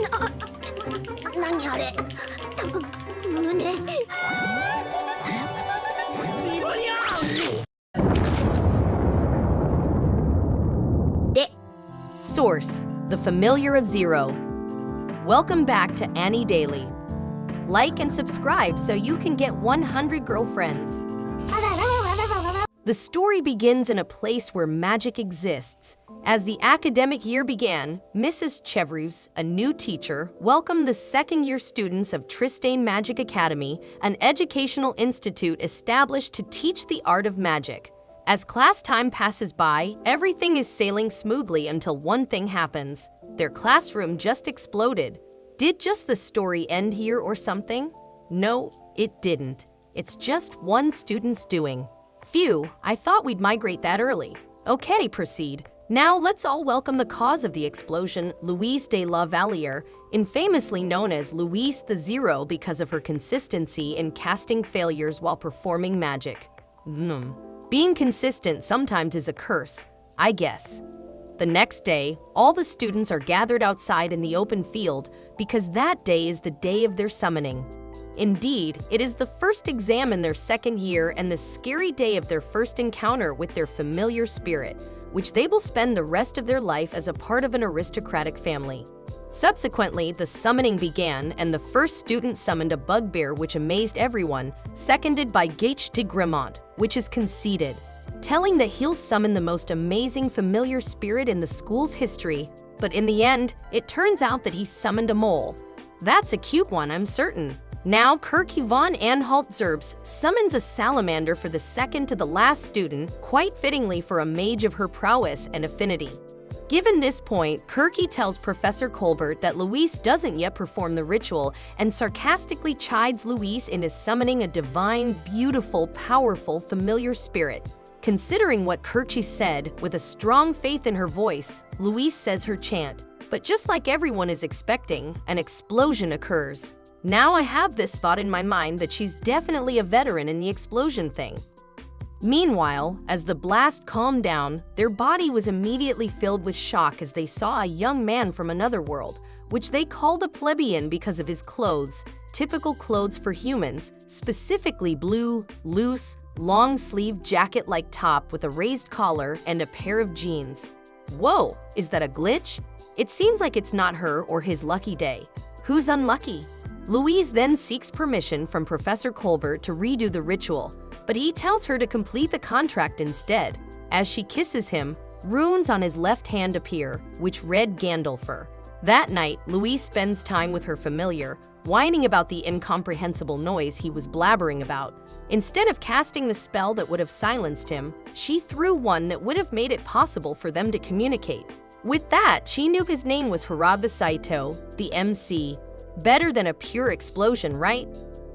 何あれ多分胸。Source: The Familiar of Zero. Welcome back to anidaily. Like and subscribe so you can get 100 girlfriends. The story begins in a place where magic exists. As the academic year began, Mrs. Chevreuse, a new teacher, welcomed the second-year students of Tristane Magic Academy, an educational institute established to teach the art of magic. As class time passes by, everything is sailing smoothly until one thing happens. Their classroom just exploded. Did just the story end here or something? No, it didn't. It's just one student's doing. Phew, I thought we'd migrate that early. Okay, proceed. Now let's all welcome the cause of the explosion, Louise de la Valliere, infamously known as Louise the Zero because of her consistency in casting failures while performing magic. Being consistent sometimes is a curse, I guess. The next day, all the students are gathered outside in the open field because that day is the day of their summoning. Indeed, it is the first exam in their second year and the scary day of their first encounter with their familiar spirit, which they will spend the rest of their life as a part of an aristocratic family. Subsequently, the summoning began, and the first student summoned a bugbear which amazed everyone, seconded by Gage de Grimont, which is conceited, telling that he'll summon the most amazing familiar spirit in the school's history. But in the end, it turns out that he summoned a mole. That's a cute one, I'm certain. Now, Kirk Yvonne Anhalt Zerbs summons a salamander for the second to the last student, quite fittingly for a mage of her prowess and affinity. Given this point, Kirky tells Professor Colbert that Louise doesn't yet perform the ritual and sarcastically chides Louise into summoning a divine, beautiful, powerful, familiar spirit. Considering what Kirky said, with a strong faith in her voice, Louise says her chant. But just like everyone is expecting, an explosion occurs. Now I have this thought in my mind that she's definitely a veteran in the explosion thing. Meanwhile, as the blast calmed down, their body was immediately filled with shock as they saw a young man from another world, which they called a plebeian because of his clothes, typical clothes for humans, specifically blue, loose, long-sleeved jacket-like top with a raised collar and a pair of jeans. Whoa, is that a glitch? It seems like it's not her or his lucky day. Who's unlucky? Louise then seeks permission from Professor Colbert to redo the ritual, but he tells her to complete the contract instead. As she kisses him, runes on his left hand appear, which read Gandalfer. That night, Louise spends time with her familiar, whining about the incomprehensible noise he was blabbering about. Instead of casting the spell that would have silenced him, she threw one that would have made it possible for them to communicate. With that, she knew his name was Haraba Saito, the MC. Better than a pure explosion, right?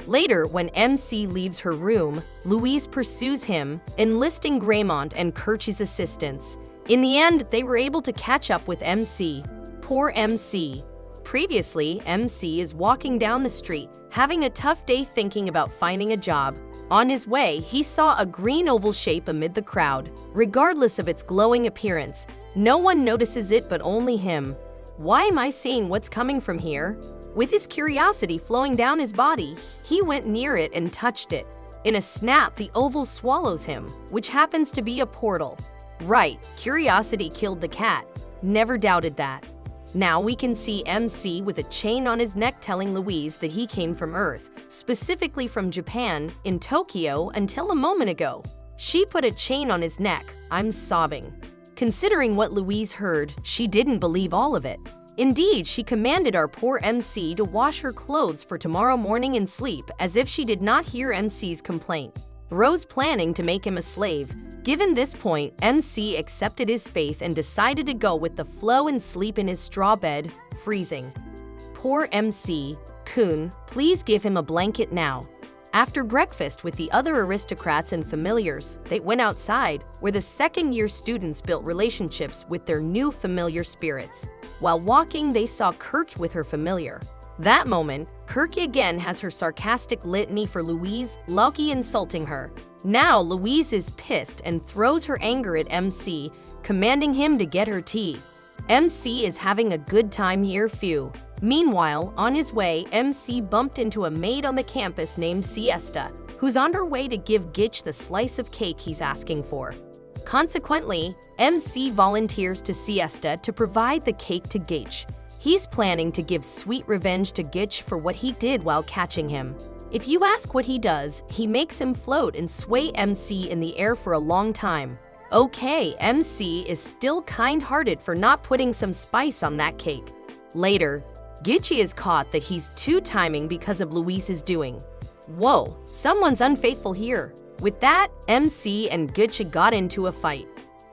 Later, when MC leaves her room, Louise pursues him, enlisting Greymont and Kirchy's assistance. In the end, they were able to catch up with MC. Poor MC. Previously, MC is walking down the street, having a tough day thinking about finding a job. On his way, he saw a green oval shape amid the crowd. Regardless of its glowing appearance, no one notices it but only him. Why am I seeing what's coming from here? With his curiosity flowing down his body, he went near it and touched it. In a snap, the oval swallows him, which happens to be a portal. Right, curiosity killed the cat. Never doubted that. Now we can see MC with a chain on his neck telling Louise that he came from Earth, specifically from Japan, in Tokyo until a moment ago. She put a chain on his neck. I'm sobbing. Considering what Louise heard, she didn't believe all of it. Indeed, she commanded our poor MC to wash her clothes for tomorrow morning and sleep, as if she did not hear MC's complaint. Rose planning to make him a slave. Given this point, MC accepted his faith and decided to go with the flow and sleep in his straw bed, freezing. Poor MC. Kun, please give him a blanket now. After breakfast with the other aristocrats and familiars, they went outside, where the second-year students built relationships with their new familiar spirits. While walking, they saw Kirk with her familiar. That moment, Kirk again has her sarcastic litany for Louise, Loki insulting her. Now Louise is pissed and throws her anger at MC, commanding him to get her tea. MC is having a good time here, phew. Meanwhile, on his way, MC bumped into a maid on the campus named Siesta, who's on her way to give Gitch the slice of cake he's asking for. Consequently, MC volunteers to Siesta to provide the cake to Gitch. He's planning to give sweet revenge to Gitch for what he did while catching him. If you ask what he does, he makes him float and sway MC in the air for a long time. Okay, MC is still kind-hearted for not putting some spice on that cake. Later, Gitchy is caught that he's two-timing because of Luis's doing. Whoa, someone's unfaithful here. With that, MC and Gitchy got into a fight.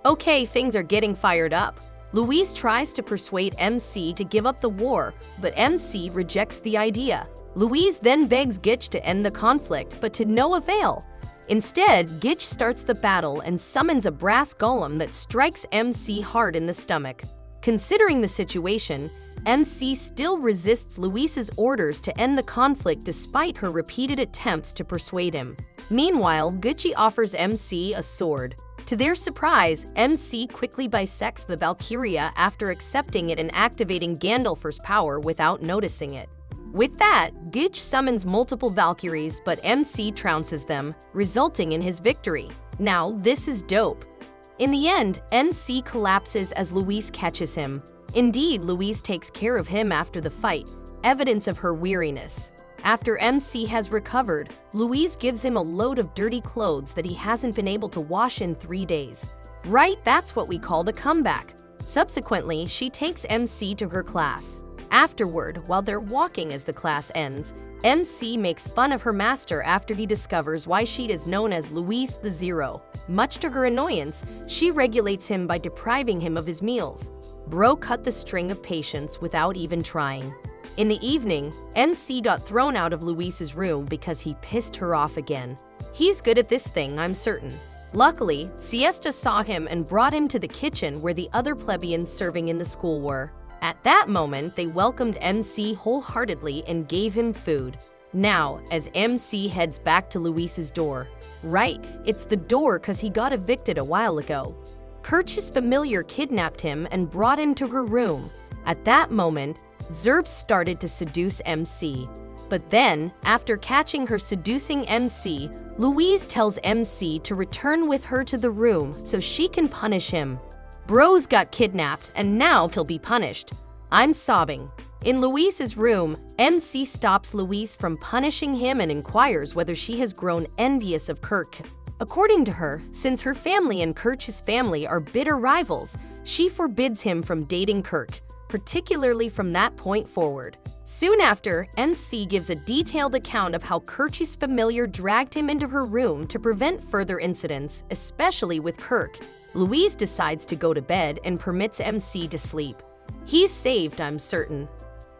Okay, things are getting fired up. Luis tries to persuade MC to give up the war, but MC rejects the idea. Luis then begs Gitch to end the conflict, but to no avail. Instead, Gitch starts the battle and summons a brass golem that strikes MC hard in the stomach. Considering the situation, MC still resists Luis's orders to end the conflict despite her repeated attempts to persuade him. Meanwhile, Gitchy offers MC a sword. To their surprise, MC quickly bisects the Valkyria after accepting it and activating Gandalf's power without noticing it. With that, Gitch summons multiple Valkyries, but MC trounces them, resulting in his victory. Now, this is dope. In the end, MC collapses as Luis catches him. Indeed, Luis takes care of him after the fight, evidence of her weariness. After MC has recovered, Luis gives him a load of dirty clothes that he hasn't been able to wash in 3 days. Right, that's what we called a comeback. Subsequently, she takes MC to her class. Afterward, while they're walking as the class ends, MC makes fun of her master after he discovers why she is known as Lv0. Much to her annoyance, she regulates him by depriving him of his meals. Bro cut the string of patience without even trying. In the evening, MC got thrown out of Luis's room because he pissed her off again. He's good at this thing, I'm certain. Luckily, Siesta saw him and brought him to the kitchen where the other plebeians serving in the school were. At that moment, they welcomed MC wholeheartedly and gave him food. Now, as MC heads back to Luis's door. Right, it's the door cause he got evicted a while ago. Kirch's familiar kidnapped him and brought him to her room. At that moment, Zerb started to seduce MC. But then, after catching her seducing MC, Luis tells MC to return with her to the room so she can punish him. Bros got kidnapped and now he'll be punished. I'm sobbing. In Luis's room, MC stops Luis from punishing him and inquires whether she has grown envious of Kirk. According to her, since her family and Kirch's family are bitter rivals, she forbids him from dating Kirk, particularly from that point forward. Soon after, MC gives a detailed account of how Kirch's familiar dragged him into her room to prevent further incidents, especially with Kirk. Luis decides to go to bed and permits MC to sleep. He's saved, I'm certain.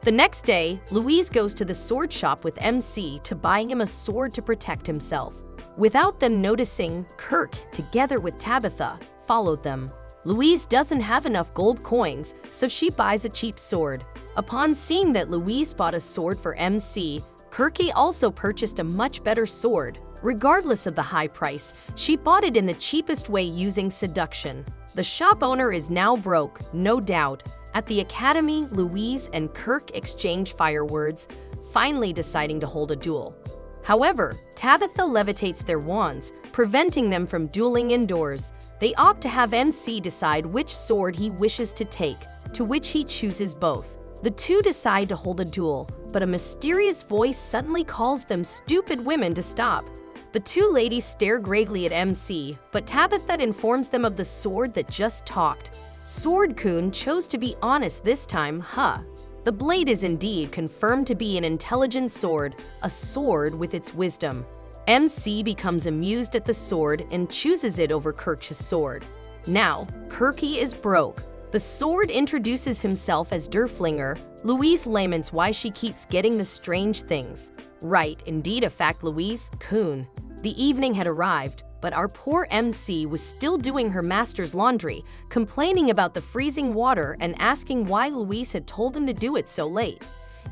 The next day, Luis goes to the sword shop with MC to buy him a sword to protect himself. Without them noticing, Kirk, together with Tabitha, followed them. Luis doesn't have enough gold coins, so she buys a cheap sword. Upon seeing that Luis bought a sword for MC, Kirky also purchased a much better sword. Regardless of the high price, she bought it in the cheapest way using seduction. The shop owner is now broke, no doubt. At the academy, Luis and Kirk exchange fire words, finally deciding to hold a duel. However, Tabitha levitates their wands, preventing them from dueling indoors. They opt to have MC decide which sword he wishes to take, to which he chooses both. The two decide to hold a duel, but a mysterious voice suddenly calls them stupid women to stop. The two ladies stare gravely at MC, but Tabitha informs them of the sword that just talked. Sword-kun chose to be honest this time, huh? The blade is indeed confirmed to be an intelligent sword, a sword with its wisdom. MC becomes amused at the sword and chooses it over Kirk's sword. Now, Kirky is broke. The sword introduces himself as Derflinger. Louise laments why she keeps getting the strange things. Right, indeed a fact, Louise, Kun. The evening had arrived, but our poor MC was still doing her master's laundry, complaining about the freezing water and asking why Louise had told him to do it so late.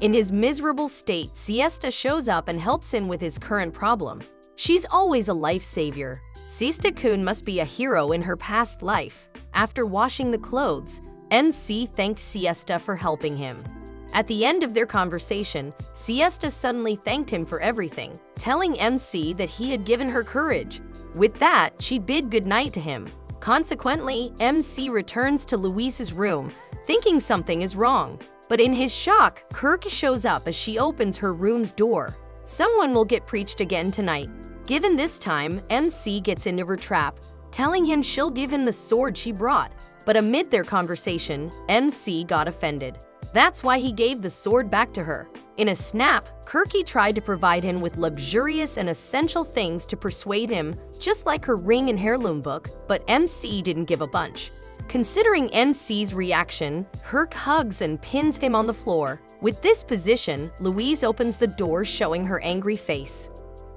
In his miserable state, Siesta shows up and helps him with his current problem. She's always a life savior. Siesta-kun must be a hero in her past life. After washing the clothes, MC thanked Siesta for helping him. At the end of their conversation, Siesta suddenly thanked him for everything, telling MC that he had given her courage. With that, she bid goodnight to him. Consequently, MC returns to Louise's room, thinking something is wrong. But in his shock, Kirk shows up as she opens her room's door. Someone will get preached again tonight. Given this time, MC gets into her trap, telling him she'll give him the sword she brought. But amid their conversation, MC got offended. That's why he gave the sword back to her. In a snap, Kirky tried to provide him with luxurious and essential things to persuade him, just like her ring and heirloom book, but MC didn't give a bunch. Considering MC's reaction, Kirk hugs and pins him on the floor. With this position, Louise opens the door showing her angry face.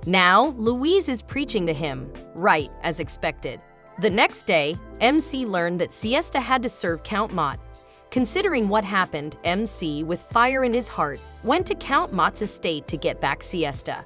Now, Louise is preaching to him, right, as expected. The next day, MC learned that Siesta had to serve Count Mott. Considering what happened, MC, with fire in his heart, went to Count Mott's estate to get back Siesta.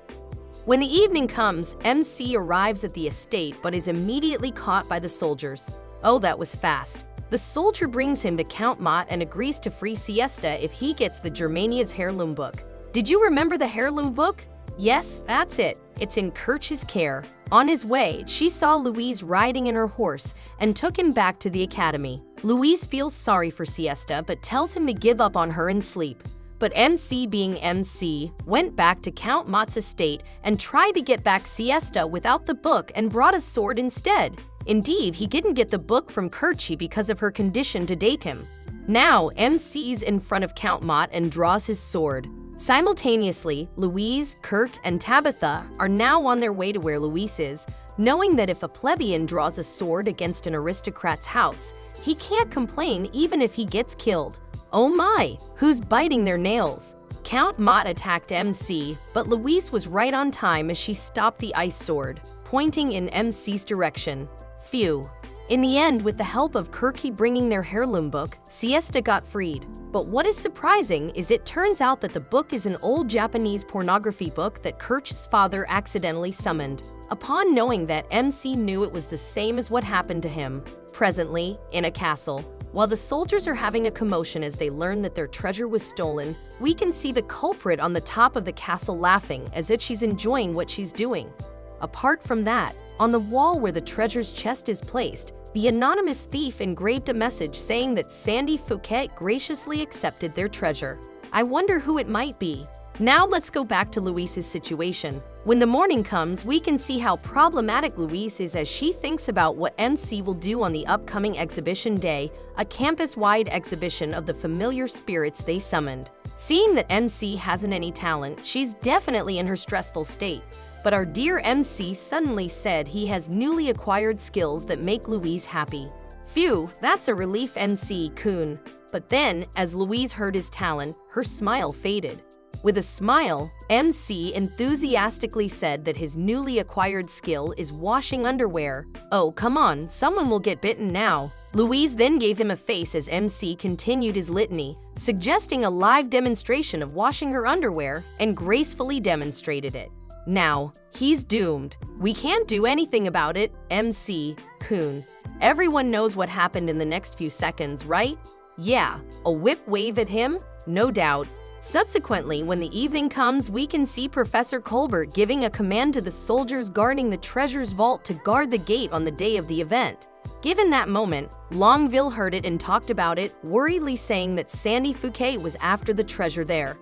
When the evening comes, MC arrives at the estate but is immediately caught by the soldiers. Oh, that was fast. The soldier brings him to Count Mott and agrees to free Siesta if he gets the Germania's heirloom book. Did you remember the heirloom book? Yes, that's it. It's in Kirch's care. On his way, she saw Louise riding in her horse and took him back to the academy. Louise feels sorry for Siesta but tells him to give up on her and sleep. But MC, being MC, went back to Count Mott's estate and tried to get back Siesta without the book and brought a sword instead. Indeed, he didn't get the book from Kirchi because of her condition to date him. Now, MC's in front of Count Mott and draws his sword. Simultaneously, Louise, Kirk, and Tabitha are now on their way to where Louise is, knowing that if a plebeian draws a sword against an aristocrat's house, he can't complain even if he gets killed. Oh my, who's biting their nails? Count Mott attacked MC, but Louise was right on time as she stopped the ice sword, pointing in MC's direction. Phew. In the end, with the help of Kirky bringing their heirloom book, Siesta got freed. But what is surprising is it turns out that the book is an old Japanese pornography book that Kirch's father accidentally summoned. Upon knowing that, MC knew it was the same as what happened to him. Presently, in a castle, while the soldiers are having a commotion as they learn that their treasure was stolen, we can see the culprit on the top of the castle laughing as if she's enjoying what she's doing. Apart from that, on the wall where the treasure's chest is placed, the anonymous thief engraved a message saying that Sandy Fouquet graciously accepted their treasure. I wonder who it might be. Now let's go back to Louise's situation. When the morning comes, we can see how problematic Louise is as she thinks about what MC will do on the upcoming exhibition day, a campus-wide exhibition of the familiar spirits they summoned. Seeing that MC hasn't any talent, she's definitely in her stressful state. But our dear MC suddenly said he has newly acquired skills that make Louise happy. Phew, that's a relief, MC-kun. But then, as Louise heard his talent, her smile faded. With a smile, MC enthusiastically said that his newly acquired skill is washing underwear. Oh, come on, someone will get bitten now. Louise then gave him a face as MC continued his litany, suggesting a live demonstration of washing her underwear, and gracefully demonstrated it. Now, he's doomed. We can't do anything about it, MC-kun. Everyone knows what happened in the next few seconds, right? Yeah, a whip wave at him? No doubt. Subsequently, when the evening comes, we can see Professor Colbert giving a command to the soldiers guarding the treasure's vault to guard the gate on the day of the event. Given that moment, Longville heard it and talked about it, worriedly saying that Sandy Fouquet was after the treasure there.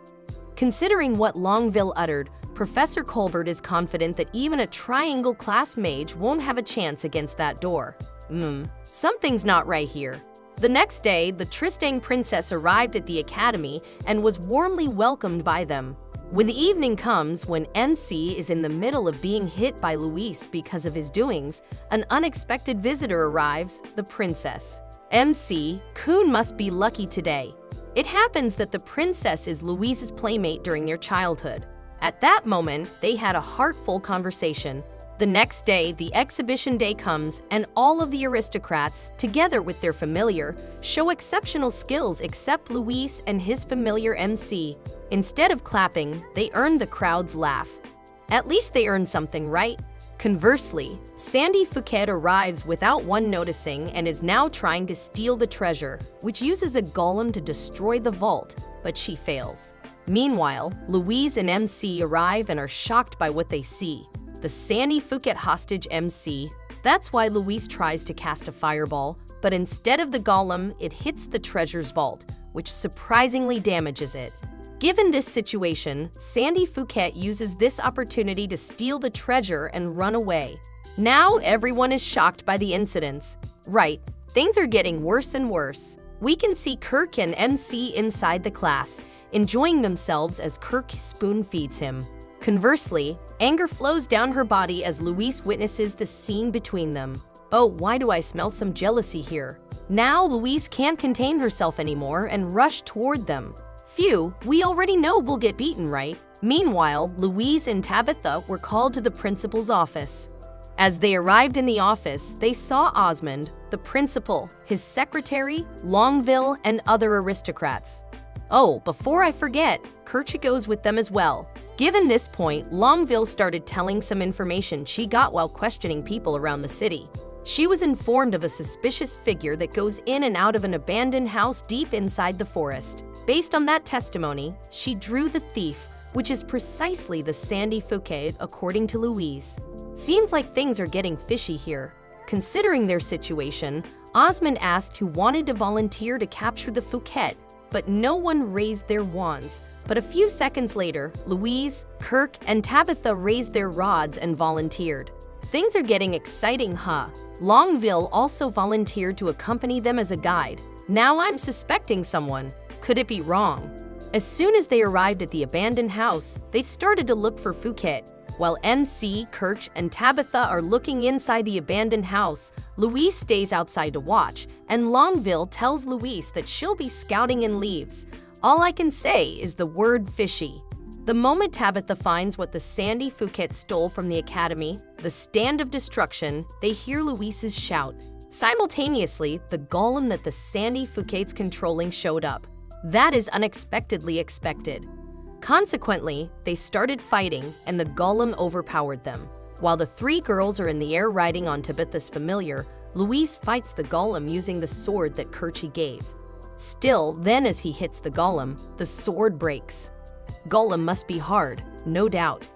Considering what Longville uttered, Professor Colbert is confident that even a triangle class mage won't have a chance against that door. Something's not right here. The next day, the Tristang princess arrived at the academy and was warmly welcomed by them. When the evening comes, when MC is in the middle of being hit by Louise because of his doings, an unexpected visitor arrives, the princess. MC-kun must be lucky today. It happens that the princess is Louise's playmate during their childhood. At that moment, they had a heartful conversation. The next day, the exhibition day comes, and all of the aristocrats, together with their familiar, show exceptional skills except Louise and his familiar MC. Instead of clapping, they earned the crowd's laugh. At least they earned something, right? Conversely, Sandy Fouquet arrives without one noticing and is now trying to steal the treasure, which uses a golem to destroy the vault. but she fails. Meanwhile, Louise and MC arrive and are shocked by what they see. The Sandy Phuket hostage MC. That's why Louise tries to cast a fireball, but instead of the golem, it hits the treasure's vault, which surprisingly damages it. Given this situation, Sandy Phuket uses this opportunity to steal the treasure and run away. Now everyone is shocked by the incidents. Right, things are getting worse and worse. We can see Kirk and MC inside the class, enjoying themselves as Kirk spoon feeds him. Conversely, anger flows down her body as Louise witnesses the scene between them. Oh, why do I smell some jealousy here? Now Louise can't contain herself anymore and rush toward them. Phew, we already know we'll get beaten, right? Meanwhile, Louise and Tabitha were called to the principal's office. As they arrived in the office, they saw Osmond, the principal, his secretary, Lv0, and other aristocrats. Oh, before I forget, Kercha goes with them as well. Given this point, Lv0 started telling some information she got while questioning people around the city. She was informed of a suspicious figure that goes in and out of an abandoned house deep inside the forest. Based on that testimony, she drew the thief, which is precisely the Sandy Phuket, according to Louise. Seems like things are getting fishy here. Considering their situation, Osmond asked who wanted to volunteer to capture the Phuket, but no one raised their wands. But a few seconds later, Louise, Kirk, and Tabitha raised their rods and volunteered. Things are getting exciting, huh? Lv0 also volunteered to accompany them as a guide. Now I'm suspecting someone. Could it be wrong? As soon as they arrived at the abandoned house, they started to look for Phuket. While MC, Kirk, and Tabitha are looking inside the abandoned house, Louise stays outside to watch, and Lv0 tells Louise that she'll be scouting and leaves. All I can say is the word fishy. The moment Tabitha finds what the Sandy Phuket stole from the academy, the stand of destruction, they hear Louise's shout. Simultaneously, the golem that the Sandy Phuket's controlling showed up. That is unexpectedly expected. Consequently, they started fighting, and the golem overpowered them. While the three girls are in the air riding on Tabitha's familiar, Louise fights the golem using the sword that Kerchi gave. Still, then as he hits the golem, the sword breaks. Golem must be hard, no doubt.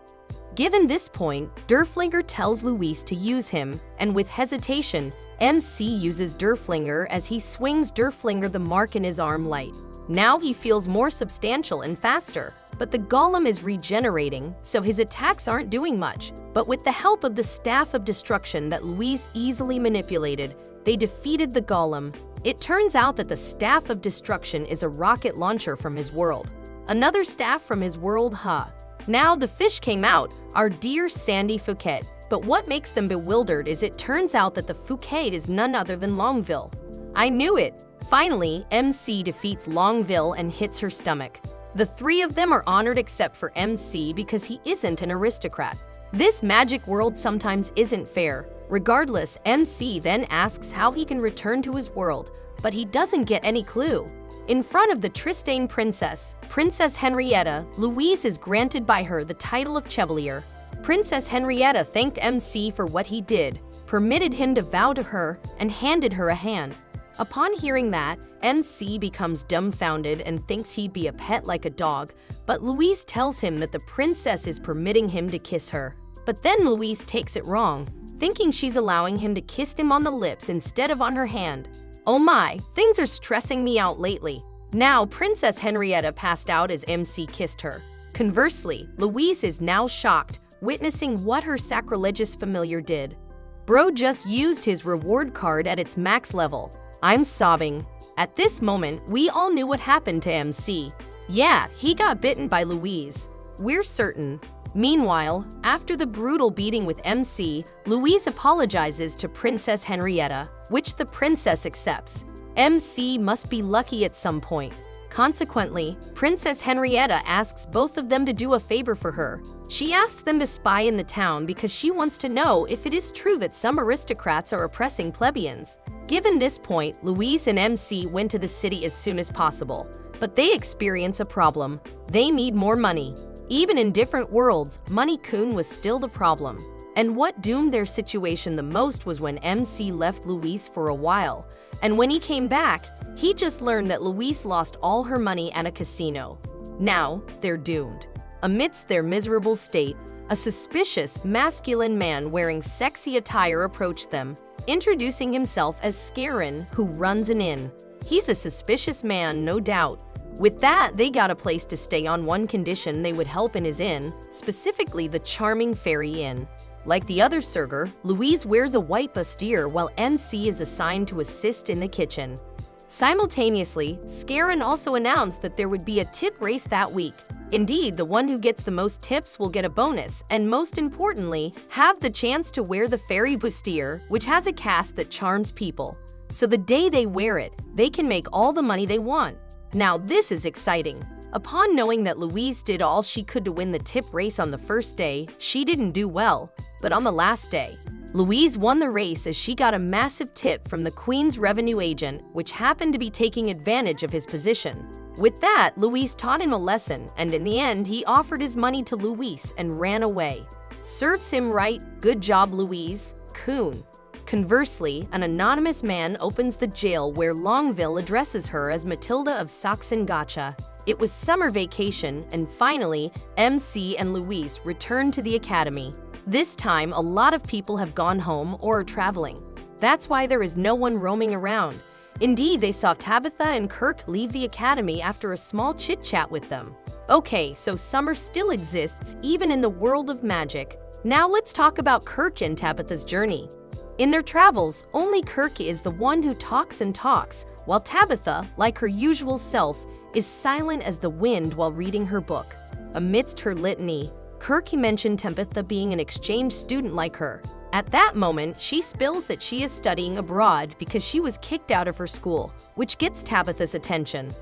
Given this point, Derflinger tells Louise to use him, and with hesitation, MC uses Derflinger as he swings Derflinger the mark in his arm light. Now he feels more substantial and faster, but the golem is regenerating, so his attacks aren't doing much. But with the help of the Staff of Destruction that Louise easily manipulated, they defeated the golem. It turns out that the Staff of Destruction is a rocket launcher from his world. Another staff from his world, huh? Now the fish came out, our dear Sandy Phuket. But what makes them bewildered is it turns out that the Phuket is none other than Lv0. I knew it! Finally, MC defeats Lv0 and hits her stomach. The three of them are honored except for MC because he isn't an aristocrat. This magic world sometimes isn't fair. Regardless, MC then asks how he can return to his world, but he doesn't get any clue. In front of the Tristane princess, Princess Henrietta, Louise is granted by her the title of Chevalier. Princess Henrietta thanked MC for what he did, permitted him to vow to her, and handed her a hand. Upon hearing that, MC becomes dumbfounded and thinks he'd be a pet like a dog, but Louise tells him that the princess is permitting him to kiss her. But then Louise takes it wrong, thinking she's allowing him to kiss him on the lips instead of on her hand. Oh my, things are stressing me out lately. Now Princess Henrietta passed out as MC kissed her. Conversely, Louise is now shocked, witnessing what her sacrilegious familiar did. Bro just used his reward card at its max level. I'm sobbing. At this moment, we all knew what happened to MC. Yeah, he got bitten by Louise. We're certain. Meanwhile, after the brutal beating with MC, Louise apologizes to Princess Henrietta, which the princess accepts. MC must be lucky at some point. Consequently, Princess Henrietta asks both of them to do a favor for her. She asks them to spy in the town because she wants to know if it is true that some aristocrats are oppressing plebeians. Given this point, Louise and MC went to the city as soon as possible. But they experience a problem. They need more money. Even in different worlds, money-kun was still the problem. And what doomed their situation the most was when MC left Louise for a while. And when he came back, he just learned that Louise lost all her money at a casino. Now, they're doomed. Amidst their miserable state, a suspicious, masculine man wearing sexy attire approached them, introducing himself as Scarin, who runs an inn. He's a suspicious man, no doubt. With that, they got a place to stay on one condition: they would help in his inn, specifically the charming Fairy Inn. Like the other Surger, Louise wears a white bustier while MC is assigned to assist in the kitchen. Simultaneously, Scarin also announced that there would be a tip race that week. Indeed, the one who gets the most tips will get a bonus, and most importantly, have the chance to wear the fairy bustier, which has a cast that charms people. So the day they wear it, they can make all the money they want. Now this is exciting. Upon knowing that Louise did all she could to win the tip race on the first day, she didn't do well. But on the last day, Louise won the race as she got a massive tip from the Queen's revenue agent, which happened to be taking advantage of his position. With that, Louise taught him a lesson, and in the end, he offered his money to Louise and ran away. Serves him right. Good job, Louise. Coon. Conversely, an anonymous man opens the jail where Longville addresses her as Matilda of Sachsen-Gotha. It was summer vacation, and finally, MC and Louise returned to the academy. This time, a lot of people have gone home or are traveling. That's why there is no one roaming around. Indeed, they saw Tabitha and Kirk leave the academy after a small chit-chat with them. Okay, so summer still exists even in the world of magic. Now let's talk about Kirk and Tabitha's journey. In their travels, only Kirk is the one who talks and talks, while Tabitha, like her usual self, is silent as the wind while reading her book. Amidst her litany, Kirk mentioned Tabitha being an exchange student like her. At that moment, she spills that she is studying abroad because she was kicked out of her school, which gets Tabitha's attention.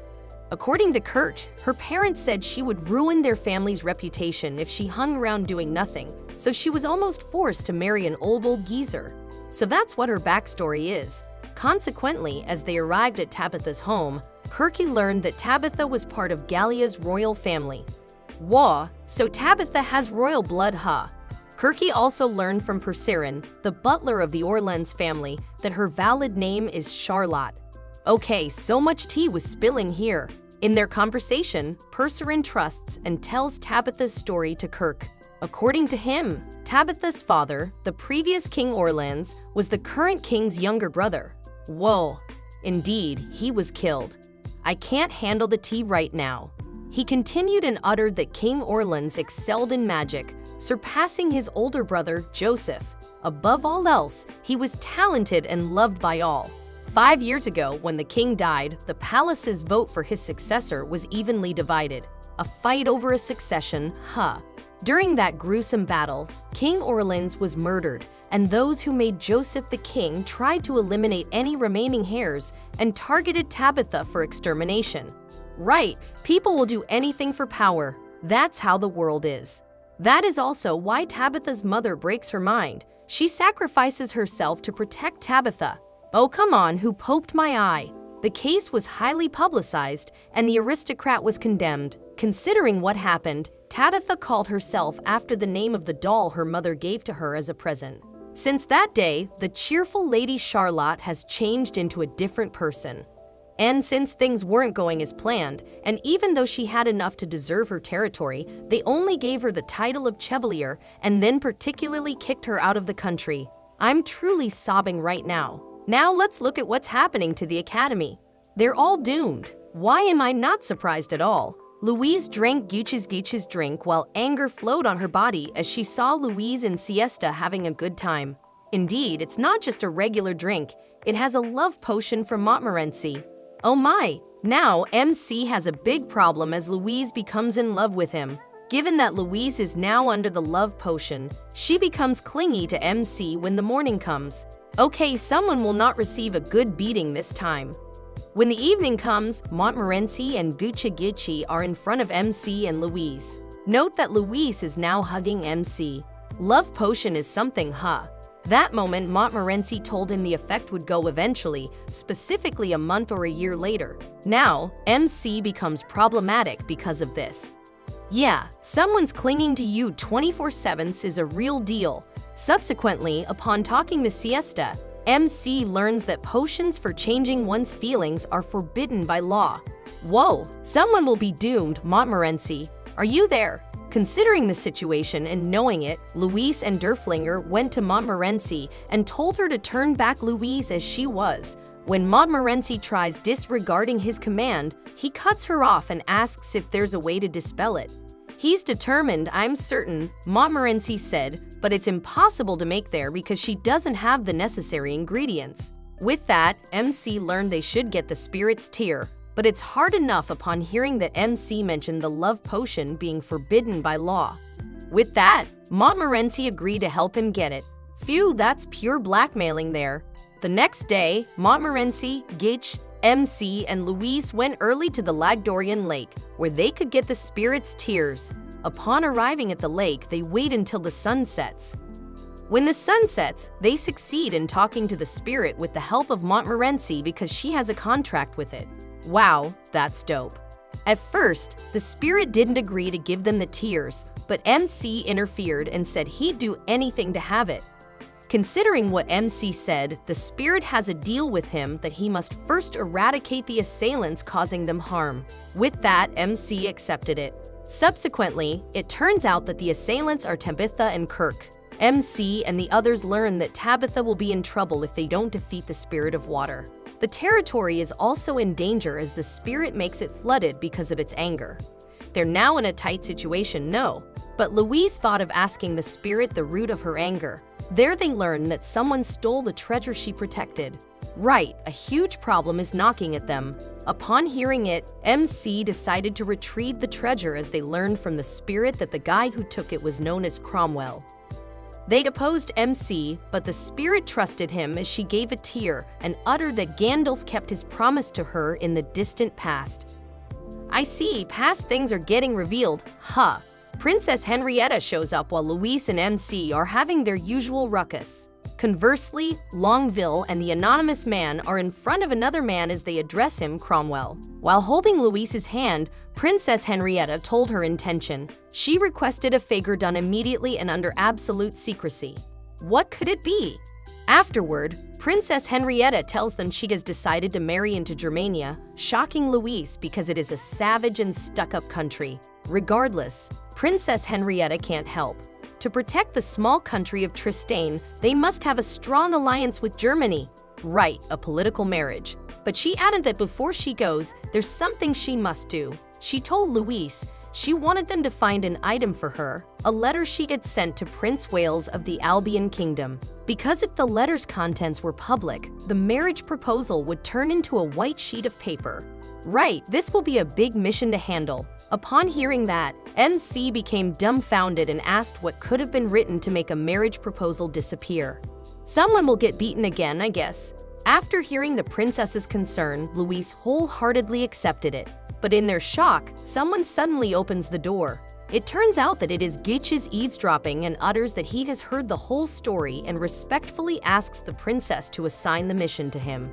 According to Kirk, her parents said she would ruin their family's reputation if she hung around doing nothing, so she was almost forced to marry an old geezer. So that's what her backstory is. Consequently, as they arrived at Tabitha's home, Kirk learned that Tabitha was part of Gallia's royal family. Wah, so Tabitha has royal blood, huh? Kirk also learned from Perserin, the butler of the Orleans family, that her valid name is Charlotte. Okay, so much tea was spilling here. In their conversation, Perserin trusts and tells Tabitha's story to Kirk. According to him, Tabitha's father, the previous King Orleans, was the current king's younger brother. Whoa, indeed, he was killed. I can't handle the tea right now. He continued and uttered that King Orleans excelled in magic, surpassing his older brother, Joseph. Above all else, he was talented and loved by all. 5 years ago, when the king died, the palace's vote for his successor was evenly divided. A fight over a succession, huh? During that gruesome battle, King Orleans was murdered, and those who made Joseph the king tried to eliminate any remaining heirs and targeted Tabitha for extermination. Right, people will do anything for power. That's how the world is. That is also why Tabitha's mother breaks her mind. She sacrifices herself to protect Tabitha. Oh, come on, who poked my eye? The case was highly publicized, and the aristocrat was condemned. Considering what happened, Tabitha called herself after the name of the doll her mother gave to her as a present. Since that day, the cheerful Lady Charlotte has changed into a different person. And since things weren't going as planned, and even though she had enough to deserve her territory, they only gave her the title of Chevalier and then particularly kicked her out of the country. I'm truly sobbing right now. Now let's look at what's happening to the academy. They're all doomed. Why am I not surprised at all? Louise drank Gucci's drink while anger flowed on her body as she saw Louise and Siesta having a good time. Indeed, it's not just a regular drink, it has a love potion from Montmorency. Oh my! Now, MC has a big problem as Louise becomes in love with him. Given that Louise is now under the love potion, she becomes clingy to MC when the morning comes. Okay, someone will not receive a good beating this time. When the evening comes, Montmorency and Gucci are in front of MC and Louise. Note that Louise is now hugging MC. Love potion is something, huh? That moment, Montmorency told him the effect would go eventually, specifically a month or a year later. Now, MC becomes problematic because of this. Yeah, someone's clinging to you 24/7 is a real deal. Subsequently, upon talking to Siesta, MC learns that potions for changing one's feelings are forbidden by law. Whoa, someone will be doomed, Montmorency. Are you there? Considering the situation and knowing it, Louise and Derflinger went to Montmorency and told her to turn back Louise as she was. When Montmorency tries disregarding his command, he cuts her off and asks if there's a way to dispel it. He's determined, I'm certain, Montmorency said, but it's impossible to make there because she doesn't have the necessary ingredients. With that, MC learned they should get the spirit's tear, but it's hard enough upon hearing that MC mentioned the love potion being forbidden by law. With that, Montmorency agreed to help him get it. Phew, that's pure blackmailing there. The next day, Montmorency, Gitch, MC, and Louise went early to the Lagdorian lake, where they could get the spirit's tears. Upon arriving at the lake, they wait until the sun sets. When the sun sets, they succeed in talking to the spirit with the help of Montmorency because she has a contract with it. Wow, that's dope. At first, the spirit didn't agree to give them the tears, but MC interfered and said he'd do anything to have it. Considering what MC said, the spirit has a deal with him that he must first eradicate the assailants causing them harm. With that, MC accepted it. Subsequently, it turns out that the assailants are Tabitha and Kirk. MC and the others learn that Tabitha will be in trouble if they don't defeat the spirit of water. The territory is also in danger as the spirit makes it flooded because of its anger. They're now in a tight situation, no. But Louise thought of asking the spirit the root of her anger. There they learn that someone stole the treasure she protected. Right, a huge problem is knocking at them. Upon hearing it, MC decided to retrieve the treasure as they learned from the spirit that the guy who took it was known as Cromwell. They opposed MC, but the spirit trusted him as she gave a tear and uttered that Gandalf kept his promise to her in the distant past. I see, past things are getting revealed, huh? Princess Henrietta shows up while Louise and MC are having their usual ruckus. Conversely, Longville and the anonymous man are in front of another man as they address him Cromwell. While holding Louise's hand, Princess Henrietta told her intention. She requested a favor done immediately and under absolute secrecy. What could it be? Afterward, Princess Henrietta tells them she has decided to marry into Germania, shocking Louise because it is a savage and stuck-up country. Regardless, Princess Henrietta can't help. To protect the small country of Tristane, they must have a strong alliance with Germany. Right, a political marriage. But she added that before she goes, there's something she must do. She told Louise she wanted them to find an item for her, a letter she had sent to Prince Wales of the Albion Kingdom. Because if the letter's contents were public, the marriage proposal would turn into a white sheet of paper. Right, this will be a big mission to handle. Upon hearing that, MC became dumbfounded and asked what could have been written to make a marriage proposal disappear. Someone will get beaten again, I guess. After hearing the princess's concern, Louise wholeheartedly accepted it. But in their shock, someone suddenly opens the door. It turns out that it is Gitch's eavesdropping and utters that he has heard the whole story and respectfully asks the princess to assign the mission to him.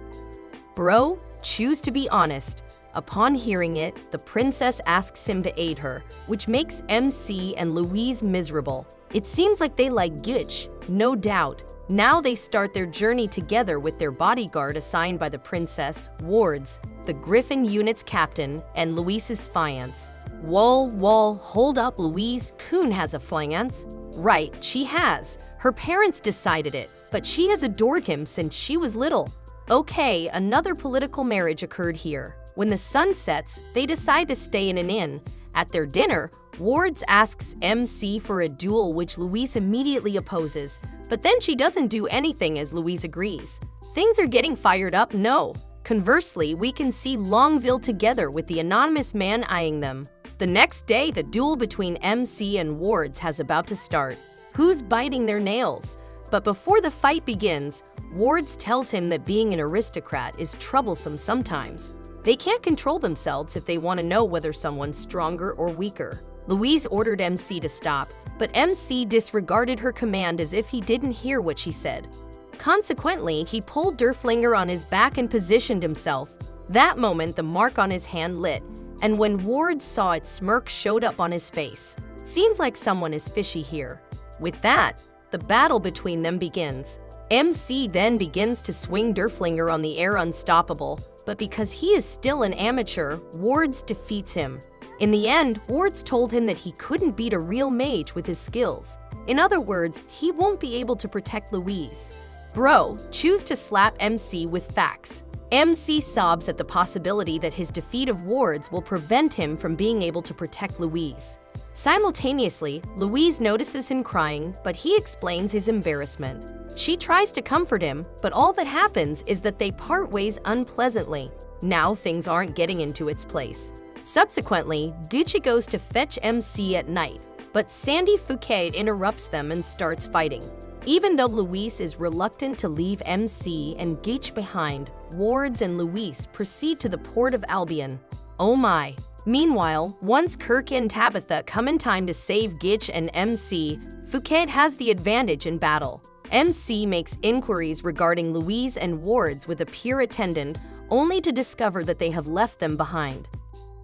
Bro, choose to be honest. Upon hearing it, the princess asks him to aid her, which makes MC and Louise miserable. It seems like they like Gitch, no doubt. Now they start their journey together with their bodyguard assigned by the princess, Wards, the Griffin unit's captain, and Louise's fiance. Whoa, hold up, Louise. Kuhn has a fiance. Right, she has. Her parents decided it, but she has adored him since she was little. Okay, another political marriage occurred here. When the sun sets, they decide to stay in an inn. At their dinner, Wards asks MC for a duel, which Louise immediately opposes, but then she doesn't do anything as Louise agrees. Things are getting fired up, no. Conversely, we can see Longville together with the anonymous man eyeing them. The next day, the duel between MC and Wards has about to start. Who's biting their nails? But before the fight begins, Wards tells him that being an aristocrat is troublesome sometimes. They can't control themselves if they want to know whether someone's stronger or weaker. Louise ordered MC to stop, but MC disregarded her command as if he didn't hear what she said. Consequently, he pulled Derflinger on his back and positioned himself. That moment, the mark on his hand lit, and when Wards saw it, smirk showed up on his face. Seems like someone is fishy here. With that, the battle between them begins. MC then begins to swing Derflinger on the air unstoppable, but because he is still an amateur, Wards defeats him. In the end, Wards told him that he couldn't beat a real mage with his skills. In other words, he won't be able to protect Louise. Bro, choose to slap MC with facts. MC sobs at the possibility that his defeat of Wards will prevent him from being able to protect Louise. Simultaneously, Louise notices him crying, but he explains his embarrassment. She tries to comfort him, but all that happens is that they part ways unpleasantly. Now things aren't getting into its place. Subsequently, Gucci goes to fetch MC at night, but Sandy Fouquet interrupts them and starts fighting. Even though Louise is reluctant to leave MC and Geach behind, Wards and Louise proceed to the port of Albion. Oh my! Meanwhile, once Kirk and Tabitha come in time to save Geach and MC, Fouquet has the advantage in battle. MC makes inquiries regarding Louise and Wards with a peer attendant, only to discover that they have left them behind.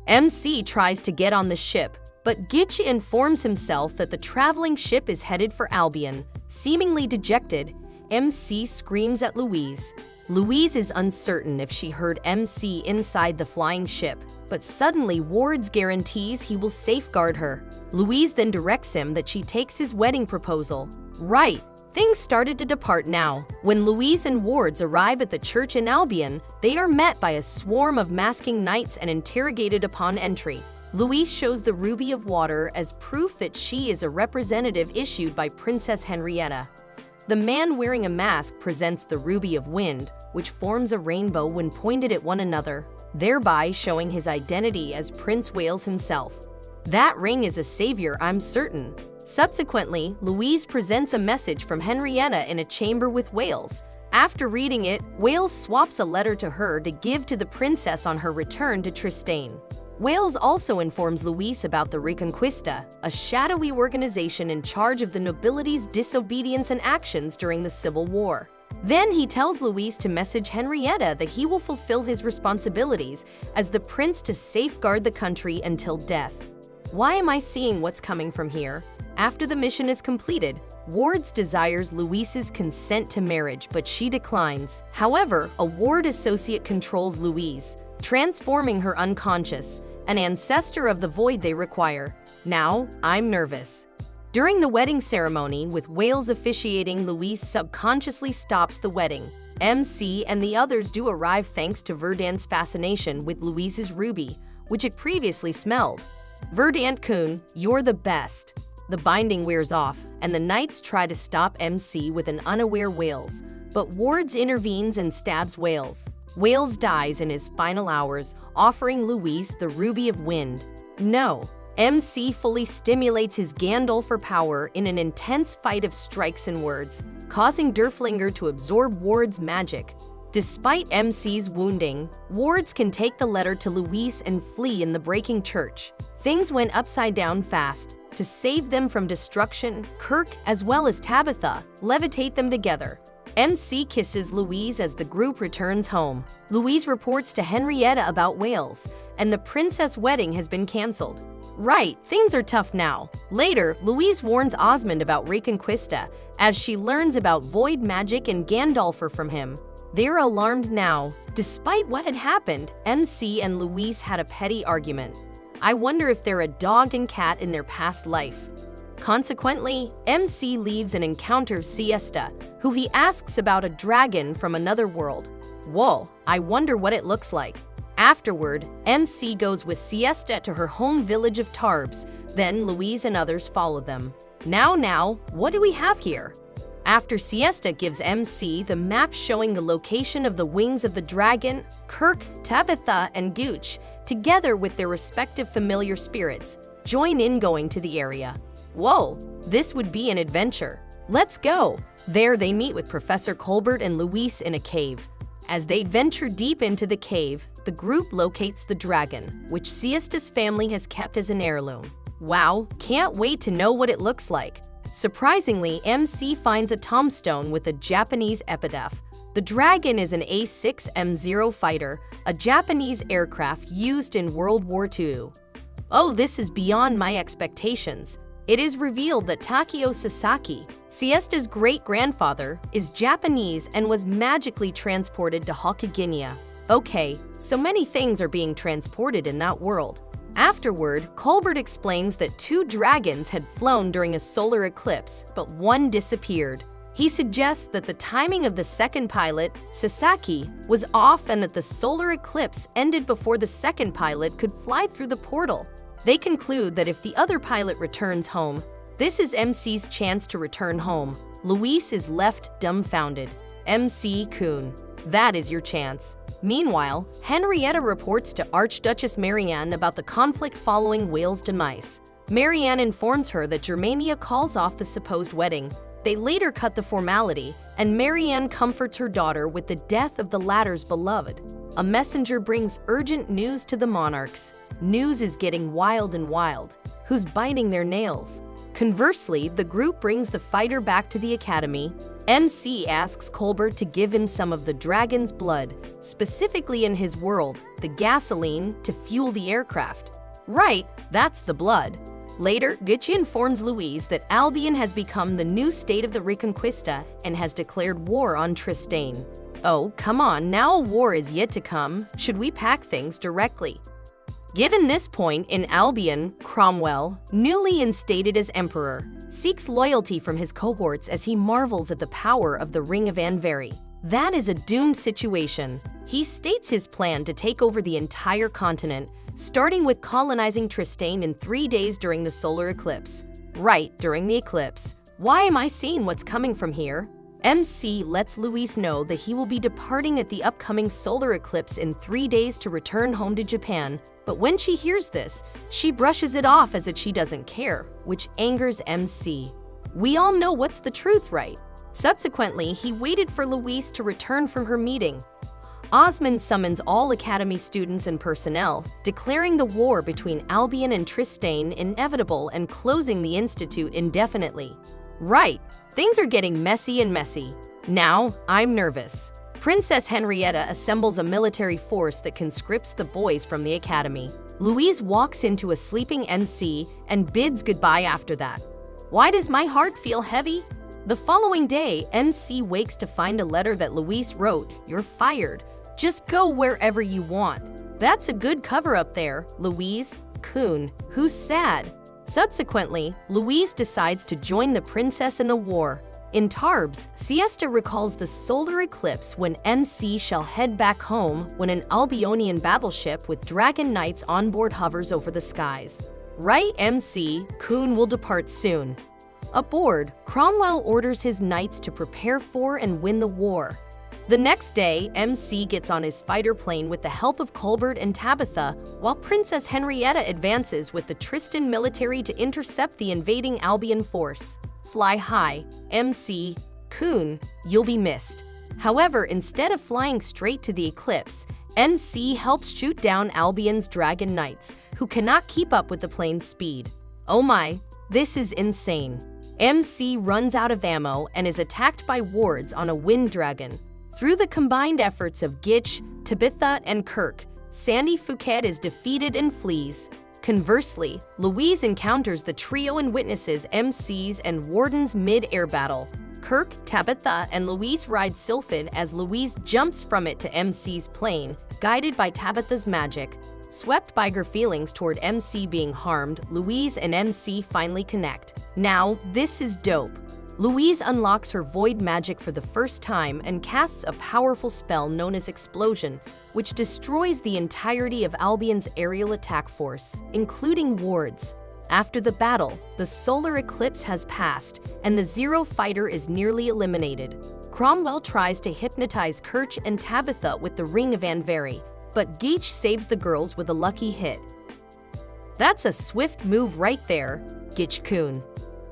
MC tries to get on the ship, but Geach informs himself that the traveling ship is headed for Albion. Seemingly dejected, MC screams at Louise. Louise is uncertain if she heard MC inside the flying ship, but suddenly Wards guarantees he will safeguard her. Louise then directs him that she takes his wedding proposal. Right, things started to depart now. When Louise and Wards arrive at the church in Albion, they are met by a swarm of masking knights and interrogated upon entry. Louise shows the ruby of water as proof that she is a representative issued by Princess Henrietta. The man wearing a mask presents the ruby of wind, which forms a rainbow when pointed at one another, thereby showing his identity as Prince Wales himself. That ring is a savior, I'm certain. Subsequently, Louise presents a message from Henrietta in a chamber with Wales. After reading it, Wales swaps a letter to her to give to the princess on her return to Tristane. Wales also informs Louise about the Reconquista, a shadowy organization in charge of the nobility's disobedience and actions during the Civil War. Then he tells Louise to message Henrietta that he will fulfill his responsibilities as the prince to safeguard the country until death. Why am I seeing what's coming from here? After the mission is completed, Wards desires Louise's consent to marriage, but she declines. However, a Ward associate controls Louise, transforming her unconscious, an ancestor of the void they require. Now, I'm nervous. During the wedding ceremony, with Wales officiating, Louise subconsciously stops the wedding. MC and the others do arrive thanks to Verdant's fascination with Louise's ruby, which it previously smelled. Verdant-kun, you're the best. The binding wears off, and the knights try to stop MC with an unaware Wales, but Wards intervenes and stabs Wales. Wales dies in his final hours, offering Louise the Ruby of Wind. No. MC fully stimulates his Gandolfer power in an intense fight of strikes and words, causing Derflinger to absorb Wards' magic. Despite MC's wounding, Wards can take the letter to Louise and flee in the breaking church. Things went upside down fast. To save them from destruction, Kirk, as well as Tabitha, levitate them together. MC kisses Louise as the group returns home. Louise reports to Henrietta about Wales, and the princess wedding has been cancelled. Right, things are tough now. Later, Louise warns Osmond about Reconquista as she learns about void magic and Gandolfer from him. They're alarmed now. Despite what had happened, MC and Louise had a petty argument. I wonder if they're a dog and cat in their past life. Consequently, MC leaves and encounters Siesta, who he asks about a dragon from another world. Whoa, I wonder what it looks like. Afterward, MC goes with Siesta to her home village of Tarbes, then Louise and others follow them. Now, what do we have here? After Siesta gives MC the map showing the location of the wings of the dragon, Kirk, Tabitha, and Gooch, together with their respective familiar spirits, join in going to the area. Whoa, this would be an adventure. Let's go! There they meet with Professor Colbert and Louise in a cave. As they venture deep into the cave, the group locates the dragon, which Siesta's family has kept as an heirloom. Wow, can't wait to know what it looks like. Surprisingly, MC finds a tombstone with a Japanese epitaph. The dragon is an A6M0 fighter, a Japanese aircraft used in World War II. Oh, this is beyond my expectations. it is revealed that Takeo Sasaki, Siesta's great-grandfather, is Japanese and was magically transported to Hokuginya. Okay, so many things are being transported in that world. Afterward, Colbert explains that 2 dragons had flown during a solar eclipse, but one disappeared. He suggests that the timing of the second pilot, Sasaki, was off and that the solar eclipse ended before the second pilot could fly through the portal. They conclude that if the other pilot returns home, this is MC's chance to return home. Luis is left dumbfounded. MC-kun, that is your chance. Meanwhile, Henrietta reports to Archduchess Marianne about the conflict following Whale's demise. Marianne informs her that Germania calls off the supposed wedding. They later cut the formality, and Marianne comforts her daughter with the death of the latter's beloved. A messenger brings urgent news to the monarchs. News is getting wild and wild. Who's biting their nails? Conversely, the group brings the fighter back to the academy. MC asks Colbert to give him some of the dragon's blood, specifically in his world, the gasoline to fuel the aircraft. Right, that's the blood. Later, Gucci informs Louise that Albion has become the new state of the Reconquista and has declared war on Tristane. Oh, come on, now a war is yet to come. Should we pack things directly? Given this point in Albion, Cromwell, newly instated as emperor, seeks loyalty from his cohorts as he marvels at the power of the Ring of Anveri. That is a doomed situation. He states his plan to take over the entire continent, starting with colonizing Tristane in 3 days during the solar eclipse. Right, during the eclipse. Why am I seeing what's coming from here? MC lets Luis know that he will be departing at the upcoming solar eclipse in 3 days to return home to Japan, but when she hears this, she brushes it off as if she doesn't care, which angers MC. We all know what's the truth, right? Subsequently, he waited for Luis to return from her meeting. Osmond summons all Academy students and personnel, declaring the war between Albion and Tristane inevitable and closing the institute indefinitely. Right, things are getting messy and messy. Now, I'm nervous. Princess Henrietta assembles a military force that conscripts the boys from the academy. Louise walks into a sleeping MC and bids goodbye after that. Why does my heart feel heavy? The following day, MC wakes to find a letter that Louise wrote, "You're fired. Just go wherever you want." That's a good cover-up there, Louise. Kun, who's sad. Subsequently, Louise decides to join the princess in the war. In Tarbes, Siesta recalls the solar eclipse when MC shall head back home when an Albionian battleship with dragon knights on board hovers over the skies. Right, MC, Kun will depart soon. Aboard, Cromwell orders his knights to prepare for and win the war. The next day, MC gets on his fighter plane with the help of Colbert and Tabitha, while Princess Henrietta advances with the Tristan military to intercept the invading Albion force. Fly high, MC, Kun, you'll be missed. However, instead of flying straight to the eclipse, MC helps shoot down Albion's dragon knights, who cannot keep up with the plane's speed. Oh my, this is insane. MC runs out of ammo and is attacked by wards on a wind dragon. Through the combined efforts of Gitch, Tabitha, and Kirk, Sandy Fouquet is defeated and flees. Conversely, Louise encounters the trio and witnesses MC's and Warden's mid-air battle. Kirk, Tabitha, and Louise ride Sylphid as Louise jumps from it to MC's plane, guided by Tabitha's magic. Swept by her feelings toward MC being harmed, Louise and MC finally connect. Now, this is dope. Louise unlocks her void magic for the first time and casts a powerful spell known as Explosion, which destroys the entirety of Albion's aerial attack force, including wards. After the battle, the solar eclipse has passed, and the Zero fighter is nearly eliminated. Cromwell tries to hypnotize Kirch and Tabitha with the Ring of Anveri, but Geach saves the girls with a lucky hit. That's a swift move right there, Geach-kun.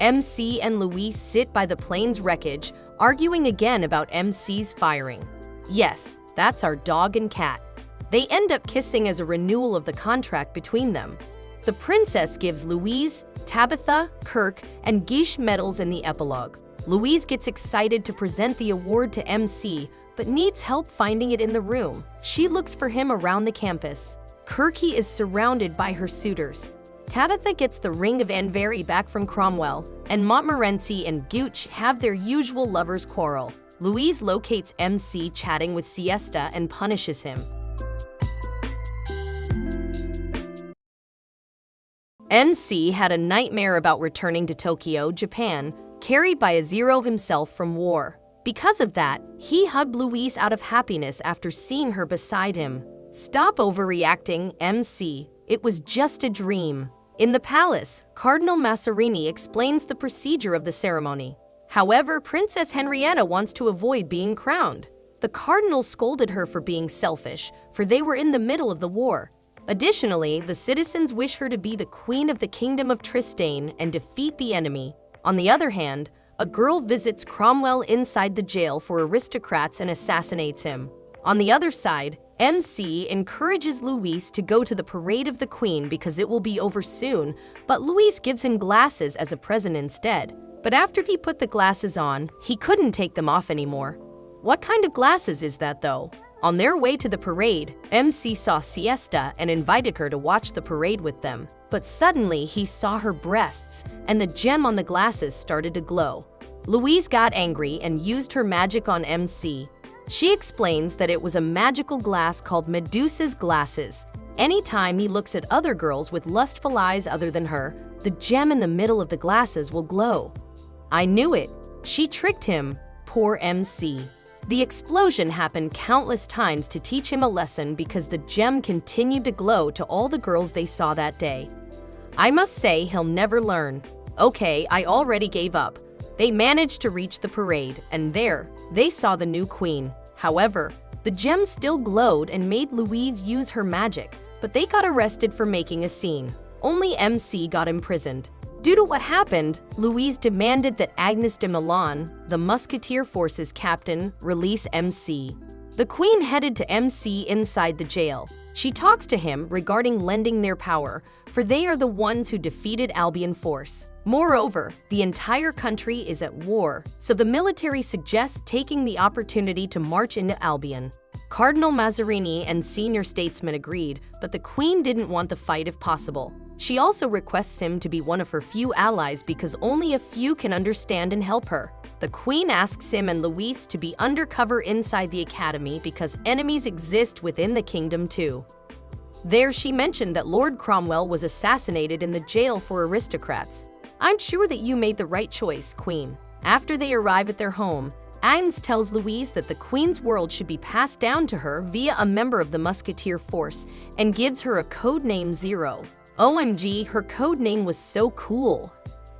MC and Louise sit by the plane's wreckage, arguing again about MC's firing. Yes, that's our dog and cat. They end up kissing as a renewal of the contract between them. The princess gives Louise, Tabitha, Kirk, and Geach medals in the epilogue. Louise gets excited to present the award to MC, but needs help finding it in the room. She looks for him around the campus. Kirky is surrounded by her suitors. Tabitha gets the ring of Anveri back from Cromwell, and Montmorency and Gooch have their usual lovers' quarrel. Louise locates MC chatting with Siesta and punishes him. MC had a nightmare about returning to Tokyo, Japan, carried by Zero himself from war. Because of that, he hugged Louise out of happiness after seeing her beside him. Stop overreacting, MC. It was just a dream. In the palace, Cardinal Mazarini explains the procedure of the ceremony. However, Princess Henrietta wants to avoid being crowned. The cardinal scolded her for being selfish, for they were in the middle of the war. Additionally, the citizens wish her to be the queen of the kingdom of Tristane and defeat the enemy. On the other hand, a girl visits Cromwell inside the jail for aristocrats and assassinates him. On the other side, MC encourages Louise to go to the parade of the queen because it will be over soon, but Louise gives him glasses as a present instead. But after he put the glasses on, he couldn't take them off anymore. What kind of glasses is that though? On their way to the parade, MC saw Siesta and invited her to watch the parade with them. But suddenly he saw her breasts, and the gem on the glasses started to glow. Louise got angry and used her magic on MC. She explains that it was a magical glass called Medusa's glasses. Anytime he looks at other girls with lustful eyes other than her, the gem in the middle of the glasses will glow. I knew it. She tricked him. Poor MC. The explosion happened countless times to teach him a lesson because the gem continued to glow to all the girls they saw that day. I must say he'll never learn. Okay, I already gave up. They managed to reach the parade, and there, they saw the new queen. However, the gem still glowed and made Louise use her magic, but they got arrested for making a scene. Only MC got imprisoned. Due to what happened, Louise demanded that Agnes de Milan, the Musketeer Force's captain, release MC. The queen headed to MC inside the jail. She talks to him regarding lending their power, for they are the ones who defeated Albion force. Moreover, the entire country is at war, so the military suggests taking the opportunity to march into Albion. Cardinal Mazarini and senior statesmen agreed, but the queen didn't want the fight if possible. She also requests him to be one of her few allies because only a few can understand and help her. The queen asks him and Louise to be undercover inside the academy because enemies exist within the kingdom too. There she mentioned that Lord Cromwell was assassinated in the jail for aristocrats. I'm sure that you made the right choice, Queen. After they arrive at their home, Agnes tells Louise that the Queen's world should be passed down to her via a member of the Musketeer Force and gives her a code name Zero. OMG, her code name was so cool.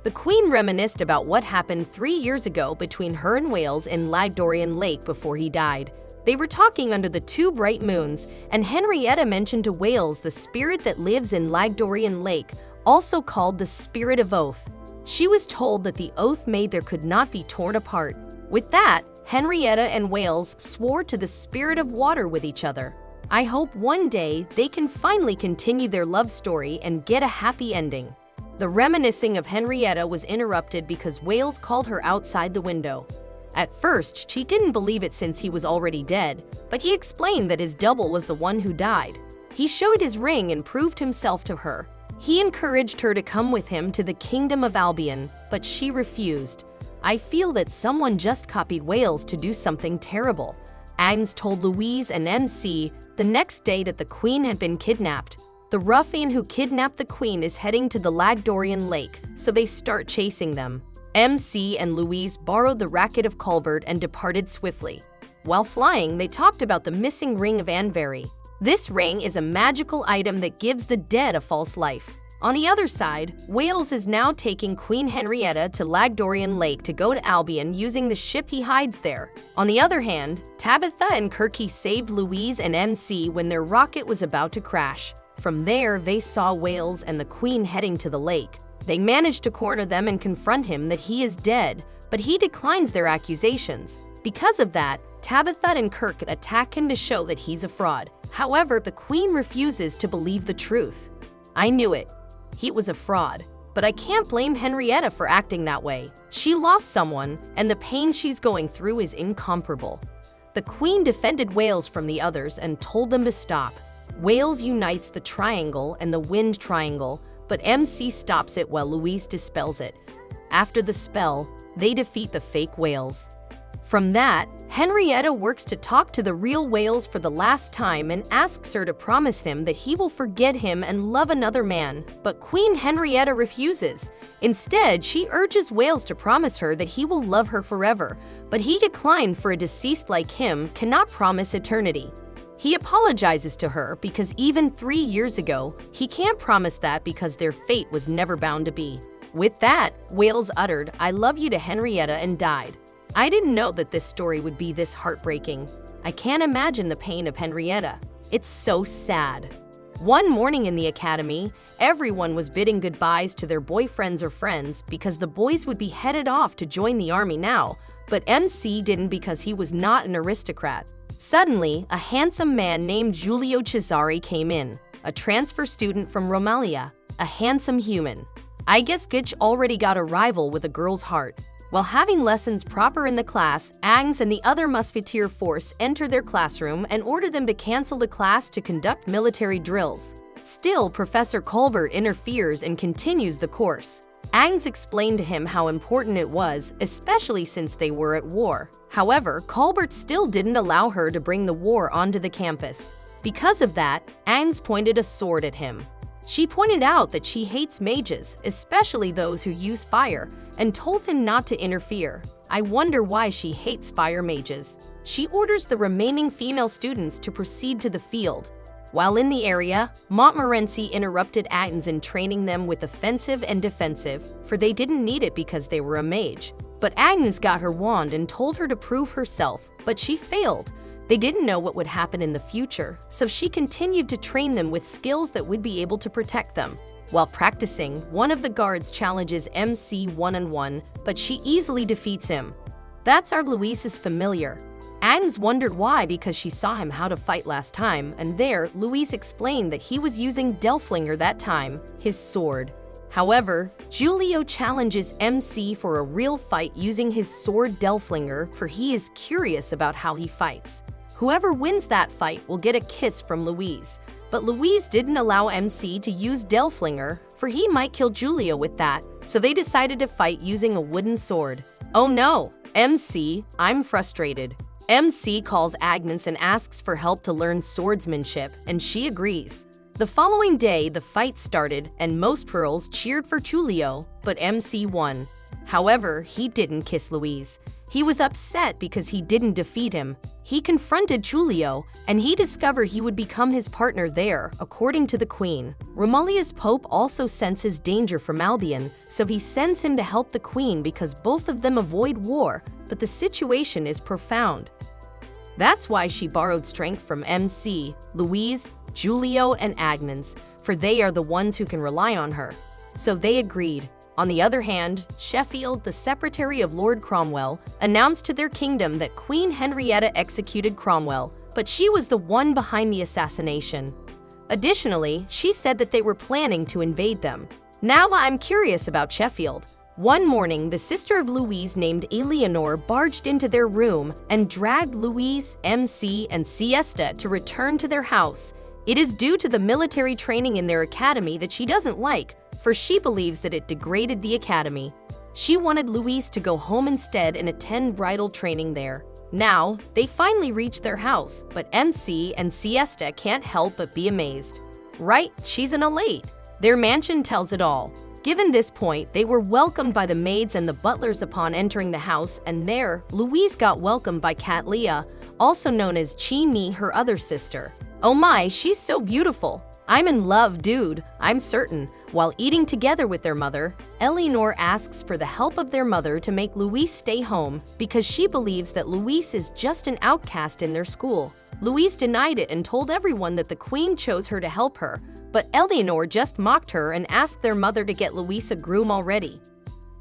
The Queen reminisced about what happened 3 years ago between her and Wales in Lagdorian Lake before he died. They were talking under the 2 bright moons, and Henrietta mentioned to Wales the spirit that lives in Lagdorian Lake, also called the Spirit of Oath. She was told that the oath made there could not be torn apart. With that, Henrietta and Wales swore to the Spirit of Water with each other. I hope one day they can finally continue their love story and get a happy ending. The reminiscing of Henrietta was interrupted because Wales called her outside the window. At first, she didn't believe it since he was already dead, but he explained that his double was the one who died. He showed his ring and proved himself to her. He encouraged her to come with him to the Kingdom of Albion, but she refused. I feel that someone just copied Wales to do something terrible. Agnes told Louise and MC the next day that the Queen had been kidnapped. The ruffian who kidnapped the Queen is heading to the Lagdorian Lake, so they start chasing them. MC and Louise borrowed the racket of Colbert and departed swiftly. While flying, they talked about the missing ring of Anveri. This ring is a magical item that gives the dead a false life. On the other side, Wales is now taking Queen Henrietta to Lagdorian Lake to go to Albion using the ship he hides there. On the other hand, Tabitha and Kirky saved Louise and MC when their rocket was about to crash. From there, they saw Wales and the Queen heading to the lake. They managed to corner them and confront him that he is dead, but he declines their accusations. Because of that, Tabitha and Kirk attack him to show that he's a fraud. However, the Queen refuses to believe the truth. I knew it. He was a fraud. But I can't blame Henrietta for acting that way. She lost someone, and the pain she's going through is incomparable. The Queen defended Wales from the others and told them to stop. Wales unites the triangle and the wind triangle, but MC stops it while Louise dispels it. After the spell, they defeat the fake whales. From that, Henrietta works to talk to the real whales for the last time and asks her to promise him that he will forget him and love another man, but Queen Henrietta refuses. Instead, she urges Wales to promise her that he will love her forever, but he declined, for a deceased like him cannot promise eternity. He apologizes to her because even 3 years ago, he can't promise that because their fate was never bound to be. With that, Wales uttered, "I love you" to Henrietta and died. I didn't know that this story would be this heartbreaking. I can't imagine the pain of Henrietta. It's so sad. One morning in the academy, everyone was bidding goodbyes to their boyfriends or friends because the boys would be headed off to join the army now, but MC didn't because he was not an aristocrat. Suddenly, a handsome man named Giulio Cesare came in, a transfer student from Romagna, a handsome human. I guess Gitch already got a rival with a girl's heart. While having lessons proper in the class, Agnes and the other musketeer force enter their classroom and order them to cancel the class to conduct military drills. Still, Professor Colbert interferes and continues the course. Agnes explained to him how important it was, especially since they were at war. However, Colbert still didn't allow her to bring the war onto the campus. Because of that, Agnes pointed a sword at him. She pointed out that she hates mages, especially those who use fire, and told him not to interfere. I wonder why she hates fire mages. She orders the remaining female students to proceed to the field. While in the area, Montmorency interrupted Agnes in training them with offensive and defensive, for they didn't need it because they were a mage. But Agnes got her wand and told her to prove herself, but she failed. They didn't know what would happen in the future, so she continued to train them with skills that would be able to protect them. While practicing, one of the guards challenges MC one-on-one, but she easily defeats him. That's our Louise's familiar. Agnes wondered why because she saw him how to fight last time, and there, Louise explained that he was using Delflinger that time, his sword. However, Giulio challenges MC for a real fight using his sword Delflinger, for he is curious about how he fights. Whoever wins that fight will get a kiss from Louise. But Louise didn't allow MC to use Delflinger, for he might kill Giulio with that, so they decided to fight using a wooden sword. Oh no, MC, I'm frustrated. MC calls Agnes and asks for help to learn swordsmanship, and she agrees. The following day, the fight started, and most pearls cheered for Giulio, but MC won. However, he didn't kiss Louise. He was upset because he didn't defeat him. He confronted Giulio, and he discovered he would become his partner there, according to the queen. Romalia's Pope also senses danger from Albion, so he sends him to help the queen because both of them avoid war, but the situation is profound. That's why she borrowed strength from MC, Louise, Giulio, and Agnes, for they are the ones who can rely on her. So they agreed. On the other hand, Sheffield, the secretary of Lord Cromwell, announced to their kingdom that Queen Henrietta executed Cromwell, but she was the one behind the assassination. Additionally, she said that they were planning to invade them. Now I'm curious about Sheffield. One morning, the sister of Louise named Eleanor barged into their room and dragged Louise, MC, and Siesta to return to their house. It is due to the military training in their academy that she doesn't like, for she believes that it degraded the academy. She wanted Louise to go home instead and attend bridal training there. Now, they finally reach their house, but MC and Siesta can't help but be amazed. Right, she's an elite. Their mansion tells it all. Given this point, they were welcomed by the maids and the butlers upon entering the house, and there, Louise got welcomed by Cat Leah, also known as Chi Mi, her other sister. Oh my, she's so beautiful. I'm in love, dude, I'm certain. While eating together with their mother, Eleanor asks for the help of their mother to make Louise stay home because she believes that Louise is just an outcast in their school. Louise denied it and told everyone that the queen chose her to help her, but Eleanor just mocked her and asked their mother to get Louise a groom already.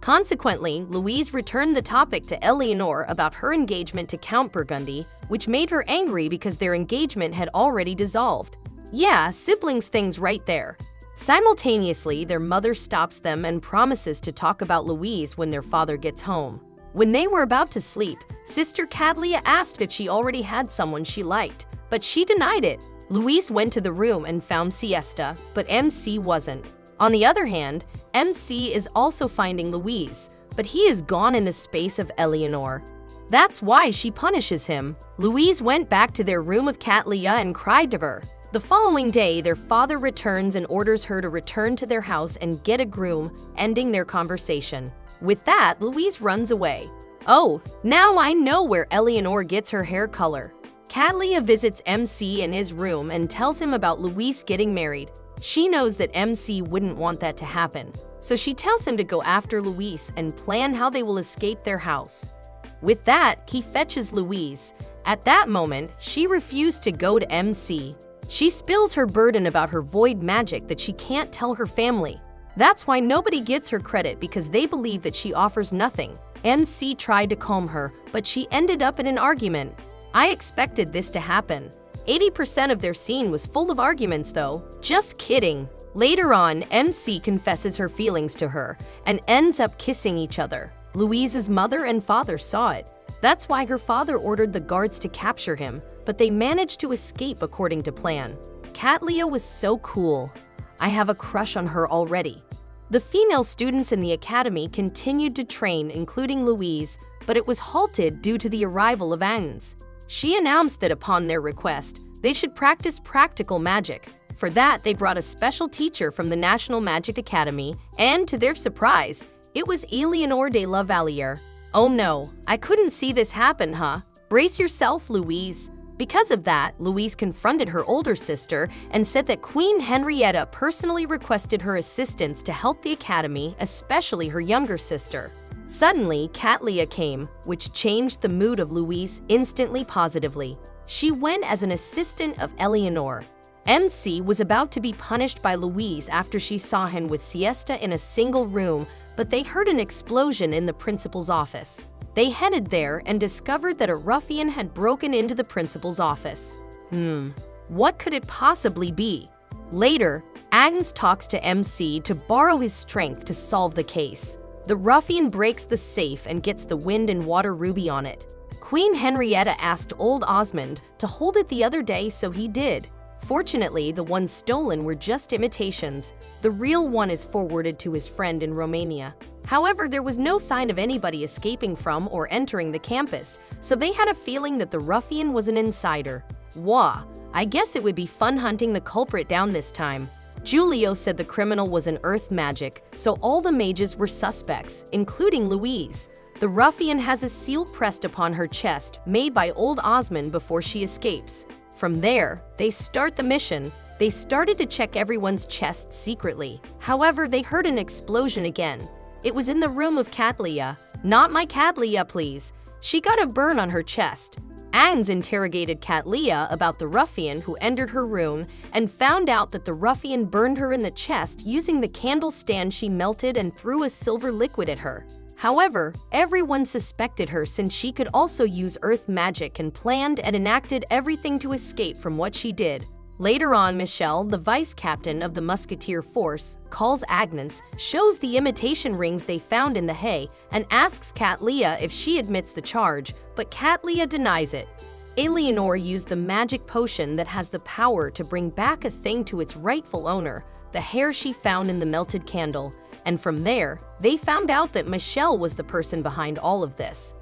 Consequently, Louise returned the topic to Eleanor about her engagement to Count Burgundy, which made her angry because their engagement had already dissolved. Yeah, siblings things right there. Simultaneously, their mother stops them and promises to talk about Louise when their father gets home. When they were about to sleep, Sister Cadlia asked if she already had someone she liked, but she denied it. Louise went to the room and found Siesta, but MC wasn't. On the other hand, MC is also finding Louise, but he is gone in the space of Eleanor. That's why she punishes him. Louise went back to their room of Katlia and cried to her. The following day, their father returns and orders her to return to their house and get a groom, ending their conversation. With that, Louise runs away. Oh, now I know where Eleanor gets her hair color. Katlia visits MC in his room and tells him about Louise getting married. She knows that MC wouldn't want that to happen, so she tells him to go after Louise and plan how they will escape their house. With that, he fetches Louise. At that moment, she refused to go to MC. She spills her burden about her void magic that she can't tell her family. That's why nobody gets her credit, because they believe that she offers nothing. MC tried to calm her, but she ended up in an argument. I expected this to happen. 80% of their scene was full of arguments though. Just kidding. Later on, MC confesses her feelings to her and ends up kissing each other. Louise's mother and father saw it. That's why her father ordered the guards to capture him, but they managed to escape according to plan. Katlia was so cool. I have a crush on her already. The female students in the academy continued to train, including Louise, but it was halted due to the arrival of Agnes. She announced that upon their request, they should practice practical magic. For that, they brought a special teacher from the National Magic Academy, and to their surprise, it was Eleanor de la Valliere. Oh no, I couldn't see this happen, huh? Brace yourself, Louise. Because of that, Louise confronted her older sister and said that Queen Henrietta personally requested her assistance to help the academy, especially her younger sister. Suddenly, Katlia came, which changed the mood of Louise instantly positively. She went as an assistant of Eleanor. MC was about to be punished by Louise after she saw him with Siesta in a single room, but they heard an explosion in the principal's office. They headed there and discovered that a ruffian had broken into the principal's office. What could it possibly be? Later, Agnes talks to MC to borrow his strength to solve the case. The ruffian breaks the safe and gets the wind and water ruby on it. Queen Henrietta asked old Osmond to hold it the other day, so he did. Fortunately, the ones stolen were just imitations. The real one is forwarded to his friend in Romania. However, there was no sign of anybody escaping from or entering the campus, so they had a feeling that the ruffian was an insider. Wah! I guess it would be fun hunting the culprit down this time. Julio said the criminal was an earth magic, so all the mages were suspects, including Louise. The ruffian has a seal pressed upon her chest, made by old Osmond before she escapes. From there, they start the mission. They started to check everyone's chest secretly. However, they heard an explosion again. It was in the room of Katlia. Not my Katlia, please. She got a burn on her chest. Agnes interrogated Katlia about the ruffian who entered her room and found out that the ruffian burned her in the chest using the candle stand she melted and threw a silver liquid at her. However, everyone suspected her since she could also use earth magic and planned and enacted everything to escape from what she did. Later on, Michel, the vice captain of the musketeer force, calls Agnes, shows the imitation rings they found in the hay, and asks Katlia if she admits the charge, but Katlia denies it. Eleanor used the magic potion that has the power to bring back a thing to its rightful owner, the hair she found in the melted candle, and from there, they found out that Michel was the person behind all of this.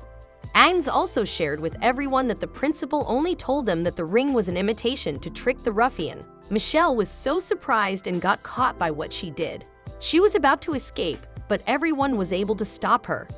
Agnes also shared with everyone that the principal only told them that the ring was an imitation to trick the ruffian. Michel was so surprised and got caught by what she did. She was about to escape, but everyone was able to stop her.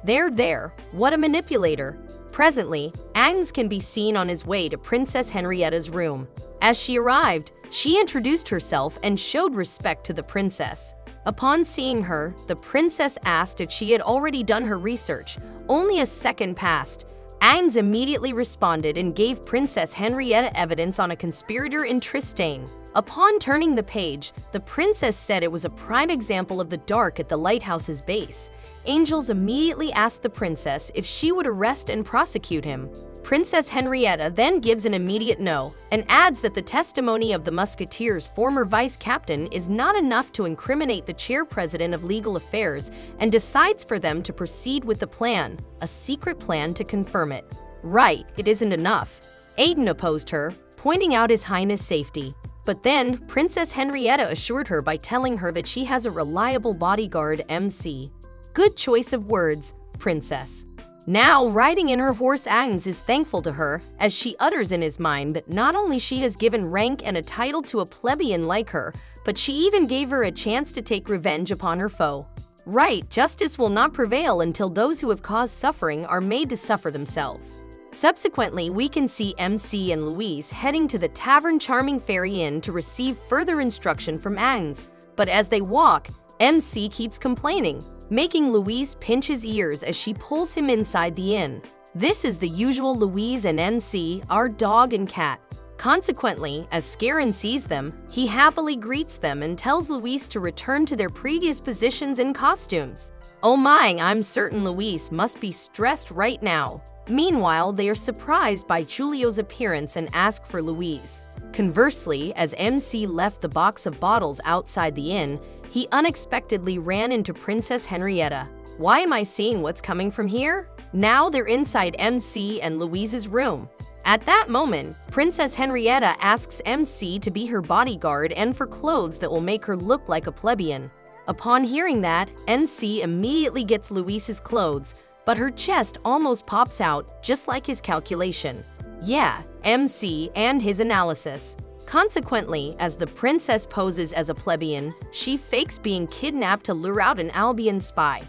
There, what a manipulator. Presently, Agnes can be seen on his way to Princess Henrietta's room. As she arrived, she introduced herself and showed respect to the princess. Upon seeing her, the princess asked if she had already done her research. Only a second passed. Agnes immediately responded and gave Princess Henrietta evidence on a conspirator in Tristane. Upon turning the page, the princess said it was a prime example of the dark at the lighthouse's base. Angels immediately asked the princess if she would arrest and prosecute him. Princess Henrietta then gives an immediate no and adds that the testimony of the Musketeers' former vice captain is not enough to incriminate the chair president of legal affairs and decides for them to proceed with the plan, a secret plan to confirm it. Right, it isn't enough. Aiden opposed her, pointing out His Highness' safety. But then, Princess Henrietta assured her by telling her that she has a reliable bodyguard, MC. Good choice of words, princess. Now, riding in her horse, Agnes is thankful to her, as she utters in his mind that not only she has given rank and a title to a plebeian like her, but she even gave her a chance to take revenge upon her foe. Right, justice will not prevail until those who have caused suffering are made to suffer themselves. Subsequently, we can see MC and Louise heading to the Tavern Charming Fairy Inn to receive further instruction from Agnes. But as they walk, MC keeps complaining, making Louise pinch his ears as she pulls him inside the inn. This is the usual Louise and MC, our dog and cat. Consequently, as Scarin sees them, he happily greets them and tells Louise to return to their previous positions and costumes. Oh my, I'm certain Louise must be stressed right now. Meanwhile, they are surprised by Giulio's appearance and ask for Louise. Conversely, as MC left the box of bottles outside the inn, he unexpectedly ran into Princess Henrietta. Why am I seeing what's coming from here? Now they're inside MC and Louise's room. At that moment, Princess Henrietta asks MC to be her bodyguard and for clothes that will make her look like a plebeian. Upon hearing that, MC immediately gets Louise's clothes, but her chest almost pops out, just like his calculation. Yeah, MC and his analysis. Consequently, as the princess poses as a plebeian, she fakes being kidnapped to lure out an Albion spy.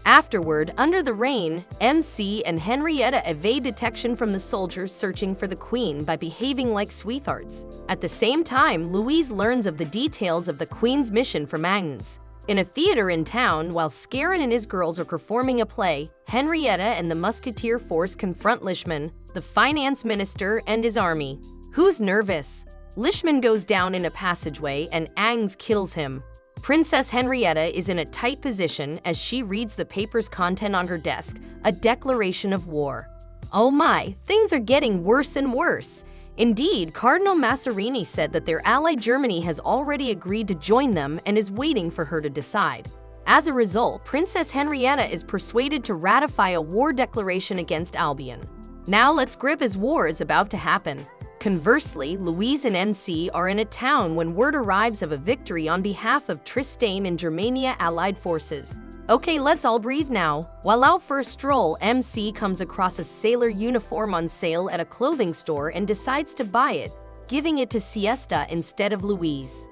Afterward, under the rain, MC and Henrietta evade detection from the soldiers searching for the queen by behaving like sweethearts. At the same time, Louise learns of the details of the queen's mission from Agnes. In a theater in town, while Scarin and his girls are performing a play, Henrietta and the musketeer force confront Lishman, the finance minister, and his army. Who's nervous? Lishman goes down in a passageway and Agnes kills him. Princess Henrietta is in a tight position as she reads the paper's content on her desk, a declaration of war. Oh my, things are getting worse and worse. Indeed, Cardinal Masserini said that their ally Germany has already agreed to join them and is waiting for her to decide. As a result, Princess Henrietta is persuaded to ratify a war declaration against Albion. Now let's grip as war is about to happen. Conversely, Louise and MC are in a town when word arrives of a victory on behalf of Tristane and Germania allied forces. Okay, let's all breathe now. While out for a stroll, MC comes across a sailor uniform on sale at a clothing store and decides to buy it, giving it to Siesta instead of Louise.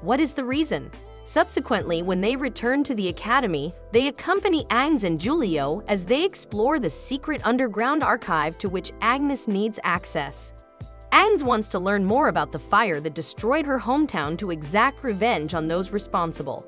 What is the reason? Subsequently, when they return to the academy, they accompany Agnes and Giulio as they explore the secret underground archive to which Agnes needs access. Agnes wants to learn more about the fire that destroyed her hometown to exact revenge on those responsible.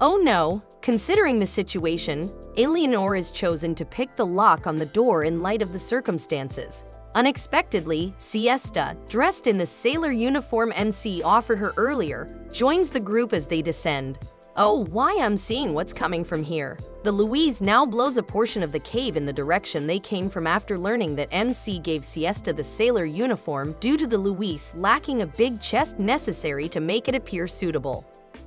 Oh no, considering the situation, Eleanor is chosen to pick the lock on the door in light of the circumstances. Unexpectedly, Siesta, dressed in the sailor uniform MC offered her earlier, joins the group as they descend. Oh, why I'm seeing what's coming from here. The Louise now blows a portion of the cave in the direction they came from after learning that MC gave Siesta the sailor uniform due to the Louise lacking a big chest necessary to make it appear suitable.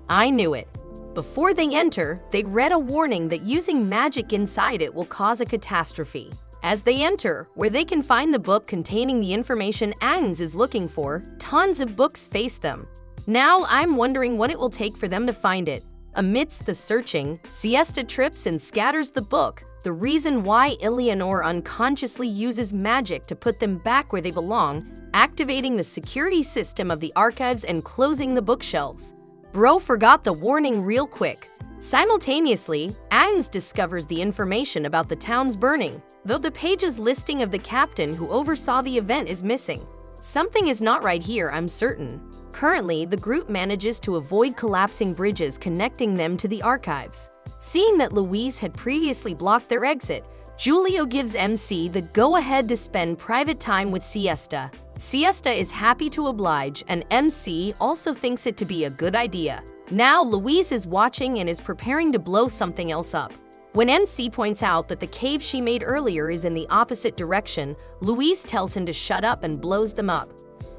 I knew it. Before they enter, they read a warning that using magic inside it will cause a catastrophe. As they enter, where they can find the book containing the information Agnes is looking for, tons of books face them. Now I'm wondering what it will take for them to find it. Amidst the searching, Siesta trips and scatters the book, the reason why Eleanor unconsciously uses magic to put them back where they belong, activating the security system of the archives and closing the bookshelves. Bro forgot the warning real quick. Simultaneously, Agnes discovers the information about the town's burning, though the page's listing of the captain who oversaw the event is missing. Something is not right here, I'm certain. Currently, the group manages to avoid collapsing bridges connecting them to the archives. Seeing that Louise had previously blocked their exit, Giulio gives MC the go-ahead to spend private time with Siesta. Siesta is happy to oblige, and MC also thinks it to be a good idea. Now, Louise is watching and is preparing to blow something else up. When MC points out that the cave she made earlier is in the opposite direction, Louise tells him to shut up and blows them up.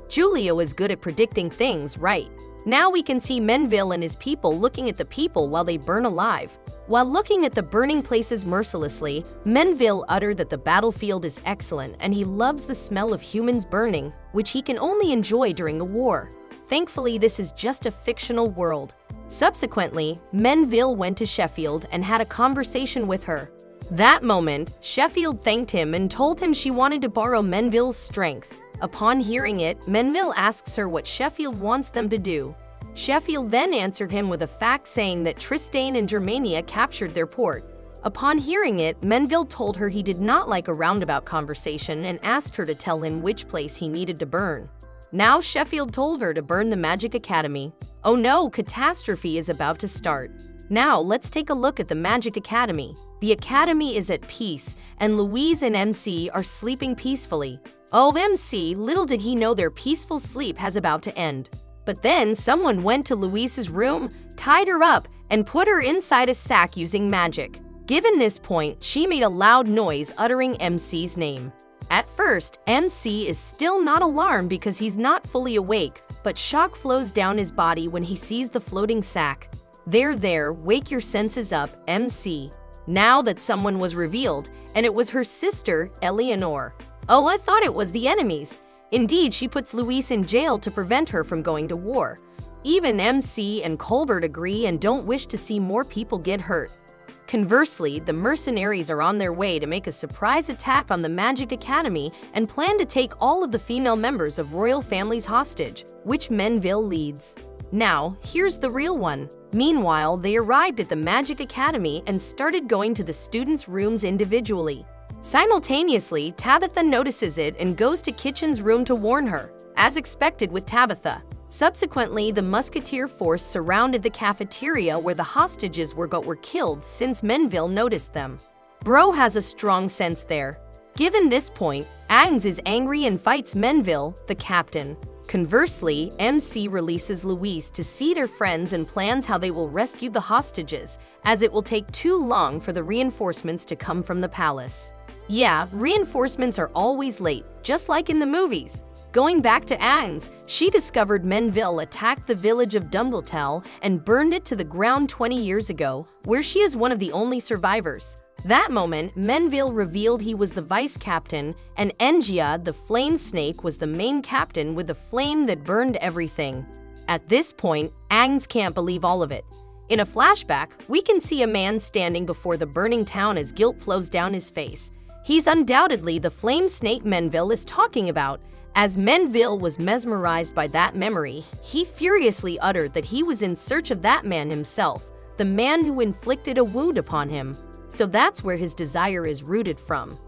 Giulio is good at predicting things, right? Now we can see Menville and his people looking at the people while they burn alive. While looking at the burning places mercilessly, Menville uttered that the battlefield is excellent and he loves the smell of humans burning, which he can only enjoy during the war. Thankfully, this is just a fictional world. Subsequently, Menville went to Sheffield and had a conversation with her. That moment, Sheffield thanked him and told him she wanted to borrow Menville's strength. Upon hearing it, Menville asks her what Sheffield wants them to do. Sheffield then answered him with a fact saying that Tristane and Germania captured their port. Upon hearing it, Menville told her he did not like a roundabout conversation and asked her to tell him which place he needed to burn. Now Sheffield told her to burn the Magic Academy. Oh no, catastrophe is about to start. Now let's take a look at the Magic Academy. The Academy is at peace, and Louise and MC are sleeping peacefully. Oh MC, little did he know their peaceful sleep has about to end. But then someone went to Louise's room, tied her up, and put her inside a sack using magic. Given this point, she made a loud noise uttering MC's name. At first, MC is still not alarmed because he's not fully awake, but shock flows down his body when he sees the floating sack. There, wake your senses up, MC. Now that someone was revealed, and it was her sister, Eleanor. Oh, I thought it was the enemies. Indeed, she puts Louise in jail to prevent her from going to war. Even MC and Colbert agree and don't wish to see more people get hurt. Conversely, the mercenaries are on their way to make a surprise attack on the Magic Academy and plan to take all of the female members of royal families hostage, which Menville leads. Now, here's the real one. Meanwhile, they arrived at the Magic Academy and started going to the students' rooms individually. Simultaneously, Tabitha notices it and goes to Kitchen's room to warn her, as expected with Tabitha. Subsequently, the musketeer force surrounded the cafeteria where the hostages were killed since Menville noticed them. Bro has a strong sense there. Given this point, Agnes is angry and fights Menville, the captain. Conversely, MC releases Louise to see their friends and plans how they will rescue the hostages, as it will take too long for the reinforcements to come from the palace. Yeah, reinforcements are always late, just like in the movies. Going back to Agnes, she discovered Menville attacked the village of Dumbletel and burned it to the ground 20 years ago, where she is one of the only survivors. That moment, Menville revealed he was the vice captain, and Engia, the flame snake, was the main captain with a flame that burned everything. At this point, Agnes can't believe all of it. In a flashback, we can see a man standing before the burning town as guilt flows down his face. He's undoubtedly the flame snake Menville is talking about. As Menville was mesmerized by that memory, he furiously uttered that he was in search of that man himself, the man who inflicted a wound upon him. So that's where his desire is rooted from.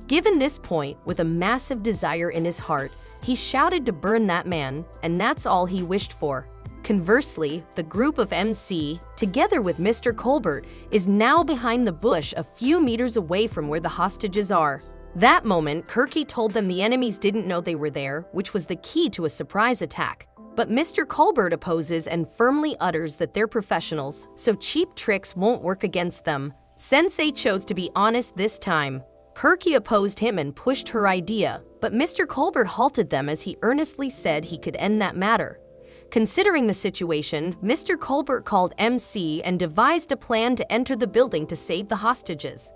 Given this point, with a massive desire in his heart, he shouted to burn that man, and that's all he wished for. Conversely, the group of MC, together with Mr. Colbert, is now behind the bush a few meters away from where the hostages are. That moment, Kirky told them the enemies didn't know they were there, which was the key to a surprise attack. But Mr. Colbert opposes and firmly utters that they're professionals, so cheap tricks won't work against them. Sensei chose to be honest this time. Kirky opposed him and pushed her idea, but Mr. Colbert halted them as he earnestly said he could end that matter. Considering the situation, Mr. Colbert called MC and devised a plan to enter the building to save the hostages.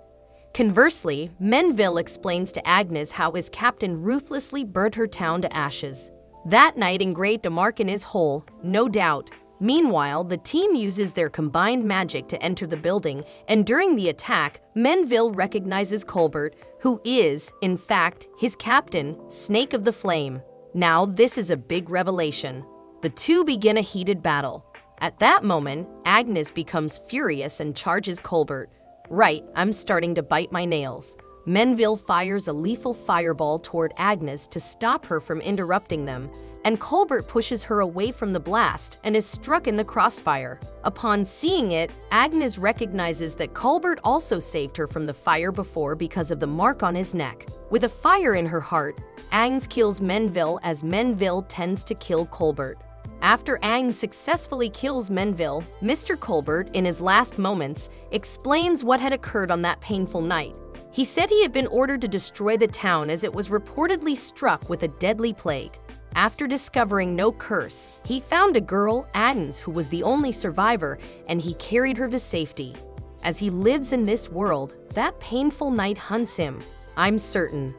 Conversely, Menville explains to Agnes how his captain ruthlessly burnt her town to ashes. That night engraved a mark in his hole, no doubt. Meanwhile, the team uses their combined magic to enter the building, and during the attack, Menville recognizes Colbert, who is, in fact, his captain, Snake of the Flame. Now, this is a big revelation. The two begin a heated battle. At that moment, Agnes becomes furious and charges Colbert. Right, I'm starting to bite my nails. Menville fires a lethal fireball toward Agnes to stop her from interrupting them, and Colbert pushes her away from the blast and is struck in the crossfire. Upon seeing it, Agnes recognizes that Colbert also saved her from the fire before because of the mark on his neck. With a fire in her heart, Agnes kills Menville as Menville tends to kill Colbert. After Agnes successfully kills Menville, Mr. Colbert, in his last moments, explains what had occurred on that painful night. He said he had been ordered to destroy the town as it was reportedly struck with a deadly plague. After discovering no curse, he found a girl, Agnes, who was the only survivor, and he carried her to safety. As he lives in this world, that painful night hunts him, I'm certain.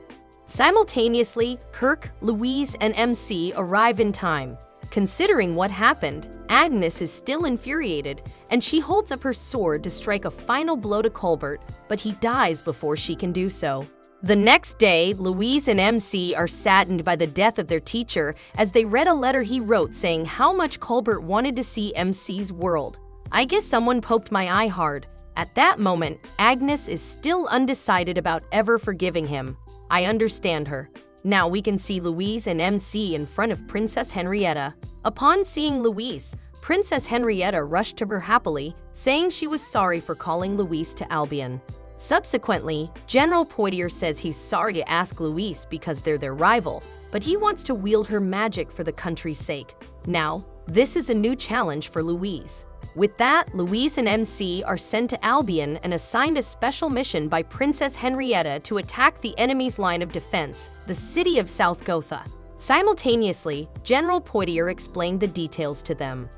Simultaneously, Kirk, Louise, and MC arrive in time. Considering what happened, Agnes is still infuriated, and she holds up her sword to strike a final blow to Colbert, but he dies before she can do so. The next day, Louise and MC are saddened by the death of their teacher as they read a letter he wrote saying how much Colbert wanted to see MC's world. I guess someone poked my eye hard. At that moment, Agnes is still undecided about ever forgiving him. I understand her. Now we can see Louise and MC in front of Princess Henrietta. Upon seeing Louise, Princess Henrietta rushed to her happily, saying she was sorry for calling Louise to Albion. Subsequently, General Poitier says he's sorry to ask Louise because they're their rival, but he wants to wield her magic for the country's sake. Now, this is a new challenge for Louise. With that, Louise and MC are sent to Albion and assigned a special mission by Princess Henrietta to attack the enemy's line of defense, the city of South Gotha. Simultaneously, General Poitier explained the details to them.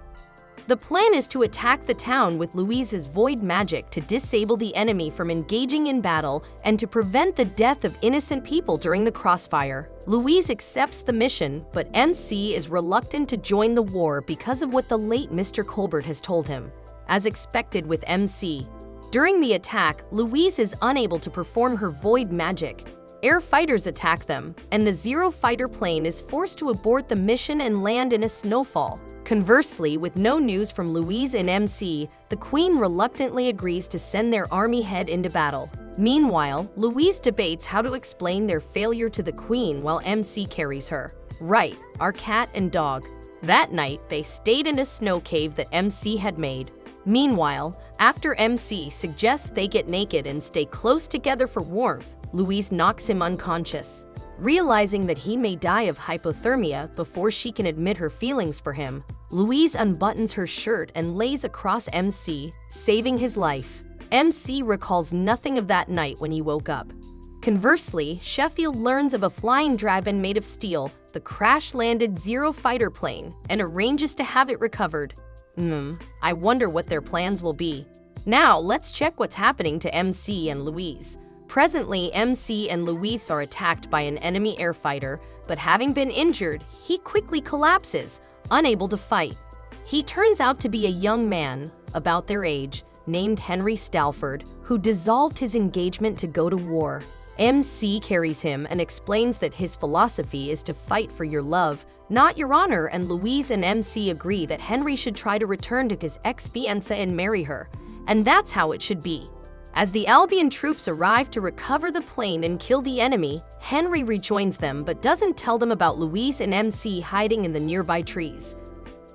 The plan is to attack the town with Louise's void magic to disable the enemy from engaging in battle and to prevent the death of innocent people during the crossfire. Louise accepts the mission, but MC is reluctant to join the war because of what the late Mr. Colbert has told him. As expected with MC, during the attack, Louise is unable to perform her void magic. Air fighters attack them, and the Zero fighter plane is forced to abort the mission and land in a snowfall. Conversely, with no news from Louise and MC, the Queen reluctantly agrees to send their army head into battle. Meanwhile, Louise debates how to explain their failure to the Queen while MC carries her. Right, our cat and dog. That night, they stayed in a snow cave that MC had made. Meanwhile, after MC suggests they get naked and stay close together for warmth, Louise knocks him unconscious. Realizing that he may die of hypothermia before she can admit her feelings for him, Louise unbuttons her shirt and lays across MC, saving his life. MC recalls nothing of that night when he woke up. Conversely, Sheffield learns of a flying dragon made of steel, the crash-landed Zero fighter plane, and arranges to have it recovered. I wonder what their plans will be. Now, let's check what's happening to MC and Louise. Presently, MC and Louise are attacked by an enemy air fighter, but having been injured, he quickly collapses, unable to fight. He turns out to be a young man, about their age, named Henry Stalford, who dissolved his engagement to go to war. MC carries him and explains that his philosophy is to fight for your love, not your honor, and Louise and MC agree that Henry should try to return to his ex-fiancée and marry her, and that's how it should be. As the Albion troops arrive to recover the plane and kill the enemy, Henry rejoins them but doesn't tell them about Louise and MC hiding in the nearby trees.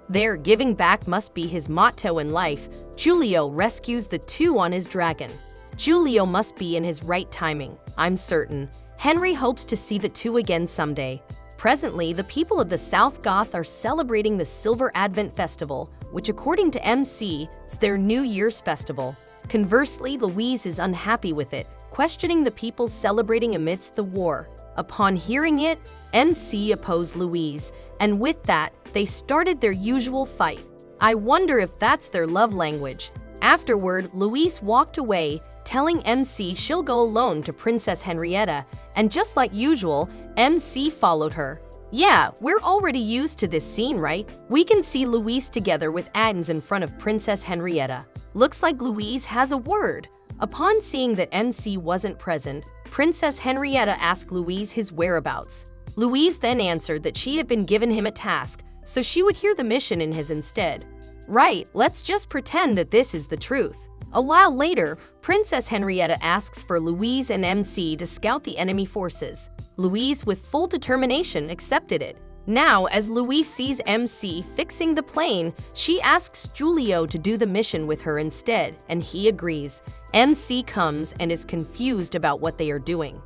There, giving back must be his motto in life. Giulio rescues the two on his dragon. Giulio must be in his right timing, I'm certain. Henry hopes to see the two again someday. Presently, the people of the South Goth are celebrating the Silver Advent Festival, which according to MC is their New Year's festival. Conversely, Louise is unhappy with it, questioning the people celebrating amidst the war. Upon hearing it, MC opposed Louise, and with that, they started their usual fight. I wonder if that's their love language. Afterward, Louise walked away, telling MC she'll go alone to Princess Henrietta, and just like usual, MC followed her. Yeah, we're already used to this scene, right? We can see Louise together with Agnes in front of Princess Henrietta. Looks like Louise has a word. Upon seeing that MC wasn't present, Princess Henrietta asked Louise his whereabouts. Louise then answered that she had been given him a task, so she would hear the mission in his instead. Right, let's just pretend that this is the truth. A while later, Princess Henrietta asks for Louise and MC to scout the enemy forces. Louise, with full determination, accepted it. Now, as Louise sees MC fixing the plane, she asks Giulio to do the mission with her instead, and he agrees. MC comes and is confused about what they are doing.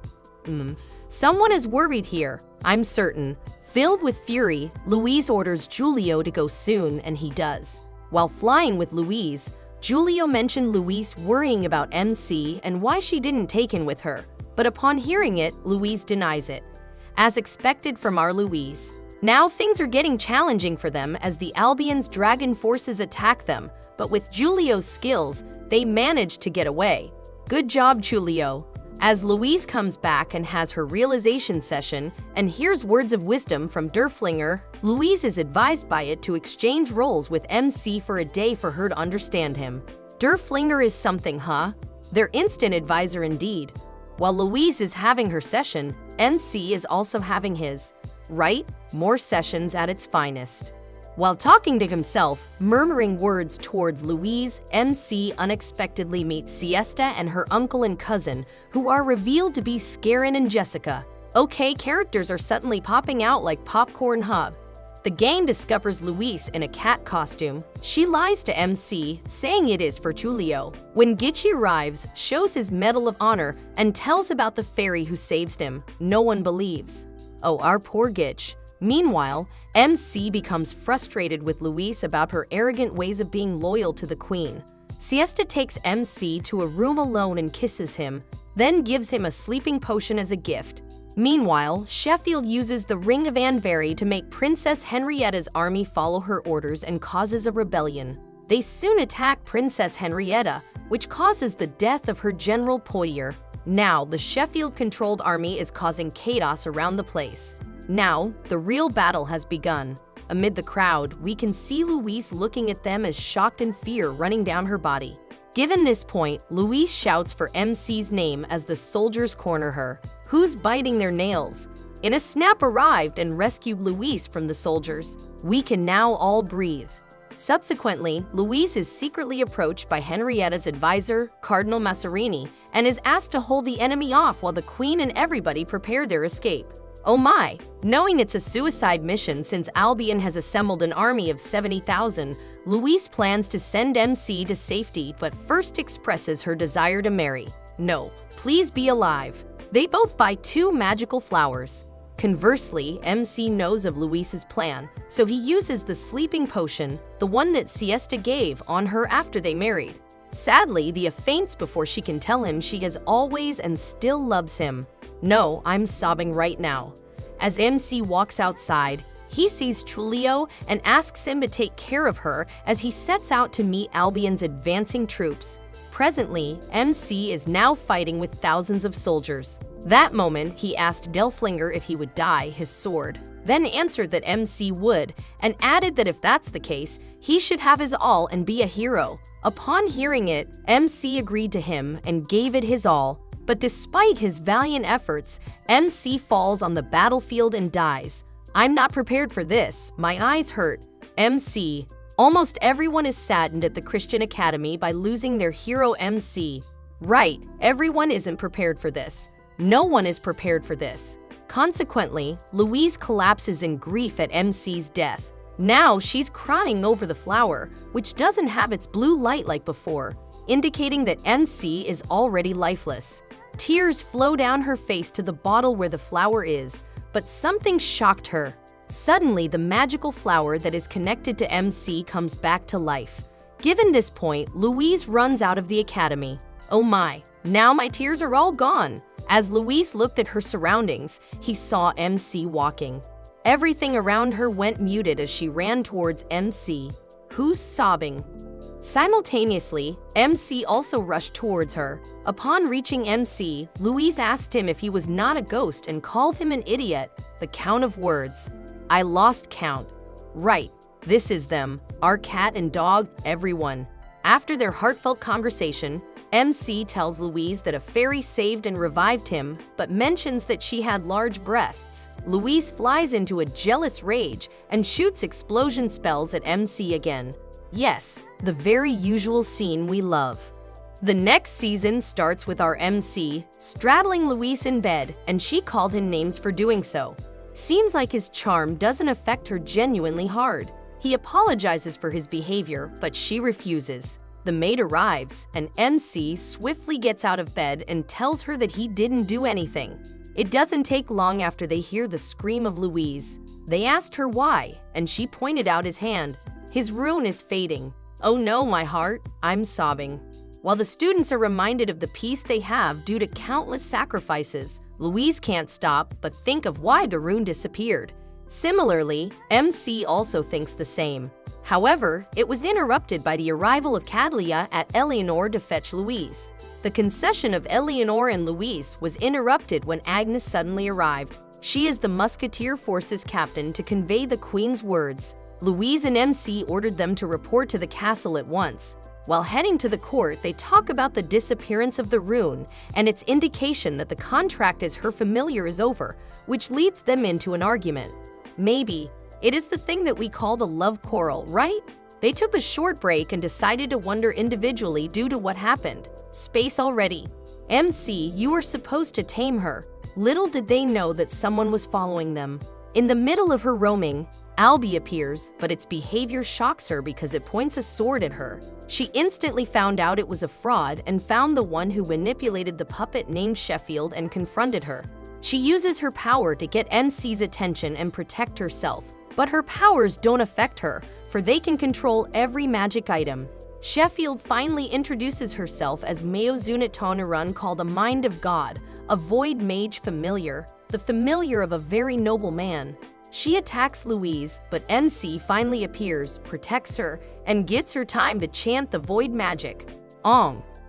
Someone is worried here, I'm certain. Filled with fury, Louise orders Giulio to go soon, and he does. While flying with Louise, Giulio mentioned Louise worrying about MC and why she didn't take him with her. But upon hearing it, Louise denies it. As expected from our Louise. Now things are getting challenging for them as the Albion's dragon forces attack them, but with Giulio's skills, they manage to get away. Good job, Giulio. As Louise comes back and has her realization session and hears words of wisdom from Derflinger, Louise is advised by it to exchange roles with MC for a day for her to understand him. Derflinger is something, huh? Their instant advisor indeed. While Louise is having her session, MC is also having his. Right? More sessions at its finest. While talking to himself, murmuring words towards Louise, MC unexpectedly meets Siesta and her uncle and cousin, who are revealed to be Scarin and Jessica. Okay, characters are suddenly popping out like popcorn hub. The gang discovers Louise in a cat costume. She lies to MC, saying it is for Julio. When Gitchy arrives, shows his Medal of Honor, and tells about the fairy who saves him, no one believes. Oh, our poor Gitch. Meanwhile, MC becomes frustrated with Louise about her arrogant ways of being loyal to the queen. Siesta takes MC to a room alone and kisses him, then gives him a sleeping potion as a gift. Meanwhile, Sheffield uses the Ring of Anveri to make Princess Henrietta's army follow her orders and causes a rebellion. They soon attack Princess Henrietta, which causes the death of her General Poitier. Now, the Sheffield-controlled army is causing chaos around the place. Now, the real battle has begun. Amid the crowd, we can see Louise looking at them as shocked and fear running down her body. Given this point, Louise shouts for MC's name as the soldiers corner her. Who's biting their nails? In a snap arrived and rescued Louise from the soldiers. We can now all breathe. Subsequently, Louise is secretly approached by Henrietta's advisor, Cardinal Masserini, and is asked to hold the enemy off while the queen and everybody prepare their escape. Oh my! Knowing it's a suicide mission since Albion has assembled an army of 70,000, Louise plans to send MC to safety but first expresses her desire to marry. No, please be alive. They both buy 2 magical flowers. Conversely, MC knows of Louise's plan, so he uses the sleeping potion, the one that Siesta gave, on her after they married. Sadly, Thea faints before she can tell him she has always and still loves him. No, I'm sobbing right now. As MC walks outside, he sees Julio and asks him to take care of her as he sets out to meet Albion's advancing troops. Presently, MC is now fighting with thousands of soldiers. That moment, he asked Derflinger if he would dye his sword, then answered that MC would, and added that if that's the case, he should have his all and be a hero. Upon hearing it, MC agreed to him and gave it his all. But despite his valiant efforts, MC falls on the battlefield and dies. I'm not prepared for this. My eyes hurt. MC. Almost everyone is saddened at the Christian Academy by losing their hero MC. Right, everyone isn't prepared for this. No one is prepared for this. Consequently, Louise collapses in grief at MC's death. Now she's crying over the flower, which doesn't have its blue light like before, indicating that MC is already lifeless. Tears flow down her face to the bottle where the flower is, but something shocked her. Suddenly, the magical flower that is connected to MC comes back to life. Given this point, Louise runs out of the academy. Oh my, now my tears are all gone. As Louise looked at her surroundings, he saw MC walking. Everything around her went muted as she ran towards MC, who's sobbing. Simultaneously, MC also rushed towards her. Upon reaching MC, Louise asked him if he was not a ghost and called him an idiot. The count of words. I lost count. Right, this is them. Our cat and dog, everyone. After their heartfelt conversation, MC tells Louise that a fairy saved and revived him, but mentions that she had large breasts. Louise flies into a jealous rage and shoots explosion spells at MC again. Yes, the very usual scene we love. The next season starts with our MC straddling Louise in bed, and she called him names for doing so. Seems like his charm doesn't affect her genuinely hard. He apologizes for his behavior, but she refuses. The maid arrives, and MC swiftly gets out of bed and tells her that he didn't do anything. It doesn't take long after they hear the scream of Louise. They asked her why, and she pointed out his hand. His rune is fading. Oh no, my heart, I'm sobbing. While the students are reminded of the peace they have due to countless sacrifices, Louise can't stop but think of why the rune disappeared. Similarly, MC also thinks the same. However, it was interrupted by the arrival of Cadlia at Eleanor to fetch Louise. The concession of Eleanor and Louise was interrupted when Agnes suddenly arrived. She is the Musketeer Force's captain to convey the Queen's words. Louise and MC ordered them to report to the castle at once. While heading to the court, they talk about the disappearance of the rune and its indication that the contract as her familiar is over, which leads them into an argument. Maybe it is the thing that we call the love quarrel, right? They took a short break and decided to wonder individually due to what happened. Space already. MC, you are supposed to tame her. Little did they know that someone was following them. In the middle of her roaming, Albie appears, but its behavior shocks her because it points a sword at her. She instantly found out it was a fraud and found the one who manipulated the puppet named Sheffield and confronted her. She uses her power to get MC's attention and protect herself, but her powers don't affect her, for they can control every magic item. Sheffield finally introduces herself as Meozunatonerun, called a Mind of God, a void mage familiar, the familiar of a very noble man. She attacks Louise, but MC finally appears, protects her, and gets her time to chant the void magic.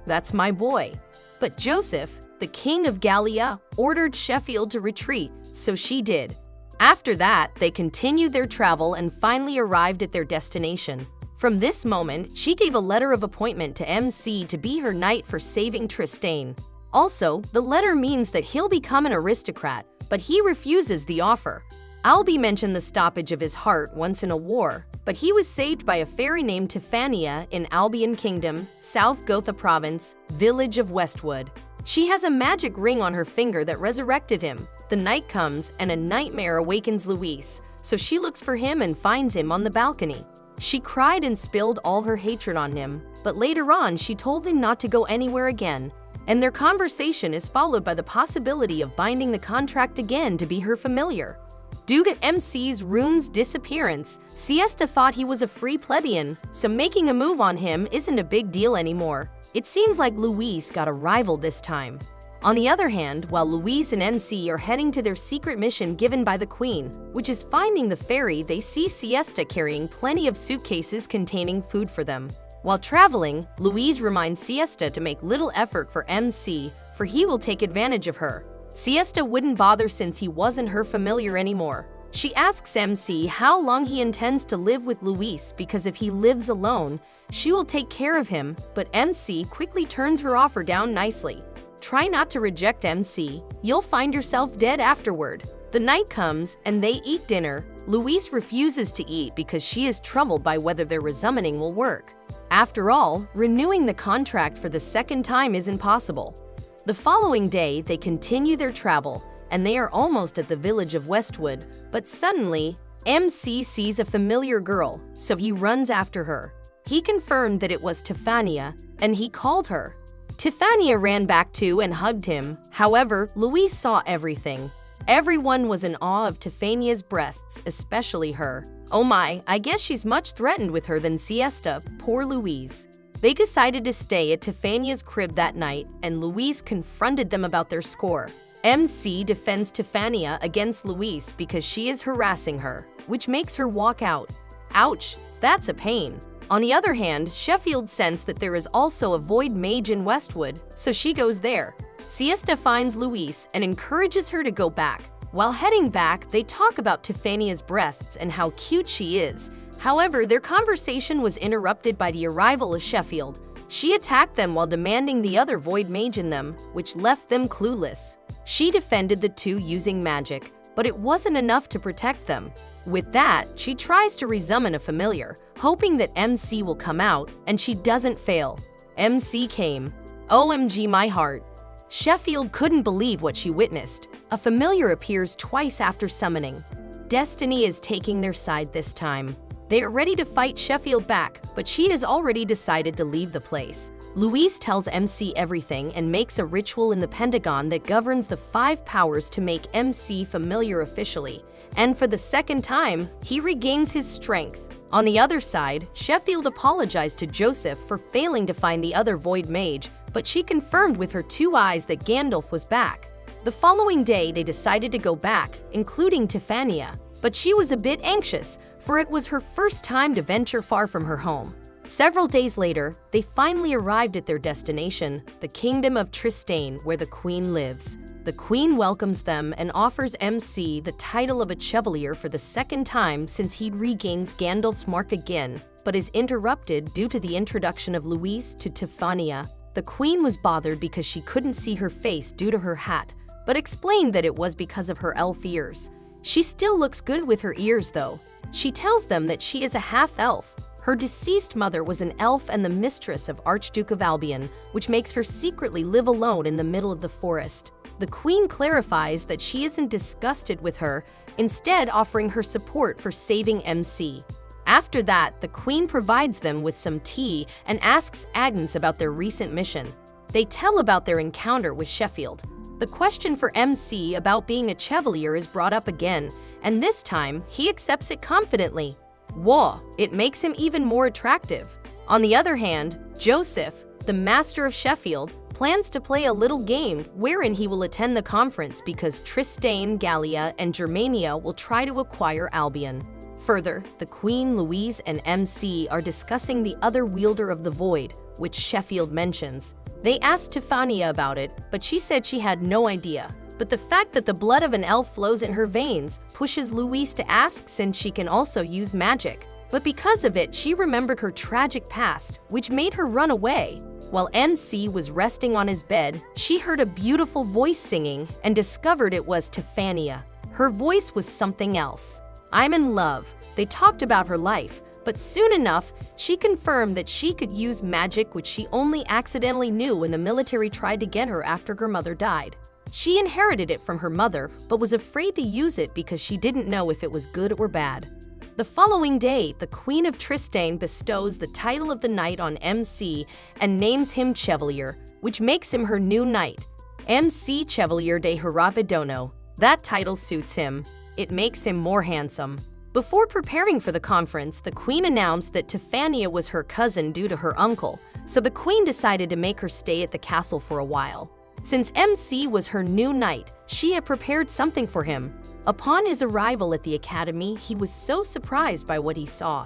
That's my boy. But Joseph, the king of Gallia, ordered Sheffield to retreat, so she did. After that, they continued their travel and finally arrived at their destination. From this moment, she gave a letter of appointment to MC to be her knight for saving Tristane. Also, the letter means that he'll become an aristocrat, but he refuses the offer. Albie mentioned the stoppage of his heart once in a war, but he was saved by a fairy named Tiffania in Albion Kingdom, South Gotha Province, village of Westwood. She has a magic ring on her finger that resurrected him. The night comes and a nightmare awakens Louise, so she looks for him and finds him on the balcony. She cried and spilled all her hatred on him, but later on she told him not to go anywhere again, and their conversation is followed by the possibility of binding the contract again to be her familiar. Due to MC's rune's disappearance, Siesta thought he was a free plebeian, so making a move on him isn't a big deal anymore. It seems like Louise got a rival this time. On the other hand, while Louise and MC are heading to their secret mission given by the Queen, which is finding the fairy, they see Siesta carrying plenty of suitcases containing food for them. While traveling, Louise reminds Siesta to make little effort for MC, for he will take advantage of her. Siesta wouldn't bother since he wasn't her familiar anymore. She asks MC how long he intends to live with Louise because if he lives alone, she will take care of him, but MC quickly turns her offer down nicely. Try not to reject MC, you'll find yourself dead afterward. The night comes and they eat dinner. Louise refuses to eat because she is troubled by whether their resummoning will work. After all, renewing the contract for the second time isn't possible. The following day, they continue their travel, and they are almost at the village of Westwood, but suddenly, MC sees a familiar girl, so he runs after her. He confirmed that it was Tiffania, and he called her. Tiffania ran back too and hugged him. However, Louise saw everything. Everyone was in awe of Tiffania's breasts, especially her. Oh my, I guess she's much threatened with her than Siesta, poor Louise. They decided to stay at Tiffania's crib that night, and Louise confronted them about their score. MC defends Tiffania against Louise because she is harassing her, which makes her walk out. Ouch, that's a pain. On the other hand, Sheffield sensed that there is also a void mage in Westwood, so she goes there. Siesta finds Louise and encourages her to go back. While heading back, they talk about Tiffania's breasts and how cute she is. However, their conversation was interrupted by the arrival of Sheffield. She attacked them while demanding the other void mage in them, which left them clueless. She defended the two using magic, but it wasn't enough to protect them. With that, she tries to resummon a familiar, hoping that MC will come out, and she doesn't fail. MC came. OMG my heart. Sheffield couldn't believe what she witnessed. A familiar appears twice after summoning. Destiny is taking their side this time. They are ready to fight Sheffield back, but she has already decided to leave the place. Louise tells MC everything and makes a ritual in the Pentagon that governs the 5 powers to make MC familiar officially. And for the second time, he regains his strength. On the other side, Sheffield apologized to Joseph for failing to find the other void mage, but she confirmed with her 2 eyes that Gandalf was back. The following day, they decided to go back, including Tiffania. But she was a bit anxious, for it was her first time to venture far from her home. Several days later, they finally arrived at their destination, the kingdom of Tristane, where the queen lives. The queen welcomes them and offers MC the title of a chevalier for the second time since he regains Gandalf's mark again, but is interrupted due to the introduction of Louise to Tiffania. The queen was bothered because she couldn't see her face due to her hat, but explained that it was because of her elf ears. She still looks good with her ears though. She tells them that she is a half-elf. Her deceased mother was an elf and the mistress of Archduke of Albion, which makes her secretly live alone in the middle of the forest. The queen clarifies that she isn't disgusted with her, instead offering her support for saving MC. After that, the queen provides them with some tea and asks Agnes about their recent mission. They tell about their encounter with Sheffield. The question for MC about being a chevalier is brought up again, and this time, he accepts it confidently. Whoa, it makes him even more attractive. On the other hand, Joseph, the master of Sheffield, plans to play a little game wherein he will attend the conference because Tristane, Gallia, and Germania will try to acquire Albion. Further, the Queen, Louise, and MC are discussing the other wielder of the void, which Sheffield mentions. They asked Tiffania about it, but she said she had no idea. But the fact that the blood of an elf flows in her veins pushes Louise to ask since she can also use magic. But because of it, she remembered her tragic past, which made her run away. While MC was resting on his bed, she heard a beautiful voice singing and discovered it was Tiffania. Her voice was something else. I'm in love. They talked about her life, but soon enough, she confirmed that she could use magic which she only accidentally knew when the military tried to get her after her mother died. She inherited it from her mother, but was afraid to use it because she didn't know if it was good or bad. The following day, the Queen of Tristane bestows the title of the knight on MC and names him Chevalier, which makes him her new knight. MC Chevalier de Harapidono. That title suits him. It makes him more handsome. Before preparing for the conference, the Queen announced that Tiffania was her cousin due to her uncle, so the Queen decided to make her stay at the castle for a while. Since MC was her new knight, she had prepared something for him. Upon his arrival at the academy, he was so surprised by what he saw.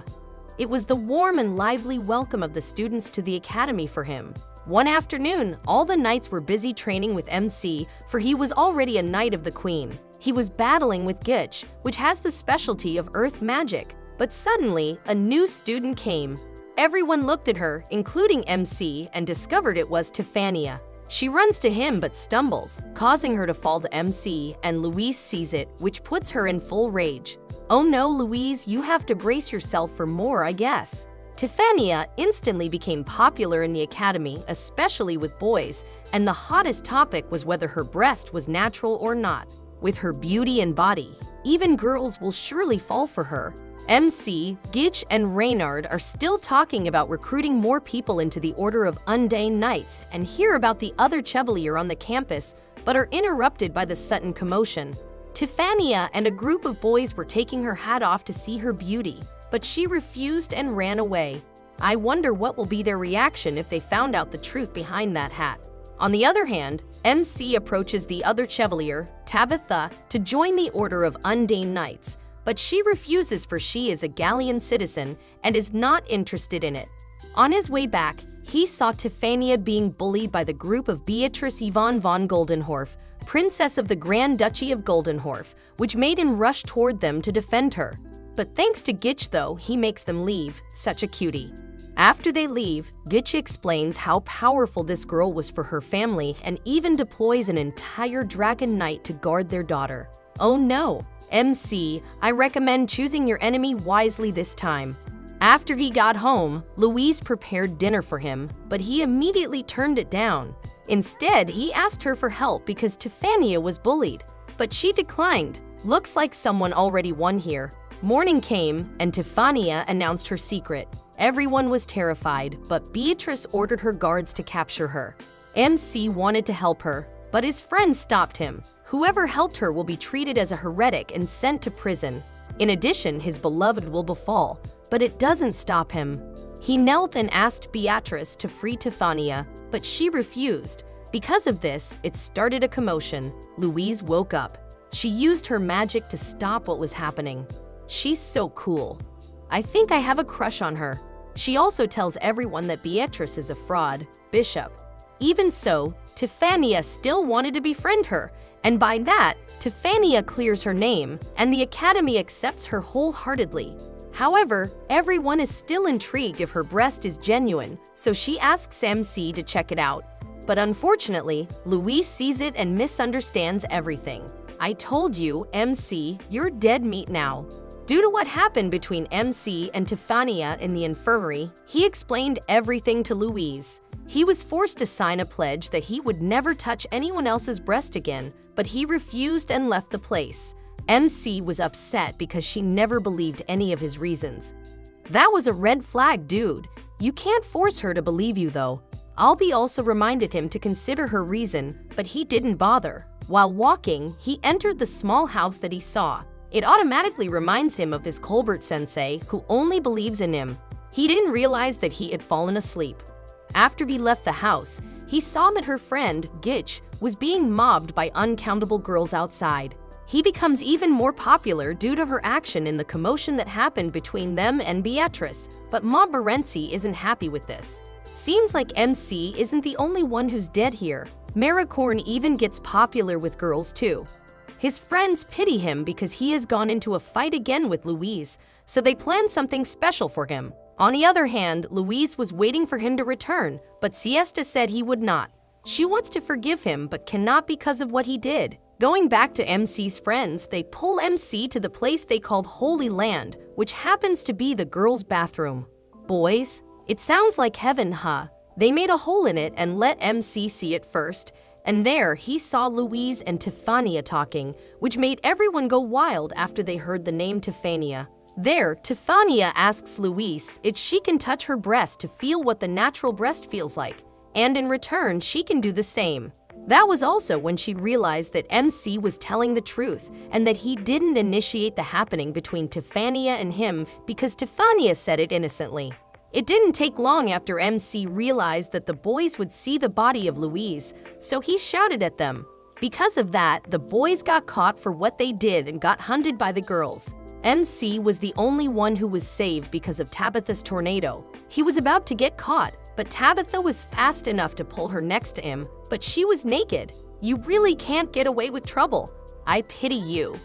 It was the warm and lively welcome of the students to the academy for him. One afternoon, all the knights were busy training with MC, for he was already a knight of the Queen. He was battling with Gitch, which has the specialty of earth magic. But suddenly, a new student came. Everyone looked at her, including MC, and discovered it was Tiffania. She runs to him but stumbles, causing her to fall to MC, and Louise sees it, which puts her in full rage. Oh no, Louise, you have to brace yourself for more, I guess. Tiffania instantly became popular in the academy, especially with boys, and the hottest topic was whether her breast was natural or not. With her beauty and body, even girls will surely fall for her. MC, Gitch, and Reynard are still talking about recruiting more people into the Order of Undane Knights and hear about the other Chevalier on the campus, but are interrupted by the sudden commotion. Tiffania and a group of boys were taking her hat off to see her beauty, but she refused and ran away. I wonder what will be their reaction if they found out the truth behind that hat. On the other hand, MC approaches the other Chevalier, Tabitha, to join the Order of Undane Knights, but she refuses for she is a Gallian citizen and is not interested in it. On his way back, he saw Tiffania being bullied by the group of Beatrice Yvonne von Goldenhorf, Princess of the Grand Duchy of Goldenhorf, which made him rush toward them to defend her. But thanks to Gitch though, he makes them leave, such a cutie. After they leave, Gitch explains how powerful this girl was for her family and even deploys an entire dragon knight to guard their daughter. Oh no! MC, I recommend choosing your enemy wisely this time. After he got home, Louise prepared dinner for him, but he immediately turned it down. Instead, he asked her for help because Tiffania was bullied, but she declined. Looks like someone already won here. Morning came, and Tiffania announced her secret. Everyone was terrified, but Beatrice ordered her guards to capture her. MC wanted to help her, but his friends stopped him. Whoever helped her will be treated as a heretic and sent to prison. In addition, his beloved will befall, but it doesn't stop him. He knelt and asked Beatrice to free Tiffania, but she refused. Because of this, it started a commotion. Louise woke up. She used her magic to stop what was happening. She's so cool. I think I have a crush on her. She also tells everyone that Beatrice is a fraud, Bishop. Even so, Tiffania still wanted to befriend her, and by that, Tiffania clears her name, and the Academy accepts her wholeheartedly. However, everyone is still intrigued if her breast is genuine, so she asks MC to check it out. But unfortunately, Louise sees it and misunderstands everything. I told you, MC, you're dead meat now. Due to what happened between MC and Tiffania in the infirmary, he explained everything to Louise. He was forced to sign a pledge that he would never touch anyone else's breast again, but he refused and left the place. MC was upset because she never believed any of his reasons. That was a red flag, dude. You can't force her to believe you though. Albie also reminded him to consider her reason, but he didn't bother. While walking, he entered the small house that he saw. It automatically reminds him of his Colbert-sensei, who only believes in him. He didn't realize that he had fallen asleep. After he left the house, he saw that her friend, Gitch, was being mobbed by uncountable girls outside. He becomes even more popular due to her action in the commotion that happened between them and Beatrice, but Montmorency isn't happy with this. Seems like MC isn't the only one who's dead here. Maricorn even gets popular with girls too. His friends pity him because he has gone into a fight again with Louise, so they plan something special for him. On the other hand, Louise was waiting for him to return, but Siesta said he would not. She wants to forgive him but cannot because of what he did. Going back to MC's friends, they pull MC to the place they called Holy Land, which happens to be the girls' bathroom. Boys, it sounds like heaven, huh? They made a hole in it and let MC see it first, and there he saw Louise and Tiffania talking, which made everyone go wild after they heard the name Tiffania. There, Tiffania asks Louise if she can touch her breast to feel what the natural breast feels like, and in return she can do the same. That was also when she realized that MC was telling the truth and that he didn't initiate the happening between Tiffania and him because Tiffania said it innocently. It didn't take long after MC realized that the boys would see the body of Louise, so he shouted at them. Because of that, the boys got caught for what they did and got hunted by the girls. MC was the only one who was saved because of Tabitha's tornado. He was about to get caught, but Tabitha was fast enough to pull her next to him, but she was naked. You really can't get away with trouble. I pity you.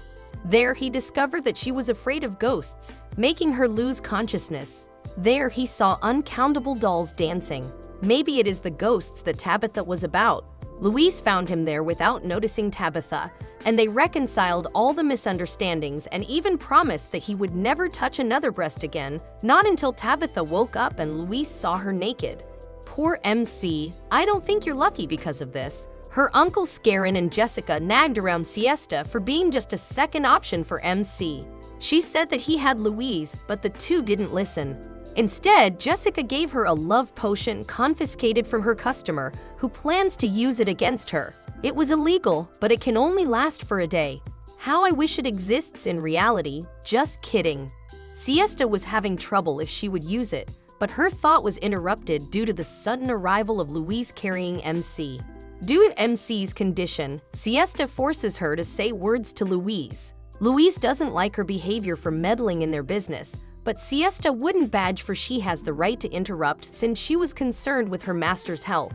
There, he discovered that she was afraid of ghosts, making her lose consciousness. There, he saw uncountable dolls dancing. Maybe it is the ghosts that Tabitha was about. Louise found him there without noticing Tabitha, and they reconciled all the misunderstandings and even promised that he would never touch another breast again, not until Tabitha woke up and Louise saw her naked. Poor MC, I don't think you're lucky because of this. Her uncles Scarin and Jessica nagged around Siesta for being just a second option for MC. She said that he had Louise, but the two didn't listen. Instead, Jessica gave her a love potion confiscated from her customer, who plans to use it against her. It was illegal, but it can only last for a day. How I wish it exists in reality, just kidding. Siesta was having trouble if she would use it, but her thought was interrupted due to the sudden arrival of Louise carrying MC. Due to MC's condition, Siesta forces her to say words to Louise. Louise doesn't like her behavior for meddling in their business, but Siesta wouldn't budge for she has the right to interrupt since she was concerned with her master's health.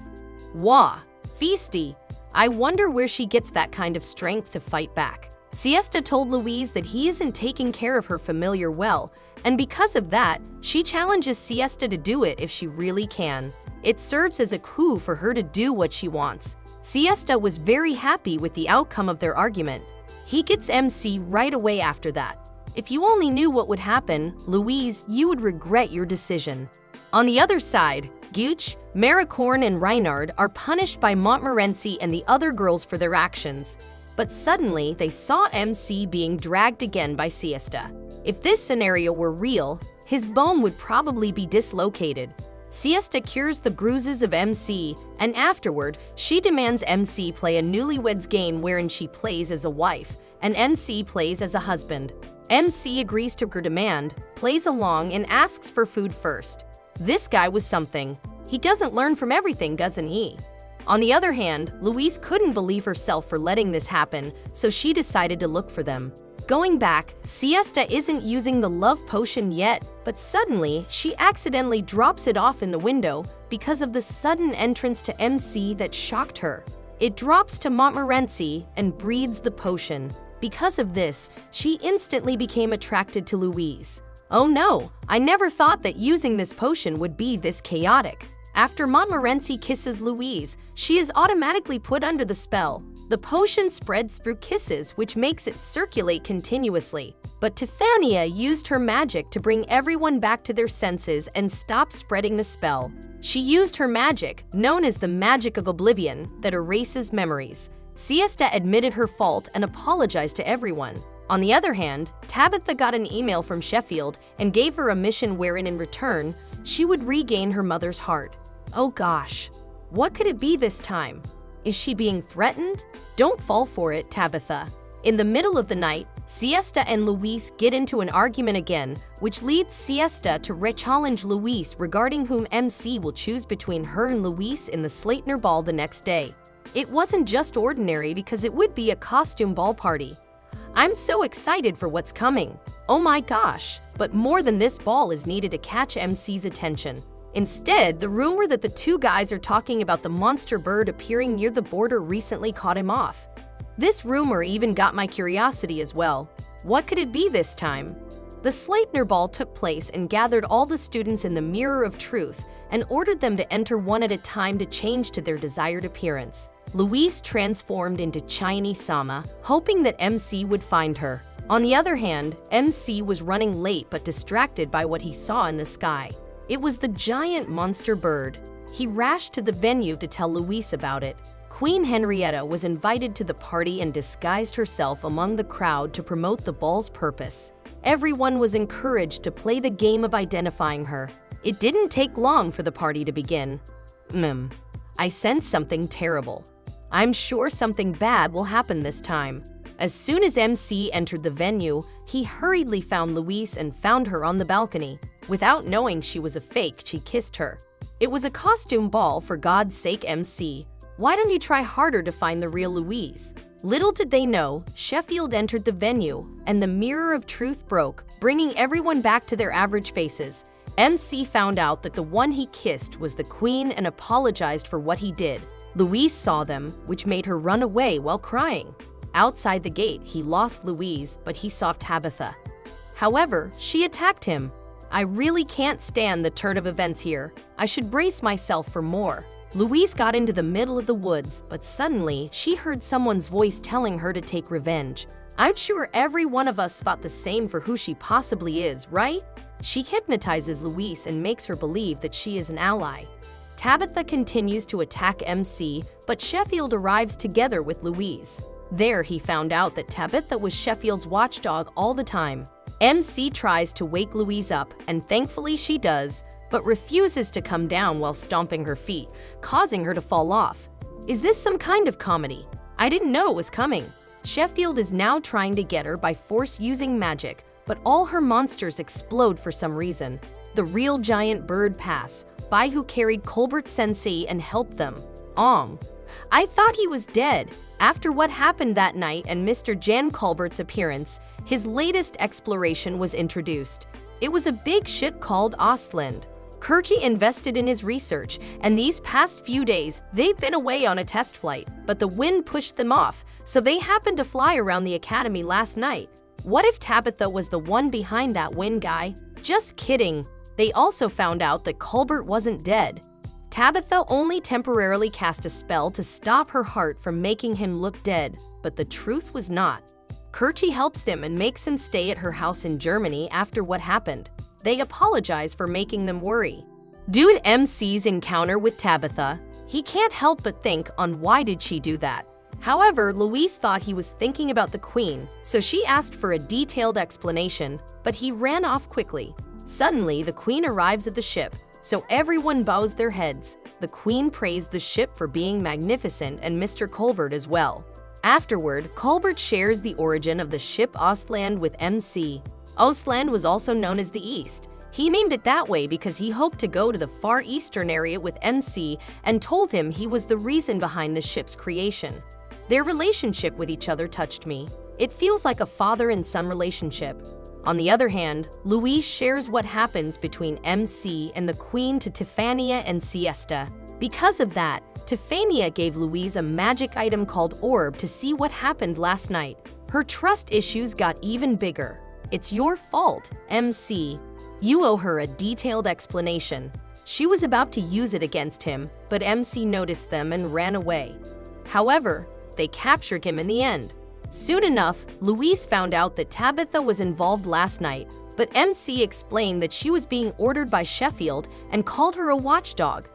Wah, feisty. I wonder where she gets that kind of strength to fight back. Siesta told Louise that he isn't taking care of her familiar well, and because of that, she challenges Siesta to do it if she really can. It serves as a coup for her to do what she wants. Siesta was very happy with the outcome of their argument. He gets MC right away after that. If you only knew what would happen, Louise, you would regret your decision. On the other side, Gooch, Maricorn, and Reinhard are punished by Montmorency and the other girls for their actions. But suddenly, they saw MC being dragged again by Siesta. If this scenario were real, his bone would probably be dislocated. Siesta cures the bruises of MC, and afterward, she demands MC play a newlyweds game wherein she plays as a wife, and MC plays as a husband. MC agrees to her demand, plays along, and asks for food first. This guy was something. He doesn't learn from everything, doesn't he? On the other hand, Louise couldn't believe herself for letting this happen, so she decided to look for them. Going back, Siesta isn't using the love potion yet, but suddenly she accidentally drops it off in the window because of the sudden entrance to MC that shocked her. It drops to Montmorency and breathes the potion. Because of this, she instantly became attracted to Louise. Oh no, I never thought that using this potion would be this chaotic. After Montmorency kisses Louise, she is automatically put under the spell. The potion spreads through kisses, which makes it circulate continuously. But Tiffania used her magic to bring everyone back to their senses and stop spreading the spell. She used her magic, known as the magic of oblivion, that erases memories. Siesta admitted her fault and apologized to everyone. On the other hand, Tabitha got an email from Sheffield and gave her a mission wherein in return, she would regain her mother's heart. Oh gosh, what could it be this time? Is she being threatened? Don't fall for it, Tabitha. In the middle of the night, Siesta and Luis get into an argument again, which leads Siesta to re-challenge Luis regarding whom MC will choose between her and Luis in the Sleipner ball the next day. It wasn't just ordinary because it would be a costume ball party. I'm so excited for what's coming. Oh my gosh, but more than this ball is needed to catch MC's attention. Instead, the rumor that the two guys are talking about the monster bird appearing near the border recently caught him off. This rumor even got my curiosity as well. What could it be this time? The Sleipner ball took place and gathered all the students in the Mirror of Truth and ordered them to enter one at a time to change to their desired appearance. Louise transformed into Chinese Sama, hoping that MC would find her. On the other hand, MC was running late but distracted by what he saw in the sky. It was the giant monster bird. He rushed to the venue to tell Louise about it. Queen Henrietta was invited to the party and disguised herself among the crowd to promote the ball's purpose. Everyone was encouraged to play the game of identifying her. It didn't take long for the party to begin. I sense something terrible. I'm sure something bad will happen this time. As soon as MC entered the venue, he hurriedly found Louise and found her on the balcony. Without knowing she was a fake, she kissed her. It was a costume ball, for God's sake, MC. Why don't you try harder to find the real Louise? Little did they know, Sheffield entered the venue, and the Mirror of Truth broke, bringing everyone back to their average faces. MC found out that the one he kissed was the Queen and apologized for what he did. Louise saw them, which made her run away while crying. Outside the gate, he lost Louise, but he saw Tabitha. However, she attacked him. I really can't stand the turn of events here. I should brace myself for more. Louise got into the middle of the woods, but suddenly she heard someone's voice telling her to take revenge. I'm sure every one of us thought the same for who she possibly is, right? She hypnotizes Louise and makes her believe that she is an ally. Tabitha continues to attack MC, but Sheffield arrives together with Louise. There he found out that Tabitha was Sheffield's watchdog all the time. MC tries to wake Louise up, and thankfully she does, but refuses to come down while stomping her feet, causing her to fall off. Is this some kind of comedy? I didn't know it was coming. Sheffield is now trying to get her by force using magic, but all her monsters explode for some reason. The real giant bird pass by who carried Colbert Sensei and helped them. I thought he was dead. After what happened that night and Mr. Jan Colbert's appearance, his latest exploration was introduced. It was a big ship called Ostland. Kirky invested in his research, and these past few days, they've been away on a test flight, but the wind pushed them off, so they happened to fly around the academy last night. What if Tabitha was the one behind that wind guy? Just kidding. They also found out that Colbert wasn't dead. Tabitha only temporarily cast a spell to stop her heart from making him look dead, but the truth was not. Kirky helps him and makes him stay at her house in Germany after what happened. They apologize for making them worry. Due to MC's encounter with Tabitha, he can't help but think on why did she do that. However, Louise thought he was thinking about the Queen, so she asked for a detailed explanation, but he ran off quickly. Suddenly, the Queen arrives at the ship, so everyone bows their heads. The Queen praised the ship for being magnificent and Mr. Colbert as well. Afterward, Colbert shares the origin of the ship Ostland with MC. Ostland was also known as the East. He named it that way because he hoped to go to the Far Eastern area with MC and told him he was the reason behind the ship's creation. Their relationship with each other touched me. It feels like a father and son relationship. On the other hand, Luis shares what happens between MC and the Queen to Tiffania and Siesta. Because of that, Tiffania gave Luis a magic item called Orb to see what happened last night. Her trust issues got even bigger. It's your fault, MC. You owe her a detailed explanation. She was about to use it against him, but MC noticed them and ran away. However, they captured him in the end. Soon enough, Luis found out that Tabitha was involved last night, but MC explained that she was being ordered by Sheffield and called her a watchdog.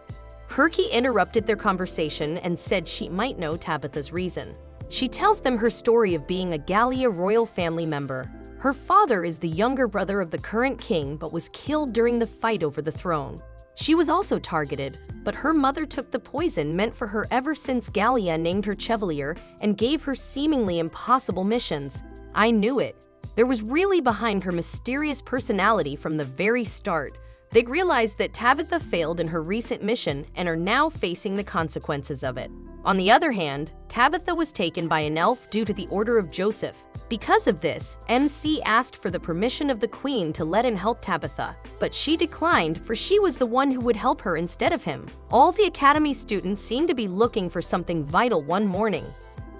Herky interrupted their conversation and said she might know Tabitha's reason. She tells them her story of being a Gallia royal family member. Her father is the younger brother of the current king but was killed during the fight over the throne. She was also targeted, but her mother took the poison meant for her ever since Gallia named her Chevalier and gave her seemingly impossible missions. I knew it. There was really behind her mysterious personality from the very start. They realized that Tabitha failed in her recent mission and are now facing the consequences of it. On the other hand, Tabitha was taken by an elf due to the order of Joseph. Because of this, MC asked for the permission of the Queen to let him help Tabitha, but she declined for she was the one who would help her instead of him. All the Academy students seemed to be looking for something vital one morning.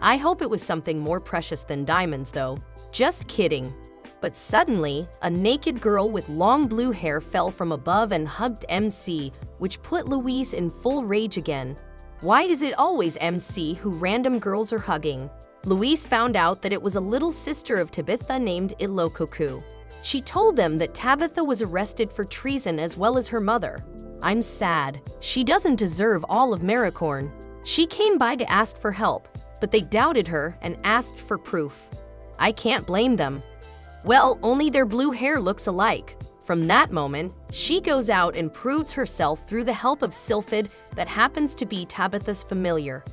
I hope it was something more precious than diamonds though. Just kidding. But suddenly, a naked girl with long blue hair fell from above and hugged MC, which put Luis in full rage again. Why is it always MC who random girls are hugging? Luis found out that it was a little sister of Tabitha named Ilokoku. She told them that Tabitha was arrested for treason as well as her mother. I'm sad. She doesn't deserve all of Maricorn. She came by to ask for help, but they doubted her and asked for proof. I can't blame them. Well, only their blue hair looks alike. From that moment, she goes out and proves herself through the help of Sylphid that happens to be Tabitha's familiar.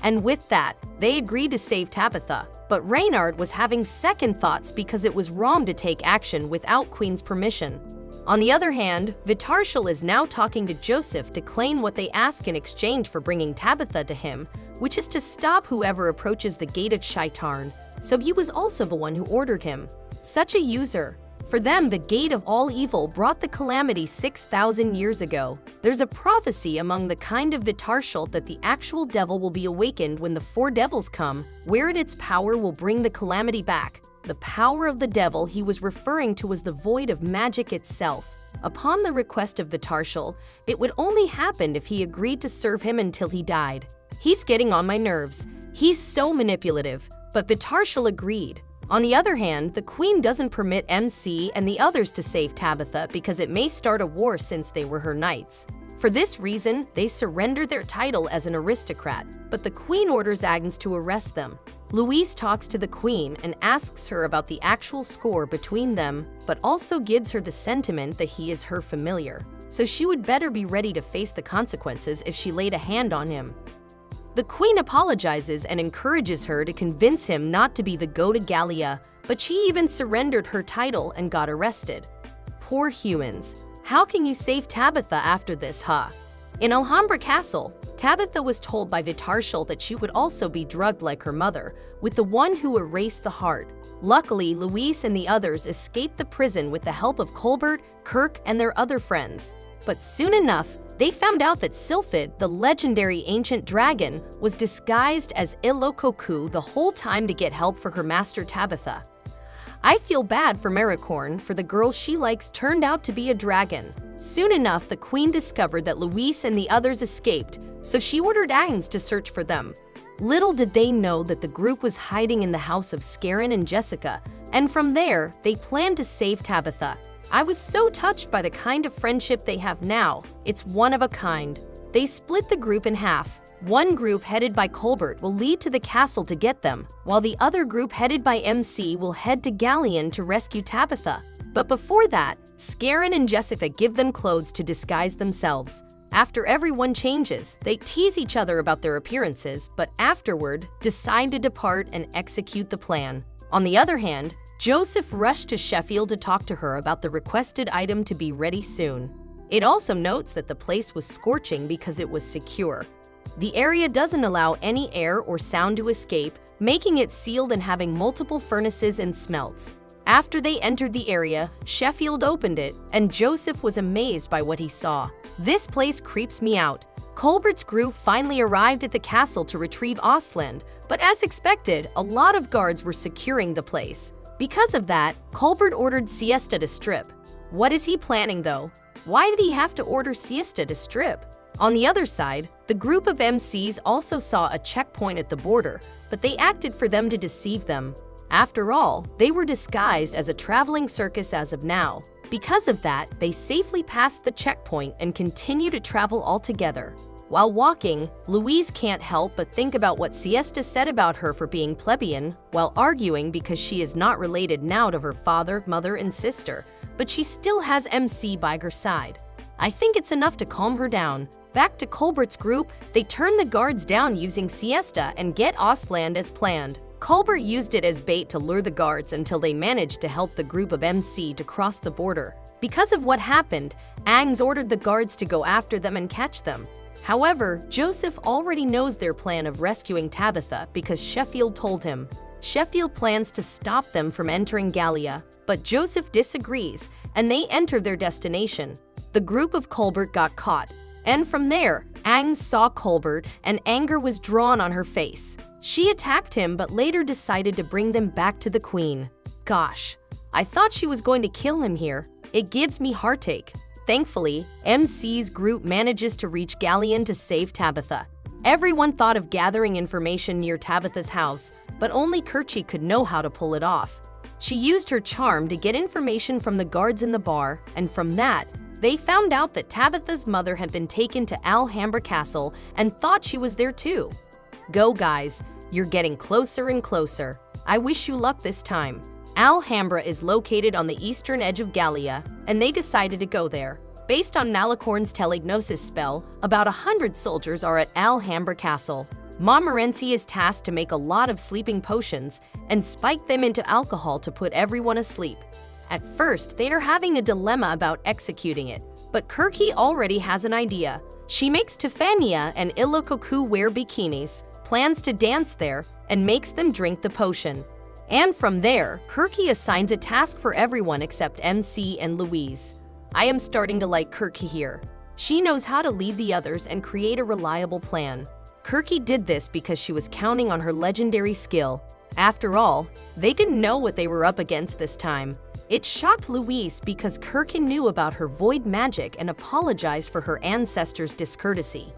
And with that, they agreed to save Tabitha. But Reynard was having second thoughts because it was wrong to take action without Queen's permission. On the other hand, Vitarshal is now talking to Joseph to claim what they ask in exchange for bringing Tabitha to him, which is to stop whoever approaches the gate of Shaitarn. So he was also the one who ordered him. Such a user. For them, the gate of all evil brought the calamity 6,000 years ago. There's a prophecy among the kind of Vitarshal that the actual devil will be awakened when the four devils come, wherein its power will bring the calamity back. The power of the devil he was referring to was the void of magic itself. Upon the request of Vitarshal, it would only happen if he agreed to serve him until he died. He's getting on my nerves. He's so manipulative, but Vitarshal agreed. On the other hand, the Queen doesn't permit MC and the others to save Tabitha because it may start a war since they were her knights. For this reason, they surrender their title as an aristocrat, but the Queen orders Agnes to arrest them. Luis talks to the Queen and asks her about the actual score between them, but also gives her the sentiment that he is her familiar, so she would better be ready to face the consequences if she laid a hand on him. The Queen apologizes and encourages her to convince him not to be the go to Gallia, but she even surrendered her title and got arrested. Poor humans. How can you save Tabitha after this, huh? In Alhambra Castle, Tabitha was told by Vitarshal that she would also be drugged like her mother, with the one who erased the heart. Luckily, Luis and the others escaped the prison with the help of Colbert, Kirk, and their other friends. But soon enough, they found out that Sylphid, the legendary ancient dragon, was disguised as Ilokoku the whole time to get help for her master Tabitha. I feel bad for Maricorn, for the girl she likes turned out to be a dragon. Soon enough, the Queen discovered that Luis and the others escaped, so she ordered Agnes to search for them. Little did they know that the group was hiding in the house of Scarin and Jessica, and from there, they planned to save Tabitha. I was so touched by the kind of friendship they have now. It's one of a kind. They split the group in half. One group headed by Colbert will lead to the castle to get them, while the other group headed by MC will head to Galleon to rescue Tabitha. But before that, Scarin and Jessica give them clothes to disguise themselves. After everyone changes, they tease each other about their appearances, but afterward, decide to depart and execute the plan. On the other hand, Joseph rushed to Sheffield to talk to her about the requested item to be ready soon. It also notes that the place was scorching because it was secure. The area doesn't allow any air or sound to escape, making it sealed and having multiple furnaces and smelts. After they entered the area, Sheffield opened it, and Joseph was amazed by what he saw. This place creeps me out. Colbert's group finally arrived at the castle to retrieve Ostland, but as expected, a lot of guards were securing the place. Because of that, Colbert ordered Siesta to strip. What is he planning though? Why did he have to order Siesta to strip? On the other side, the group of MCs also saw a checkpoint at the border, but they acted for them to deceive them. After all, they were disguised as a traveling circus as of now. Because of that, they safely passed the checkpoint and continue to travel all together. While walking, Louise can't help but think about what Siesta said about her for being plebeian, while arguing because she is not related now to her father, mother, and sister, but she still has MC by her side. I think it's enough to calm her down. Back to Colbert's group, they turn the guards down using Siesta and get Ostland as planned. Colbert used it as bait to lure the guards until they managed to help the group of MC to cross the border. Because of what happened, Angs ordered the guards to go after them and catch them. However, Joseph already knows their plan of rescuing Tabitha because Sheffield told him. Sheffield plans to stop them from entering Gallia, but Joseph disagrees, and they enter their destination. The group of Colbert got caught, and from there, Angs saw Colbert and anger was drawn on her face. She attacked him but later decided to bring them back to the Queen. Gosh, I thought she was going to kill him here. It gives me heartache. Thankfully, MC's group manages to reach Gallion to save Tabitha. Everyone thought of gathering information near Tabitha's house, but only Kerchi could know how to pull it off. She used her charm to get information from the guards in the bar, and from that, they found out that Tabitha's mother had been taken to Alhambra Castle and thought she was there too. Go guys, you're getting closer and closer. I wish you luck this time. Alhambra is located on the eastern edge of Gallia, and they decided to go there. Based on Malicorn's telegnosis spell, about 100 soldiers are at Alhambra Castle. Montmorency is tasked to make a lot of sleeping potions and spike them into alcohol to put everyone asleep. At first, they are having a dilemma about executing it, but Kirky already has an idea. She makes Tefania and Ilokoku wear bikinis, plans to dance there, and makes them drink the potion. And from there, Kirky assigns a task for everyone except MC and Louise. I am starting to like Kirky here. She knows how to lead the others and create a reliable plan. Kirky did this because she was counting on her legendary skill. After all, they didn't know what they were up against this time. It shocked Louise because Kirky knew about her void magic and apologized for her ancestors' discourtesy.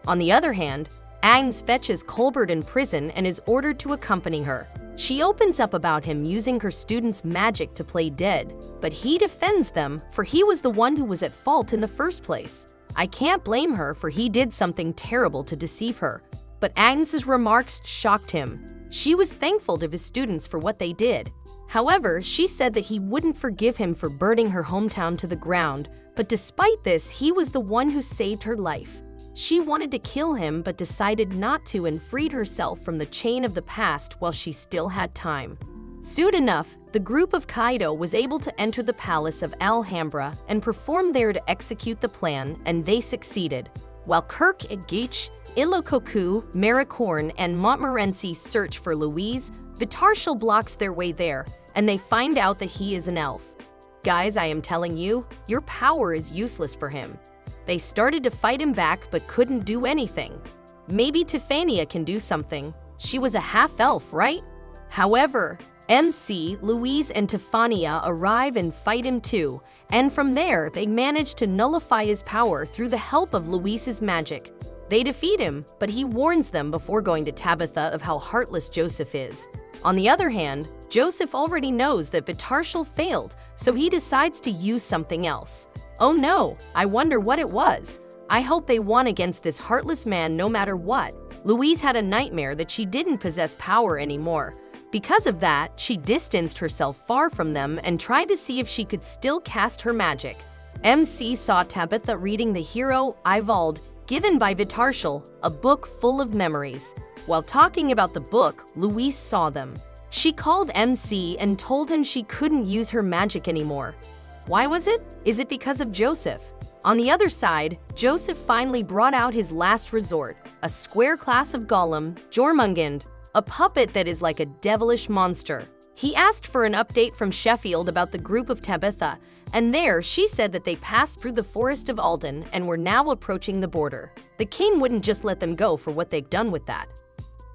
On the other hand, Angs fetches Colbert in prison and is ordered to accompany her. She opens up about him using her students' magic to play dead, but he defends them for he was the one who was at fault in the first place. I can't blame her for he did something terrible to deceive her, but Agnes's remarks shocked him. She was thankful to his students for what they did. However, she said that he wouldn't forgive him for burning her hometown to the ground, but despite this, he was the one who saved her life. She wanted to kill him but decided not to and freed herself from the chain of the past while she still had time. Soon enough, the group of Kaido was able to enter the palace of Alhambra and perform there to execute the plan, and they succeeded. While Kirk, Igich, Ilokoku, Maricorn, and Montmorency search for Louise, Vitarshal blocks their way there, and they find out that he is an elf. Guys, I am telling you, your power is useless for him. They started to fight him back but couldn't do anything. Maybe Tefania can do something. She was a half-elf, right? However, MC, Louise, and Tefania arrive and fight him too, and from there, they manage to nullify his power through the help of Louise's magic. They defeat him, but he warns them before going to Tabitha of how heartless Joseph is. On the other hand, Joseph already knows that Vitarshal failed, so he decides to use something else. Oh no, I wonder what it was. I hope they won against this heartless man no matter what. Louise had a nightmare that she didn't possess power anymore. Because of that, she distanced herself far from them and tried to see if she could still cast her magic. MC saw Tabitha reading the hero Ivald, given by Vitarshal, a book full of memories. While talking about the book, Louise saw them. She called MC and told him she couldn't use her magic anymore. Why was it? Is it because of Joseph? On the other side, Joseph finally brought out his last resort, a square class of golem, Jormungand, a puppet that is like a devilish monster. He asked for an update from Sheffield about the group of Tabitha, and there she said that they passed through the forest of Alden and were now approaching the border. The king wouldn't just let them go for what they'd done with that.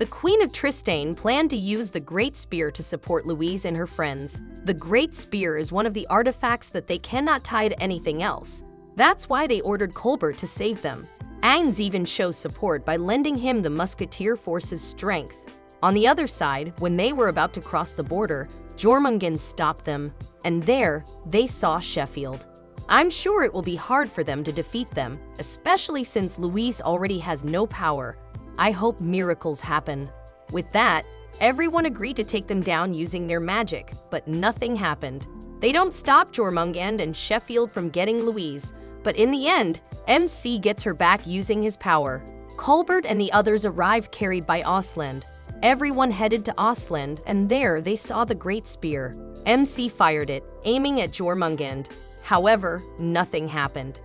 The Queen of Tristane planned to use the Great Spear to support Louise and her friends. The Great Spear is one of the artifacts that they cannot tie to anything else. That's why they ordered Colbert to save them. Agnes even shows support by lending him the musketeer force's strength. On the other side, when they were about to cross the border, Jormungand stopped them, and there they saw Sheffield. I'm sure it will be hard for them to defeat them, especially since Louise already has no power. I hope miracles happen. With that, everyone agreed to take them down using their magic, but nothing happened. They don't stop Jormungand and Sheffield from getting Louise, but in the end, MC gets her back using his power. Colbert and the others arrived carried by Ostland. Everyone headed to Ostland, and there they saw the Great Spear. MC fired it, aiming at Jormungand. However, nothing happened.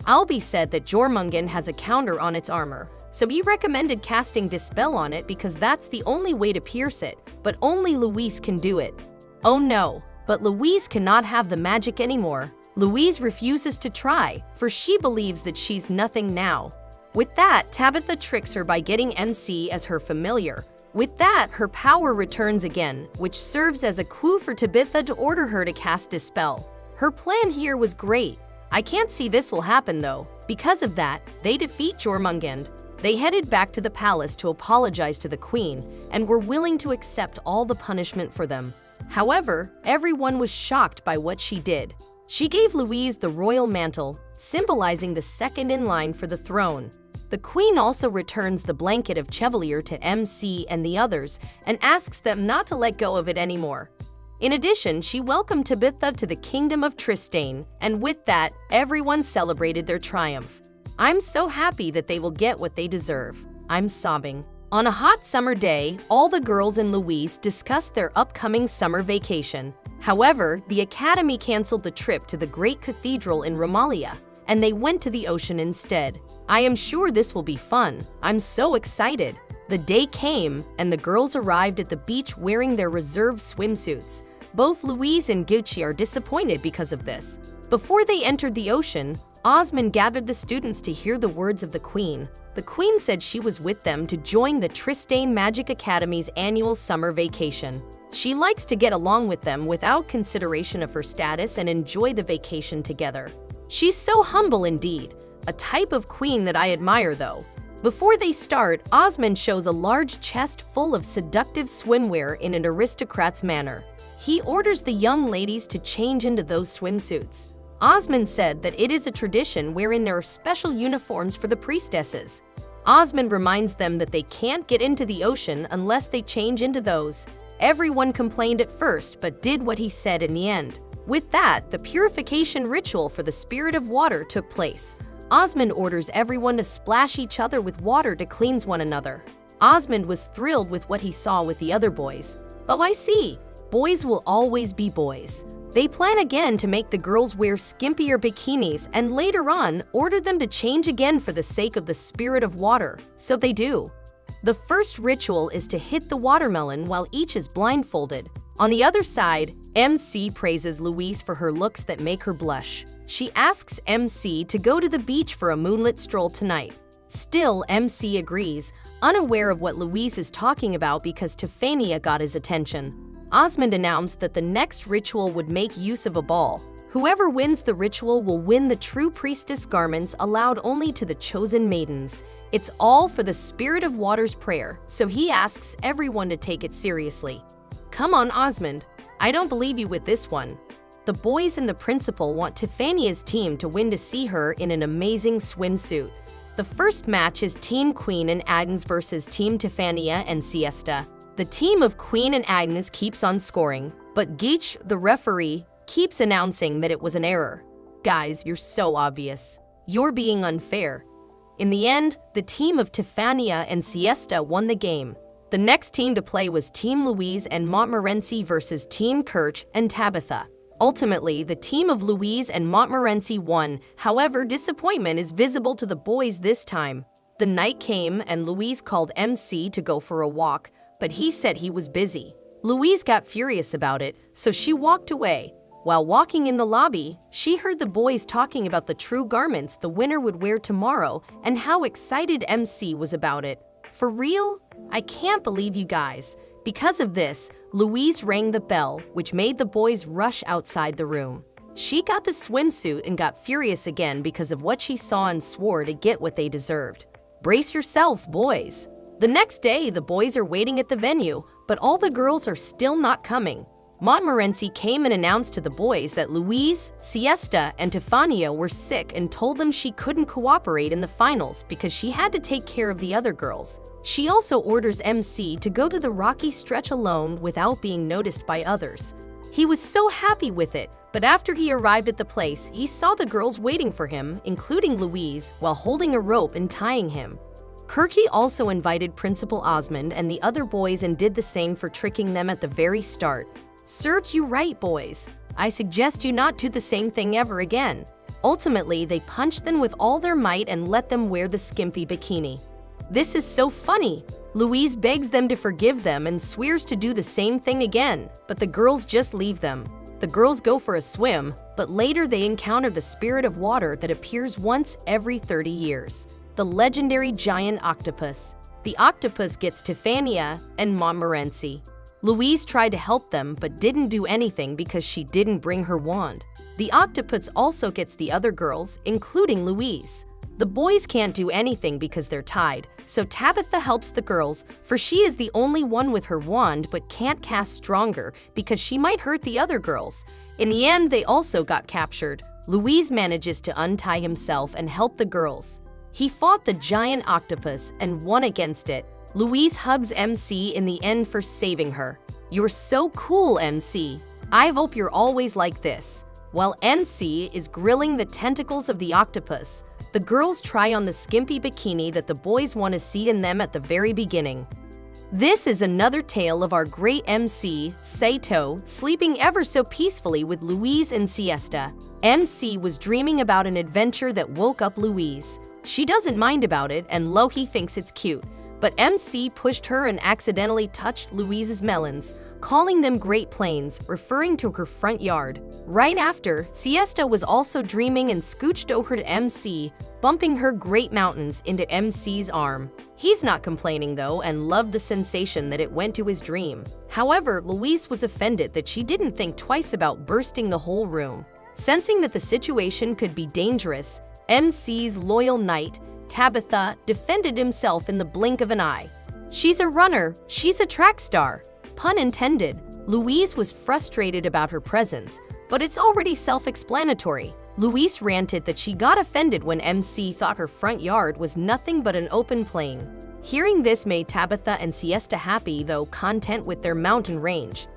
Albie said that Jormungand has a counter on its armor, so he recommended casting Dispel on it because that's the only way to pierce it, but only Louise can do it. Oh no, but Louise cannot have the magic anymore. Louise refuses to try, for she believes that she's nothing now. With that, Tabitha tricks her by getting MC as her familiar. With that, her power returns again, which serves as a clue for Tabitha to order her to cast Dispel. Her plan here was great. I can't see this will happen though. Because of that, they defeat Jormungand. They headed back to the palace to apologize to the queen and were willing to accept all the punishment for them. However, everyone was shocked by what she did. She gave Louise the royal mantle, symbolizing the second in line for the throne. The queen also returns the blanket of Chevalier to MC and the others and asks them not to let go of it anymore. In addition, she welcomed Tabitha to the kingdom of Tristane, and with that, everyone celebrated their triumph. I'm so happy that they will get what they deserve. I'm sobbing. On a hot summer day, all the girls and Louise discussed their upcoming summer vacation. However, the academy canceled the trip to the great cathedral in Romalia, and they went to the ocean instead. I am sure this will be fun. I'm so excited. The day came, and the girls arrived at the beach wearing their reserved swimsuits. Both Louise and Gucci are disappointed because of this. Before they entered the ocean, Osmond gathered the students to hear the words of the queen. The queen said she was with them to join the Tristane Magic Academy's annual summer vacation. She likes to get along with them without consideration of her status and enjoy the vacation together. She's so humble indeed, a type of queen that I admire though. Before they start, Osmond shows a large chest full of seductive swimwear in an aristocrat's manner. He orders the young ladies to change into those swimsuits. Osmond said that it is a tradition wherein there are special uniforms for the priestesses. Osmond reminds them that they can't get into the ocean unless they change into those. Everyone complained at first, but did what he said in the end. With that, the purification ritual for the spirit of water took place. Osmond orders everyone to splash each other with water to cleanse one another. Osmond was thrilled with what he saw with the other boys. Oh, I see. Boys will always be boys. They plan again to make the girls wear skimpier bikinis and later on order them to change again for the sake of the spirit of water, so they do. The first ritual is to hit the watermelon while each is blindfolded. On the other side, MC praises Louise for her looks that make her blush. She asks MC to go to the beach for a moonlit stroll tonight. Still, MC agrees, unaware of what Louise is talking about because Tefania got his attention. Osmond announced that the next ritual would make use of a ball. Whoever wins the ritual will win the true priestess garments allowed only to the chosen maidens. It's all for the spirit of water's prayer, so he asks everyone to take it seriously. Come on, Osmond. I don't believe you with this one. The boys and the principal want Tefania's team to win to see her in an amazing swimsuit. The first match is Team Queen and Agnes versus Team Tefania and Siesta. The team of Queen and Agnes keeps on scoring, but Geach, the referee, keeps announcing that it was an error. Guys, you're so obvious. You're being unfair. In the end, the team of Tefania and Siesta won the game. The next team to play was Team Louise and Montmorency versus Team Kirch and Tabitha. Ultimately, the team of Louise and Montmorency won. However, disappointment is visible to the boys this time. The night came and Louise called MC to go for a walk, but he said he was busy. Louise got furious about it, so she walked away. While walking in the lobby, she heard the boys talking about the true garments the winner would wear tomorrow and how excited MC was about it. For real? I can't believe you guys. Because of this, Louise rang the bell, which made the boys rush outside the room. She got the swimsuit and got furious again because of what she saw and swore to get what they deserved. Brace yourself, boys. The next day, the boys are waiting at the venue, but all the girls are still not coming. Montmorency came and announced to the boys that Louise, Siesta, and Tefania were sick and told them she couldn't cooperate in the finals because she had to take care of the other girls. She also orders MC to go to the rocky stretch alone without being noticed by others. He was so happy with it, but after he arrived at the place, he saw the girls waiting for him, including Louise, while holding a rope and tying him. Kirky also invited Principal Osmond and the other boys and did the same for tricking them at the very start. Serves you right, boys. I suggest you not do the same thing ever again. Ultimately, they punched them with all their might and let them wear the skimpy bikini. This is so funny. Louise begs them to forgive them and swears to do the same thing again, but the girls just leave them. The girls go for a swim, but later they encounter the spirit of water that appears once every 30 years. The legendary giant octopus. The octopus gets Tefania and Montmorency. Louise tried to help them but didn't do anything because she didn't bring her wand. The octopus also gets the other girls, including Louise. The boys can't do anything because they're tied, so Tabitha helps the girls, for she is the only one with her wand but can't cast stronger because she might hurt the other girls. In the end, they also got captured. Louise manages to untie himself and help the girls. He fought the giant octopus and won against it. Louise hugs MC in the end for saving her. You're so cool, MC. I hope you're always like this. While MC is grilling the tentacles of the octopus, the girls try on the skimpy bikini that the boys want to see in them at the very beginning. This is another tale of our great MC, Saito, sleeping ever so peacefully with Louise and Siesta. MC was dreaming about an adventure that woke up Louise. She doesn't mind about it and Loki thinks it's cute. But MC pushed her and accidentally touched Louise's melons, calling them Great Plains, referring to her front yard. Right after, Siesta was also dreaming and scooched over to MC, bumping her Great Mountains into MC's arm. He's not complaining though and loved the sensation that it went to his dream. However, Louise was offended that she didn't think twice about bursting the whole room. Sensing that the situation could be dangerous, MC's loyal knight, Tabitha, defended himself in the blink of an eye. She's a runner, she's a track star. Pun intended. Louise was frustrated about her presence, but it's already self-explanatory. Louise ranted that she got offended when MC thought her front yard was nothing but an open plain. Hearing this made Tabitha and Siesta happy, though content with their mountain range.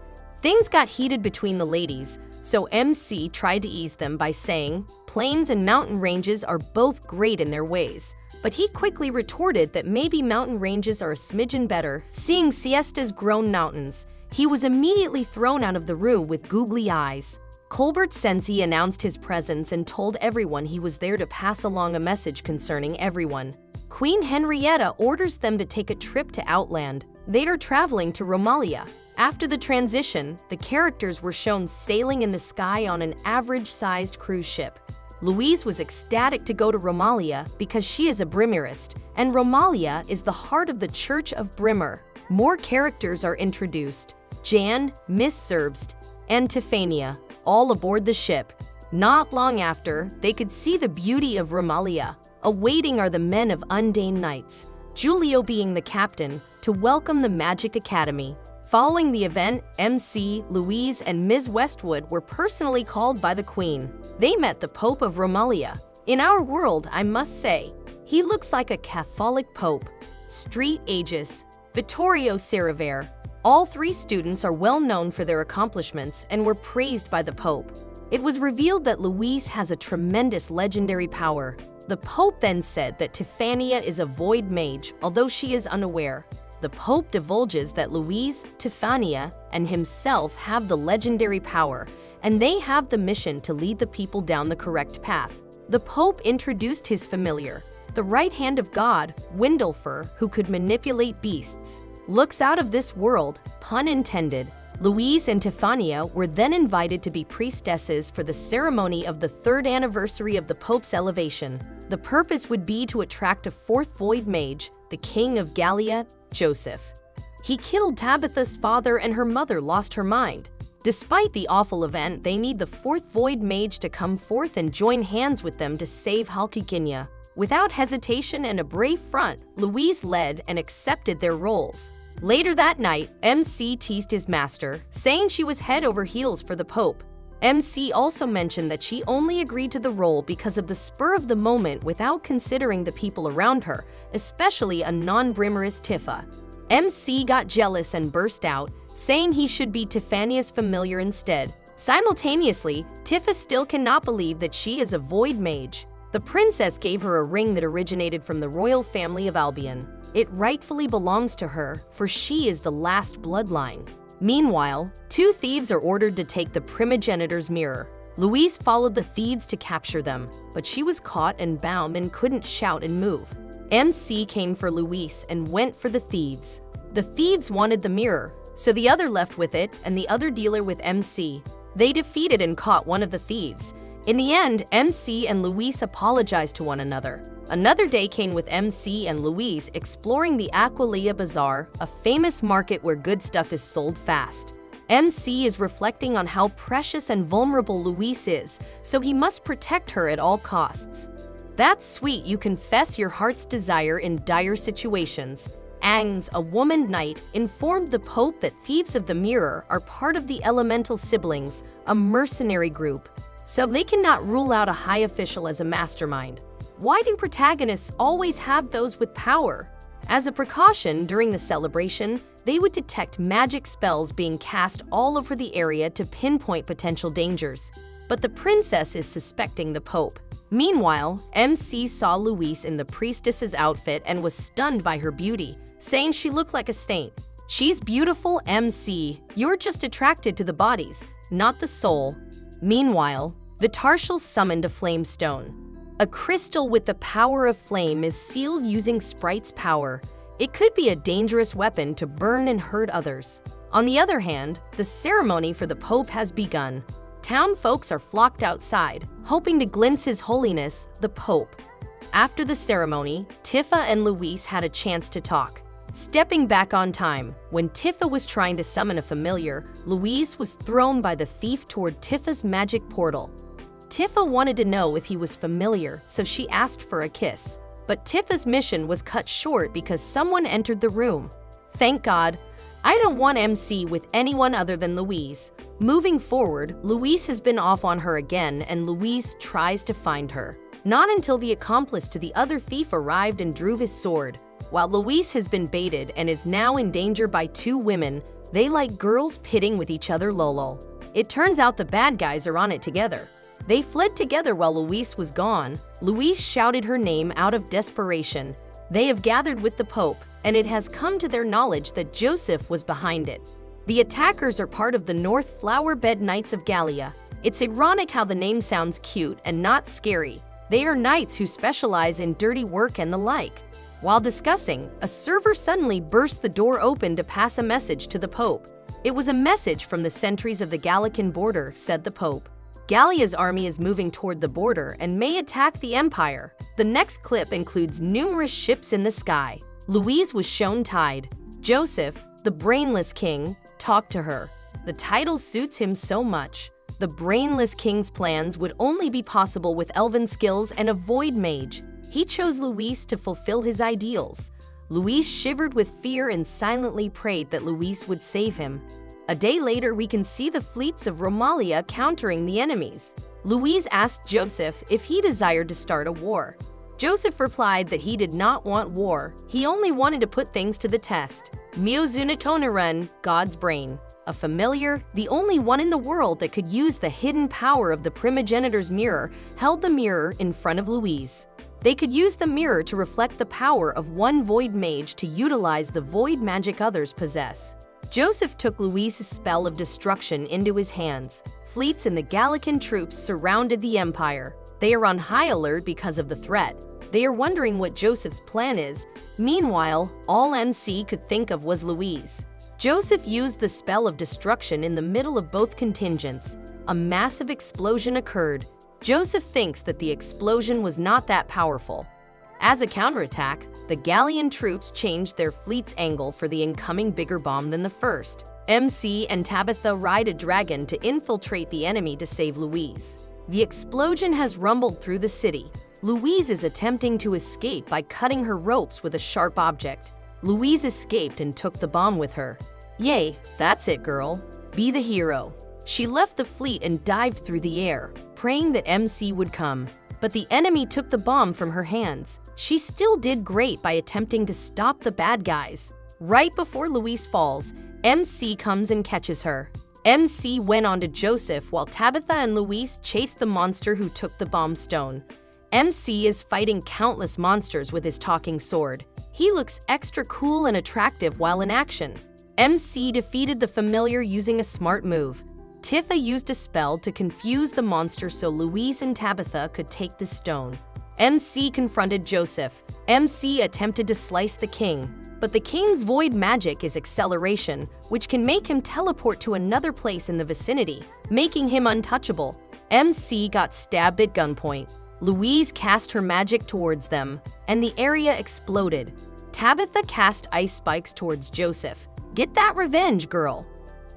Things got heated between the ladies, so MC tried to ease them by saying, plains and mountain ranges are both great in their ways. But he quickly retorted that maybe mountain ranges are a smidgen better. Seeing Siesta's grown mountains, he was immediately thrown out of the room with googly eyes. Colbert Sensi announced his presence and told everyone he was there to pass along a message concerning everyone. Queen Henrietta orders them to take a trip to Outland. They are traveling to Romalia. After the transition, the characters were shown sailing in the sky on an average-sized cruise ship. Louise was ecstatic to go to Romalia because she is a Brimerist, and Romalia is the heart of the Church of Brimmer. More characters are introduced: Jan, Miss Zerbst, and Tefania, all aboard the ship. Not long after, they could see the beauty of Romalia. Awaiting are the men of Undane Knights, Julio being the captain, to welcome the Magic Academy. Following the event, MC, Louise, and Ms. Westwood were personally called by the Queen. They met the Pope of Romalia. In our world, I must say, he looks like a Catholic Pope. Street Aegis, Vittorio Cerevere. All three students are well known for their accomplishments and were praised by the Pope. It was revealed that Louise has a tremendous legendary power. The Pope then said that Tefania is a void mage, although she is unaware. the Pope divulges that Louise, Tiffania, and himself have the legendary power, and they have the mission to lead the people down the correct path. The Pope introduced his familiar, the right hand of God, Windlefer, who could manipulate beasts. Looks out of this world, pun intended. Louise and Tiffania were then invited to be priestesses for the ceremony of the 3rd anniversary of the Pope's elevation. The purpose would be to attract a 4th void mage, the king of Gallia, Joseph. He killed Tabitha's father and her mother lost her mind. Despite the awful event, they need the 4th void mage to come forth and join hands with them to save Halkikinya. Without hesitation and a brave front, Louise led and accepted their roles. Later that night, MC teased his master, saying she was head over heels for the Pope. MC also mentioned that she only agreed to the role because of the spur of the moment without considering the people around her, especially a non-brimmerous Tifa. MC got jealous and burst out, saying he should be Tiffania's familiar instead. Simultaneously, Tifa still cannot believe that she is a void mage. The princess gave her a ring that originated from the royal family of Albion. It rightfully belongs to her, for she is the last bloodline. Meanwhile, 2 thieves are ordered to take the primogenitor's mirror. Louise followed the thieves to capture them, but she was caught and bound and couldn't shout and move. MC came for Louise and went for the thieves. The thieves wanted the mirror, so the other left with it and the other dealer with MC. They defeated and caught one of the thieves. In the end, MC and Louise apologized to one another. Another day came with MC and Louise exploring the Aquileia Bazaar, a famous market where good stuff is sold fast. MC is reflecting on how precious and vulnerable Louise is, so he must protect her at all costs. That's sweet, you confess your heart's desire in dire situations. Agnes, a woman knight, informed the Pope that Thieves of the Mirror are part of the Elemental Siblings, a mercenary group, so they cannot rule out a high official as a mastermind. Why do protagonists always have those with power? As a precaution, during the celebration, they would detect magic spells being cast all over the area to pinpoint potential dangers. But the princess is suspecting the Pope. Meanwhile, MC saw Louise in the priestess's outfit and was stunned by her beauty, saying she looked like a saint. She's beautiful, MC. You're just attracted to the bodies, not the soul. Meanwhile, Vitarshal summoned a flame stone. A crystal with the power of flame is sealed using Sprite's power. It could be a dangerous weapon to burn and hurt others. On the other hand, the ceremony for the Pope has begun. Town folks are flocked outside, hoping to glimpse His Holiness, the Pope. After the ceremony, Tifa and Louise had a chance to talk. Stepping back on time, when Tifa was trying to summon a familiar, Louise was thrown by the thief toward Tifa's magic portal. Tifa wanted to know if he was familiar, so she asked for a kiss. But Tifa's mission was cut short because someone entered the room. Thank God. I don't want MC with anyone other than Louise. Moving forward, Louise has been off on her again and Louise tries to find her. Not until the accomplice to the other thief arrived and drew his sword. While Louise has been baited and is now in danger by 2 women, they like girls pitting with each other lolo. It turns out the bad guys are on it together. They fled together while Louise was gone. Louise shouted her name out of desperation. They have gathered with the Pope, and it has come to their knowledge that Joseph was behind it. The attackers are part of the North Flower Bed Knights of Gallia. It's ironic how the name sounds cute and not scary. They are knights who specialize in dirty work and the like. While discussing, a server suddenly burst the door open to pass a message to the Pope. It was a message from the sentries of the Gallican border, said the Pope. Gallia's army is moving toward the border and may attack the Empire. The next clip includes numerous ships in the sky. Louise was shown tied. Joseph, the brainless king, talked to her. The title suits him so much. The brainless king's plans would only be possible with elven skills and a void mage. He chose Louise to fulfill his ideals. Louise shivered with fear and silently prayed that Louise would save him. A day later, we can see the fleets of Romalia countering the enemies. Louise asked Joseph if he desired to start a war. Joseph replied that he did not want war, he only wanted to put things to the test. Miozunatonaran, God's brain. A familiar, the only one in the world that could use the hidden power of the primogenitor's mirror, held the mirror in front of Louise. They could use the mirror to reflect the power of one void mage to utilize the void magic others possess. Joseph took Louise's spell of destruction into his hands. Fleets and the Gallican troops surrounded the Empire. They are on high alert because of the threat. They are wondering what Joseph's plan is. Meanwhile, all MC could think of was Louise. Joseph used the spell of destruction in the middle of both contingents. A massive explosion occurred. Joseph thinks that the explosion was not that powerful. As a counterattack, the Gallian troops changed their fleet's angle for the incoming bigger bomb than the first. MC and Tabitha ride a dragon to infiltrate the enemy to save Louise. The explosion has rumbled through the city. Louise is attempting to escape by cutting her ropes with a sharp object. Louise escaped and took the bomb with her. Yay, that's it, girl. Be the hero. She left the fleet and dived through the air, praying that MC would come. But the enemy took the bomb from her hands. She still did great by attempting to stop the bad guys. Right before Louise falls, MC comes and catches her. MC went on to Joseph while Tabitha and Louise chased the monster who took the bomb stone. MC is fighting countless monsters with his talking sword. He looks extra cool and attractive while in action. MC defeated the familiar using a smart move. Tifa used a spell to confuse the monster so Louise and Tabitha could take the stone. MC confronted Joseph. MC attempted to slice the king, but the king's void magic is acceleration, which can make him teleport to another place in the vicinity, making him untouchable. MC got stabbed at gunpoint. Louise cast her magic towards them, and the area exploded. Tabitha cast ice spikes towards Joseph. Get that revenge, girl.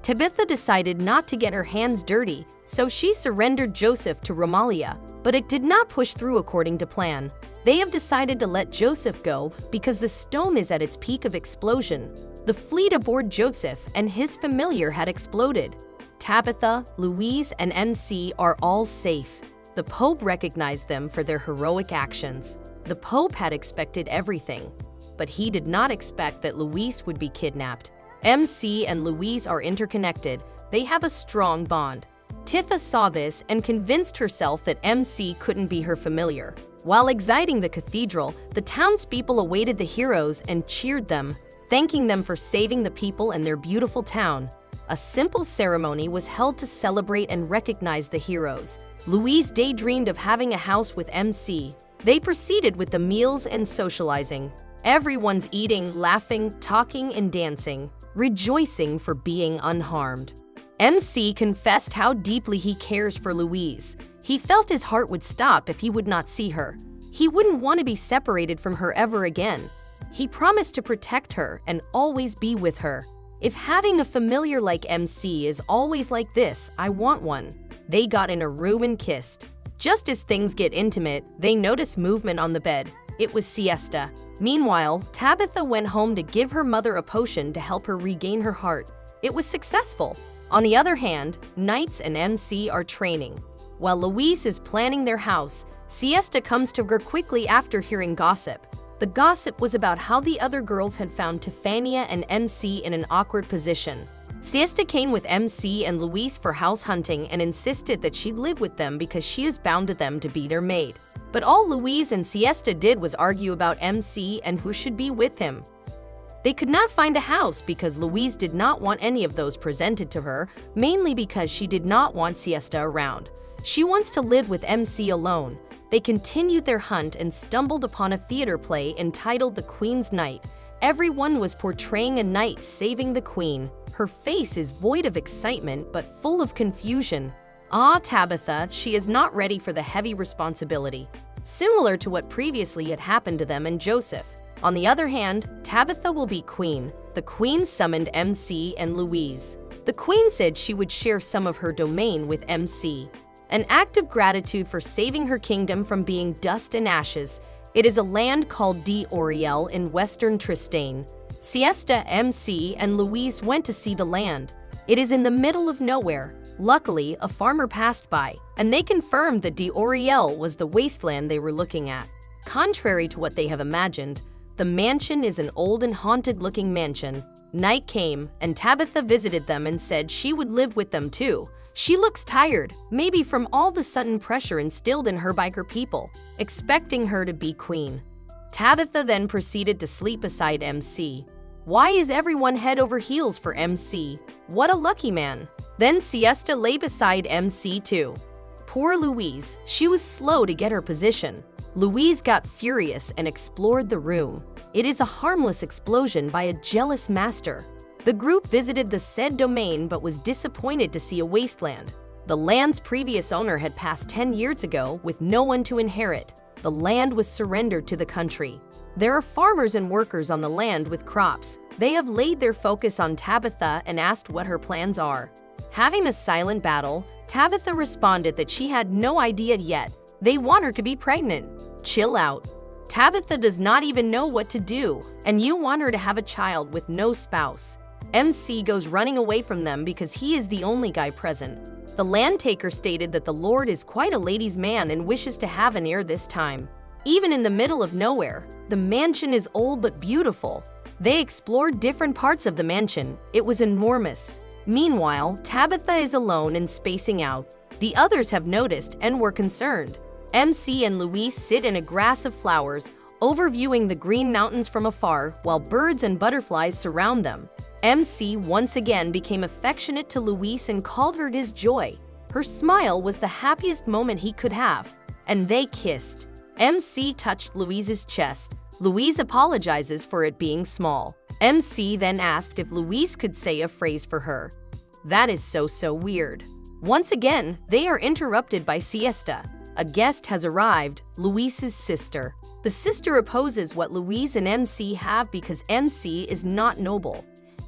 Tabitha decided not to get her hands dirty, so she surrendered Joseph to Romalia, but it did not push through according to plan. They have decided to let Joseph go because the stone is at its peak of explosion. The fleet aboard Joseph and his familiar had exploded. Tabitha, Louise, and MC are all safe. The Pope recognized them for their heroic actions. The Pope had expected everything, but he did not expect that Louise would be kidnapped. MC and Louise are interconnected. They have a strong bond. Tifa saw this and convinced herself that MC couldn't be her familiar. While exiting the cathedral, the townspeople awaited the heroes and cheered them, thanking them for saving the people and their beautiful town. A simple ceremony was held to celebrate and recognize the heroes. Louise daydreamed of having a house with MC. They proceeded with the meals and socializing. Everyone's eating, laughing, talking, and dancing, rejoicing for being unharmed. MC confessed how deeply he cares for Louise. He felt his heart would stop if he would not see her. He wouldn't want to be separated from her ever again. He promised to protect her and always be with her. If having a familiar like MC is always like this, I want one. They got in a room and kissed. Just as things get intimate, they notice movement on the bed. It was Siesta. Meanwhile, Tabitha went home to give her mother a potion to help her regain her heart. It was successful. On the other hand, Knights and MC are training. While Louise is planning their house, Siesta comes to her quickly after hearing gossip. The gossip was about how the other girls had found Tiffania and MC in an awkward position. Siesta came with MC and Louise for house hunting and insisted that she live with them because she is bound to them to be their maid. But all Louise and Siesta did was argue about MC and who should be with him. They could not find a house because Louise did not want any of those presented to her, mainly because she did not want Siesta around. She wants to live with MC alone. They continued their hunt and stumbled upon a theater play entitled The Queen's Knight. Everyone was portraying a knight saving the queen. Her face is void of excitement but full of confusion. Ah, Tabitha, she is not ready for the heavy responsibility. Similar to what previously had happened to them and Joseph. On the other hand, Tabitha will be queen. The queen summoned MC and Louise. The queen said she would share some of her domain with MC. An act of gratitude for saving her kingdom from being dust and ashes. It is a land called d'Oriel in western Tristane. Siesta, MC, and Louise went to see the land. It is in the middle of nowhere. Luckily, a farmer passed by, and they confirmed that d'Oriel was the wasteland they were looking at. Contrary to what they have imagined, the mansion is an old and haunted-looking mansion. Night came, and Tabitha visited them and said she would live with them too. She looks tired, maybe from all the sudden pressure instilled in her by her people, expecting her to be queen. Tabitha then proceeded to sleep beside MC. Why is everyone head over heels for MC? What a lucky man. Then Siesta lay beside MC too. Poor Louise, she was slow to get her position. Louise got furious and explored the room. It is a harmless explosion by a jealous master. The group visited the said domain but was disappointed to see a wasteland. The land's previous owner had passed 10 years ago with no one to inherit. The land was surrendered to the country. There are farmers and workers on the land with crops. They have laid their focus on Tabitha and asked what her plans are. Having a silent battle, Tabitha responded that she had no idea yet. They want her to be pregnant. Chill out. Tabitha does not even know what to do, and you want her to have a child with no spouse. MC goes running away from them because he is the only guy present. The land taker stated that the Lord is quite a ladies' man and wishes to have an heir this time. Even in the middle of nowhere, the mansion is old but beautiful. They explored different parts of the mansion. It was enormous. Meanwhile, Tabitha is alone and spacing out. The others have noticed and were concerned. MC and Louise sit in a grass of flowers, overviewing the green mountains from afar while birds and butterflies surround them. MC once again became affectionate to Louise and called her his joy. Her smile was the happiest moment he could have, and they kissed. MC touched Louise's chest. Louise apologizes for it being small. MC then asked if Louise could say a phrase for her. That is so weird. Once again, they are interrupted by Siesta. A guest has arrived, Louise's sister. The sister opposes what Louise and MC have because MC is not noble.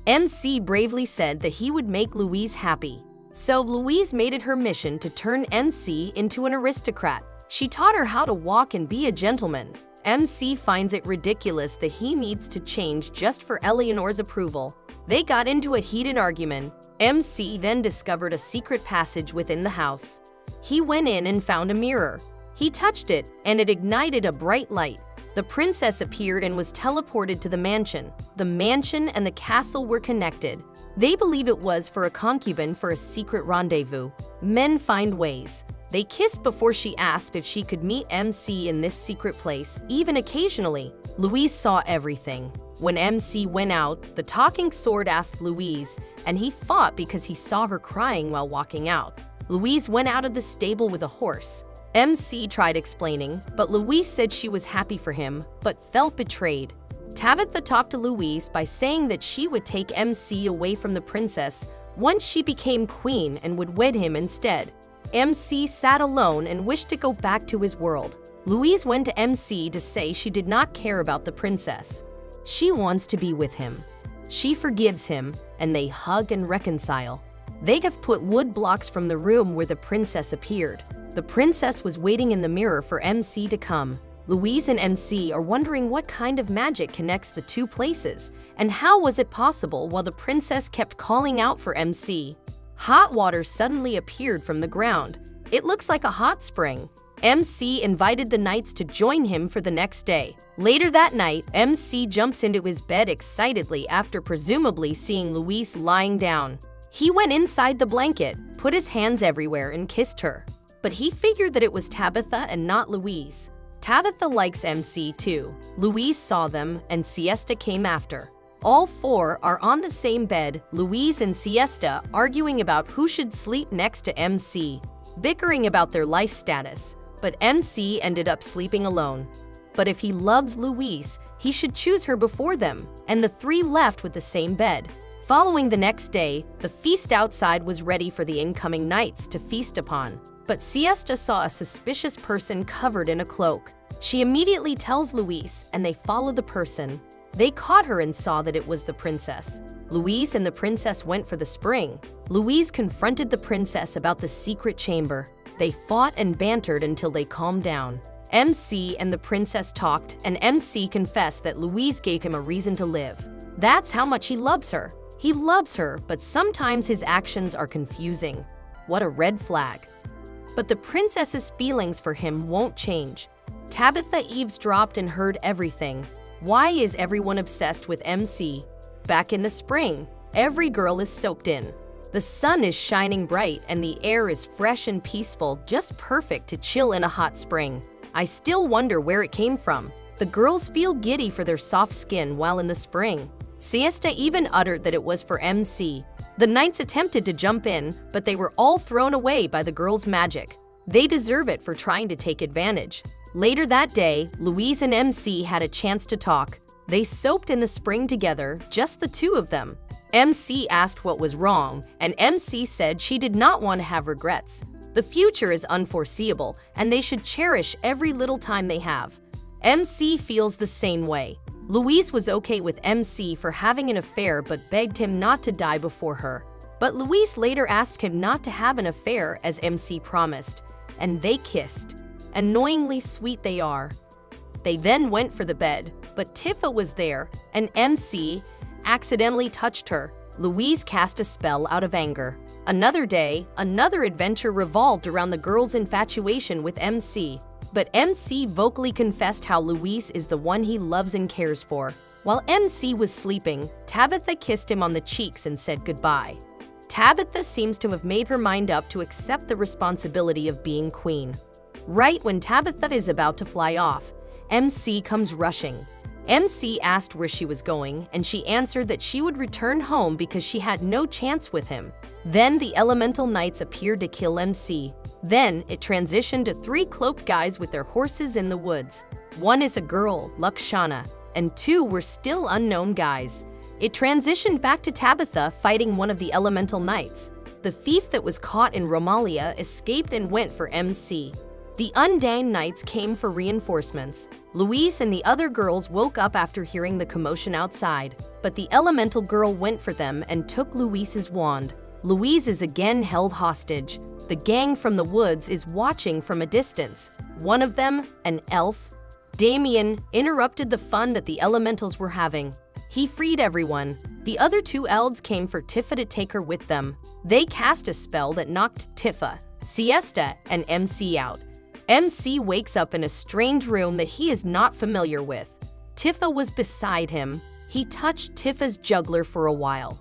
MC bravely said that he would make Louise happy. So Louise made it her mission to turn MC into an aristocrat. She taught her how to walk and be a gentleman. MC finds it ridiculous that he needs to change just for Eleanor's approval. They got into a heated argument. MC then discovered a secret passage within the house. He went in and found a mirror. He touched it, and it ignited a bright light. The princess appeared and was teleported to the mansion. The mansion and the castle were connected. They believe it was for a concubine for a secret rendezvous. Men find ways. They kissed before she asked if she could meet MC in this secret place, even occasionally. Louise saw everything. When MC went out, the talking sword asked Louise, and he fought because he saw her crying while walking out. Louise went out of the stable with a horse. MC tried explaining, but Louise said she was happy for him, but felt betrayed. Tabitha talked to Louise by saying that she would take MC away from the princess once she became queen and would wed him instead. MC sat alone and wished to go back to his world. Louise went to MC to say she did not care about the princess. She wants to be with him. She forgives him, and they hug and reconcile. They have put wood blocks from the room where the princess appeared. The princess was waiting in the mirror for MC to come. Louise and MC are wondering what kind of magic connects the two places, and how was it possible while the princess kept calling out for MC. Hot water suddenly appeared from the ground. It looks like a hot spring. MC invited the knights to join him for the next day. Later that night, MC jumps into his bed excitedly after presumably seeing Louise lying down. He went inside the blanket, put his hands everywhere, and kissed her. But he figured that it was Tabitha and not Louise. Tabitha likes MC too. Louise saw them, and Siesta came after. All four are on the same bed, Louise and Siesta arguing about who should sleep next to MC, bickering about their life status, but MC ended up sleeping alone. But if he loves Louise, he should choose her before them, and the three left with the same bed. Following the next day, the feast outside was ready for the incoming knights to feast upon. But Siesta saw a suspicious person covered in a cloak. She immediately tells Louise, and they follow the person. They caught her and saw that it was the princess. Louise and the princess went for the spring. Louise confronted the princess about the secret chamber. They fought and bantered until they calmed down. MC and the princess talked, and MC confessed that Louise gave him a reason to live. That's how much he loves her. He loves her, but sometimes his actions are confusing. What a red flag. But the princess's feelings for him won't change. Tabitha eavesdropped and heard everything. Why is everyone obsessed with MC? Back in the spring, every girl is soaked in. The sun is shining bright and the air is fresh and peaceful, just perfect to chill in a hot spring. I still wonder where it came from. The girls feel giddy for their soft skin while in the spring. Siesta even uttered that it was for MC. The knights attempted to jump in, but they were all thrown away by the girls' magic. They deserve it for trying to take advantage. Later that day, Louise and MC had a chance to talk. They soaped in the spring together, just the two of them. MC asked what was wrong, and MC said she did not want to have regrets. The future is unforeseeable, and they should cherish every little time they have. MC feels the same way. Louise was okay with MC for having an affair but begged him not to die before her. But Louise later asked him not to have an affair as MC promised, and they kissed. Annoyingly sweet they are. They then went for the bed, but Tifa was there, and MC accidentally touched her. Louise cast a spell out of anger. Another day, another adventure revolved around the girl's infatuation with MC. But MC vocally confessed how Louise is the one he loves and cares for. While MC was sleeping, Tabitha kissed him on the cheeks and said goodbye. Tabitha seems to have made her mind up to accept the responsibility of being queen. Right when Tabitha is about to fly off, MC comes rushing. MC asked where she was going, and she answered that she would return home because she had no chance with him. Then the elemental knights appeared to kill MC. Then it transitioned to 3 cloaked guys with their horses in the woods. 1 is a girl, Lv0, and 2 were still unknown guys. It transitioned back to Tabitha fighting one of the elemental knights. The thief that was caught in Romalia escaped and went for MC. The Undane Knights came for reinforcements. Louise and the other girls woke up after hearing the commotion outside, but the elemental girl went for them and took Louise's wand. Louise is again held hostage. The gang from the woods is watching from a distance. One of them, an elf, Damien, interrupted the fun that the elementals were having. He freed everyone. The other 2 elves came for Tifa to take her with them. They cast a spell that knocked Tifa, Siesta, and MC out. MC wakes up in a strange room that he is not familiar with. Tifa was beside him. He touched Tifa's jugular for a while.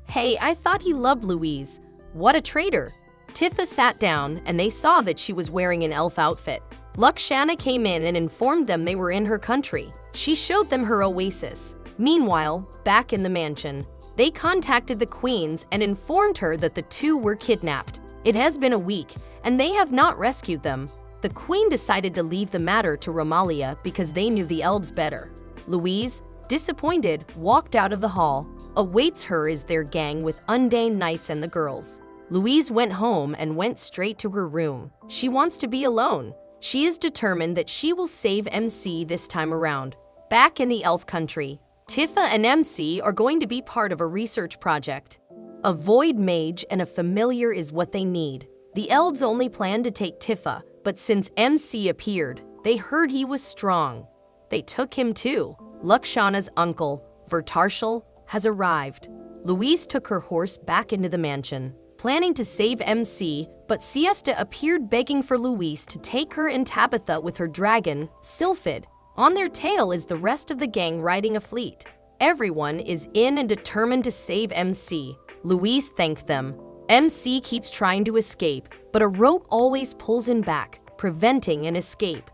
Hey, I thought he loved Louise. What a traitor. Tifa sat down, and they saw that she was wearing an elf outfit. Lv0 came in and informed them they were in her country. She showed them her oasis. Meanwhile, back in the mansion, they contacted the queens and informed her that the 2 were kidnapped. It has been a week, and they have not rescued them. The queen decided to leave the matter to Romalia because they knew the elves better. Louise, disappointed, walked out of the hall. Awaits her is their gang with Undane Knights and the girls. Louise went home and went straight to her room. She wants to be alone. She is determined that she will save MC this time around. Back in the elf country, Tifa and MC are going to be part of a research project. A void mage and a familiar is what they need. The elves only planned to take Tifa, but since MC appeared, they heard he was strong. They took him too. Lv0's uncle, Vertarshal, has arrived. Louise took her horse back into the mansion, planning to save MC, but Siesta appeared begging for Louise to take her and Tabitha with her dragon, Sylphid. On their tail is the rest of the gang riding a fleet. Everyone is in and determined to save MC. Louise thanked them. MC keeps trying to escape, but a rope always pulls him back, preventing an escape.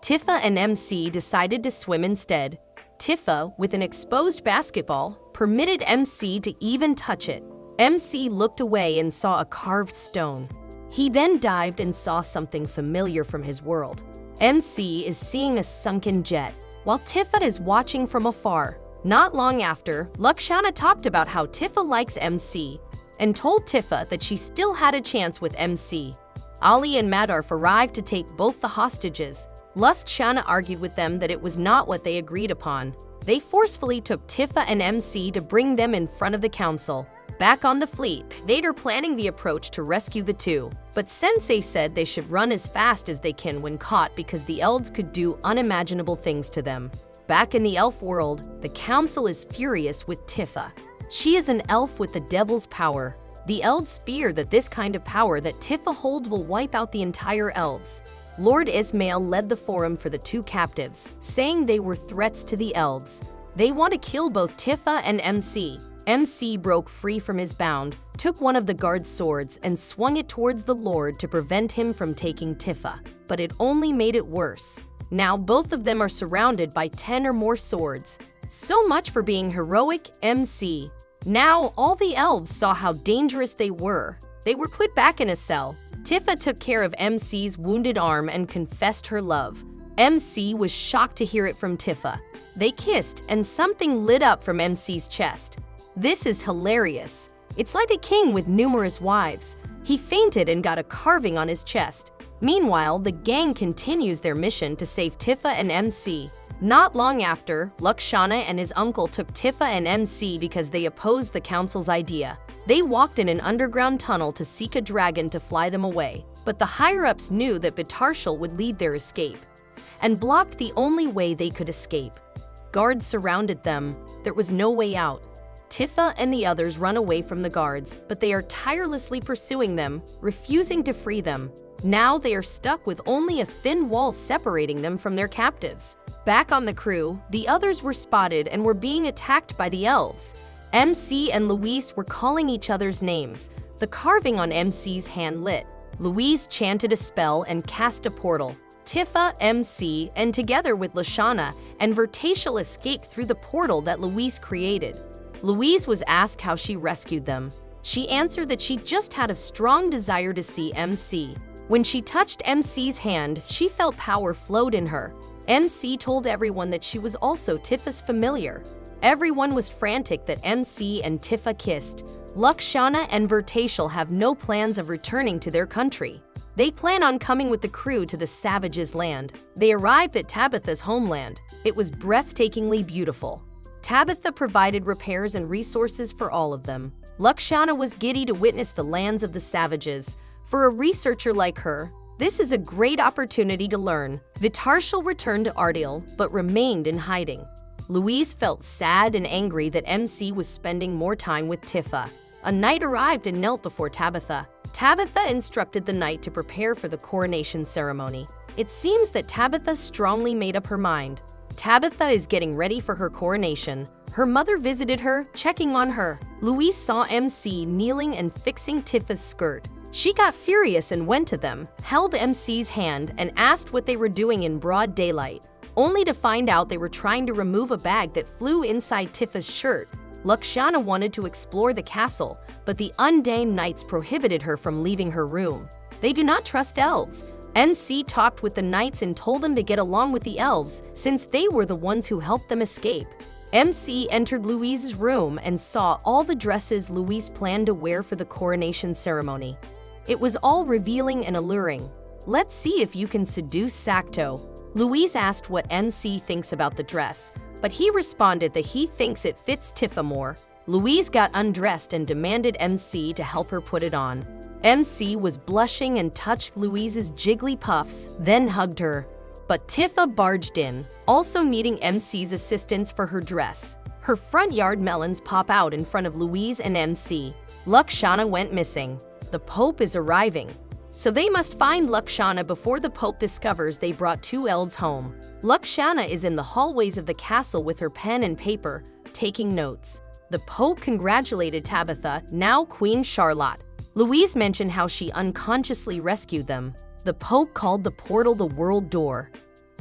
Tifa and MC decided to swim instead. Tifa, with an exposed basketball, permitted MC to even touch it. MC looked away and saw a carved stone. He then dived and saw something familiar from his world. MC is seeing a sunken jet, while Tifa is watching from afar. Not long after, Lv0 talked about how Tifa likes MC, and told Tifa that she still had a chance with MC. Ali and Madarf arrived to take both the hostages. Lv0 argued with them that it was not what they agreed upon. They forcefully took Tifa and MC to bring them in front of the council. Back on the fleet, they are planning the approach to rescue the 2, but Sensei said they should run as fast as they can when caught because the elves could do unimaginable things to them. Back in the elf world, the council is furious with Tifa. She is an elf with the devil's power. The elves fear that this kind of power that Tifa holds will wipe out the entire elves. Lord Ismail led the forum for the 2 captives, saying they were threats to the elves. They want to kill both Tifa and MC. MC broke free from his bound, took one of the guard's swords and swung it towards the Lord to prevent him from taking Tifa. But it only made it worse. Now both of them are surrounded by 10 or more swords. So much for being heroic, MC. Now all the elves saw how dangerous they were. They were put back in a cell. Tifa took care of MC's wounded arm and confessed her love. MC was shocked to hear it from Tifa. They kissed and something lit up from MC's chest. This is hilarious. It's like a king with numerous wives. He fainted and got a carving on his chest. Meanwhile, the gang continues their mission to save Tifa and MC. Not long after, Lv0 and his uncle took Tifa and MC because they opposed the council's idea. They walked in an underground tunnel to seek a dragon to fly them away, but the higher-ups knew that Vitarshal would lead their escape and blocked the only way they could escape. Guards surrounded them. There was no way out. Tifa and the others run away from the guards, but they are tirelessly pursuing them, refusing to free them. Now they are stuck with only a thin wall separating them from their captives. Back on the crew, the others were spotted and were being attacked by the elves. MC and Louise were calling each other's names. The carving on MC's hand lit. Louise chanted a spell and cast a portal. Tifa, MC, and together with Lashana and Vertatial escaped through the portal that Louise created. Louise was asked how she rescued them. She answered that she just had a strong desire to see MC. When she touched MC's hand, she felt power flowed in her. MC told everyone that she was also Tifa's familiar. Everyone was frantic that MC and Tifa kissed. Lv0 and Vertatial have no plans of returning to their country. They plan on coming with the crew to the Savages' land. They arrived at Tabitha's homeland. It was breathtakingly beautiful. Tabitha provided repairs and resources for all of them. Lv0 was giddy to witness the lands of the Savages. For a researcher like her, this is a great opportunity to learn. Vitarshal returned to Ardeal, but remained in hiding. Louise felt sad and angry that MC was spending more time with Tifa. A knight arrived and knelt before Tabitha. Tabitha instructed the knight to prepare for the coronation ceremony. It seems that Tabitha strongly made up her mind. Tabitha is getting ready for her coronation. Her mother visited her, checking on her. Louise saw MC kneeling and fixing Tifa's skirt. She got furious and went to them, held MC's hand, and asked what they were doing in broad daylight, only to find out they were trying to remove a bag that flew inside Tifa's shirt. Lv0 wanted to explore the castle, but the Undane Knights prohibited her from leaving her room. They do not trust elves. MC talked with the knights and told them to get along with the elves, since they were the ones who helped them escape. MC entered Louise's room and saw all the dresses Louise planned to wear for the coronation ceremony. It was all revealing and alluring. Let's see if you can seduce Sakto. Louise asked what MC thinks about the dress, but he responded that he thinks it fits Tifa more. Louise got undressed and demanded MC to help her put it on. MC was blushing and touched Louise's jiggly puffs, then hugged her. But Tifa barged in, also needing MC's assistance for her dress. Her front yard melons pop out in front of Louise and MC. Lv0 went missing. The Pope is arriving, so they must find Lv0 before the Pope discovers they brought two elves home. Lv0 is in the hallways of the castle with her pen and paper, taking notes. The Pope congratulated Tabitha, now Queen Charlotte. Louise mentioned how she unconsciously rescued them. The Pope called the portal the World Door.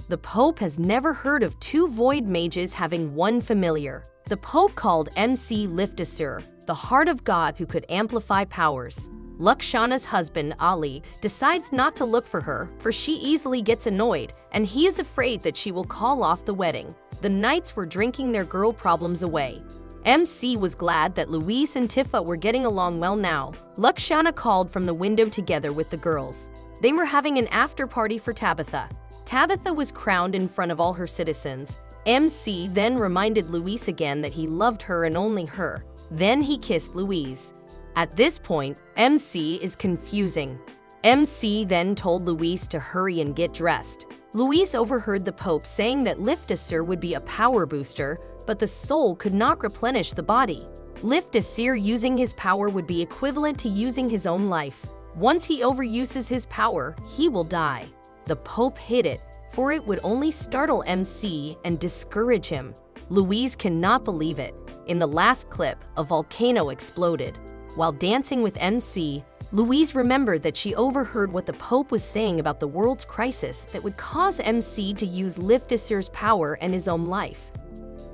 The Pope has never heard of two void mages having one familiar. The Pope called MC Liftisur, the heart of God who could amplify powers. Lv0's husband, Ali, decides not to look for her, for she easily gets annoyed, and he is afraid that she will call off the wedding. The knights were drinking their girl problems away. MC was glad that Louise and Tifa were getting along well now. Lv0 called from the window together with the girls. They were having an after-party for Tabitha. Tabitha was crowned in front of all her citizens. MC then reminded Louise again that he loved her and only her. Then he kissed Louise. At this point, MC is confusing. MC then told Louise to hurry and get dressed. Louise overheard the Pope saying that Liftisur would be a power booster, but the soul could not replenish the body. Liftisur using his power would be equivalent to using his own life. Once he overuses his power, he will die. The Pope hid it, for it would only startle MC and discourage him. Louise cannot believe it. In the last clip, a volcano exploded. While dancing with MC, Louise remembered that she overheard what the Pope was saying about the world's crisis that would cause MC to use Lv0's power and his own life.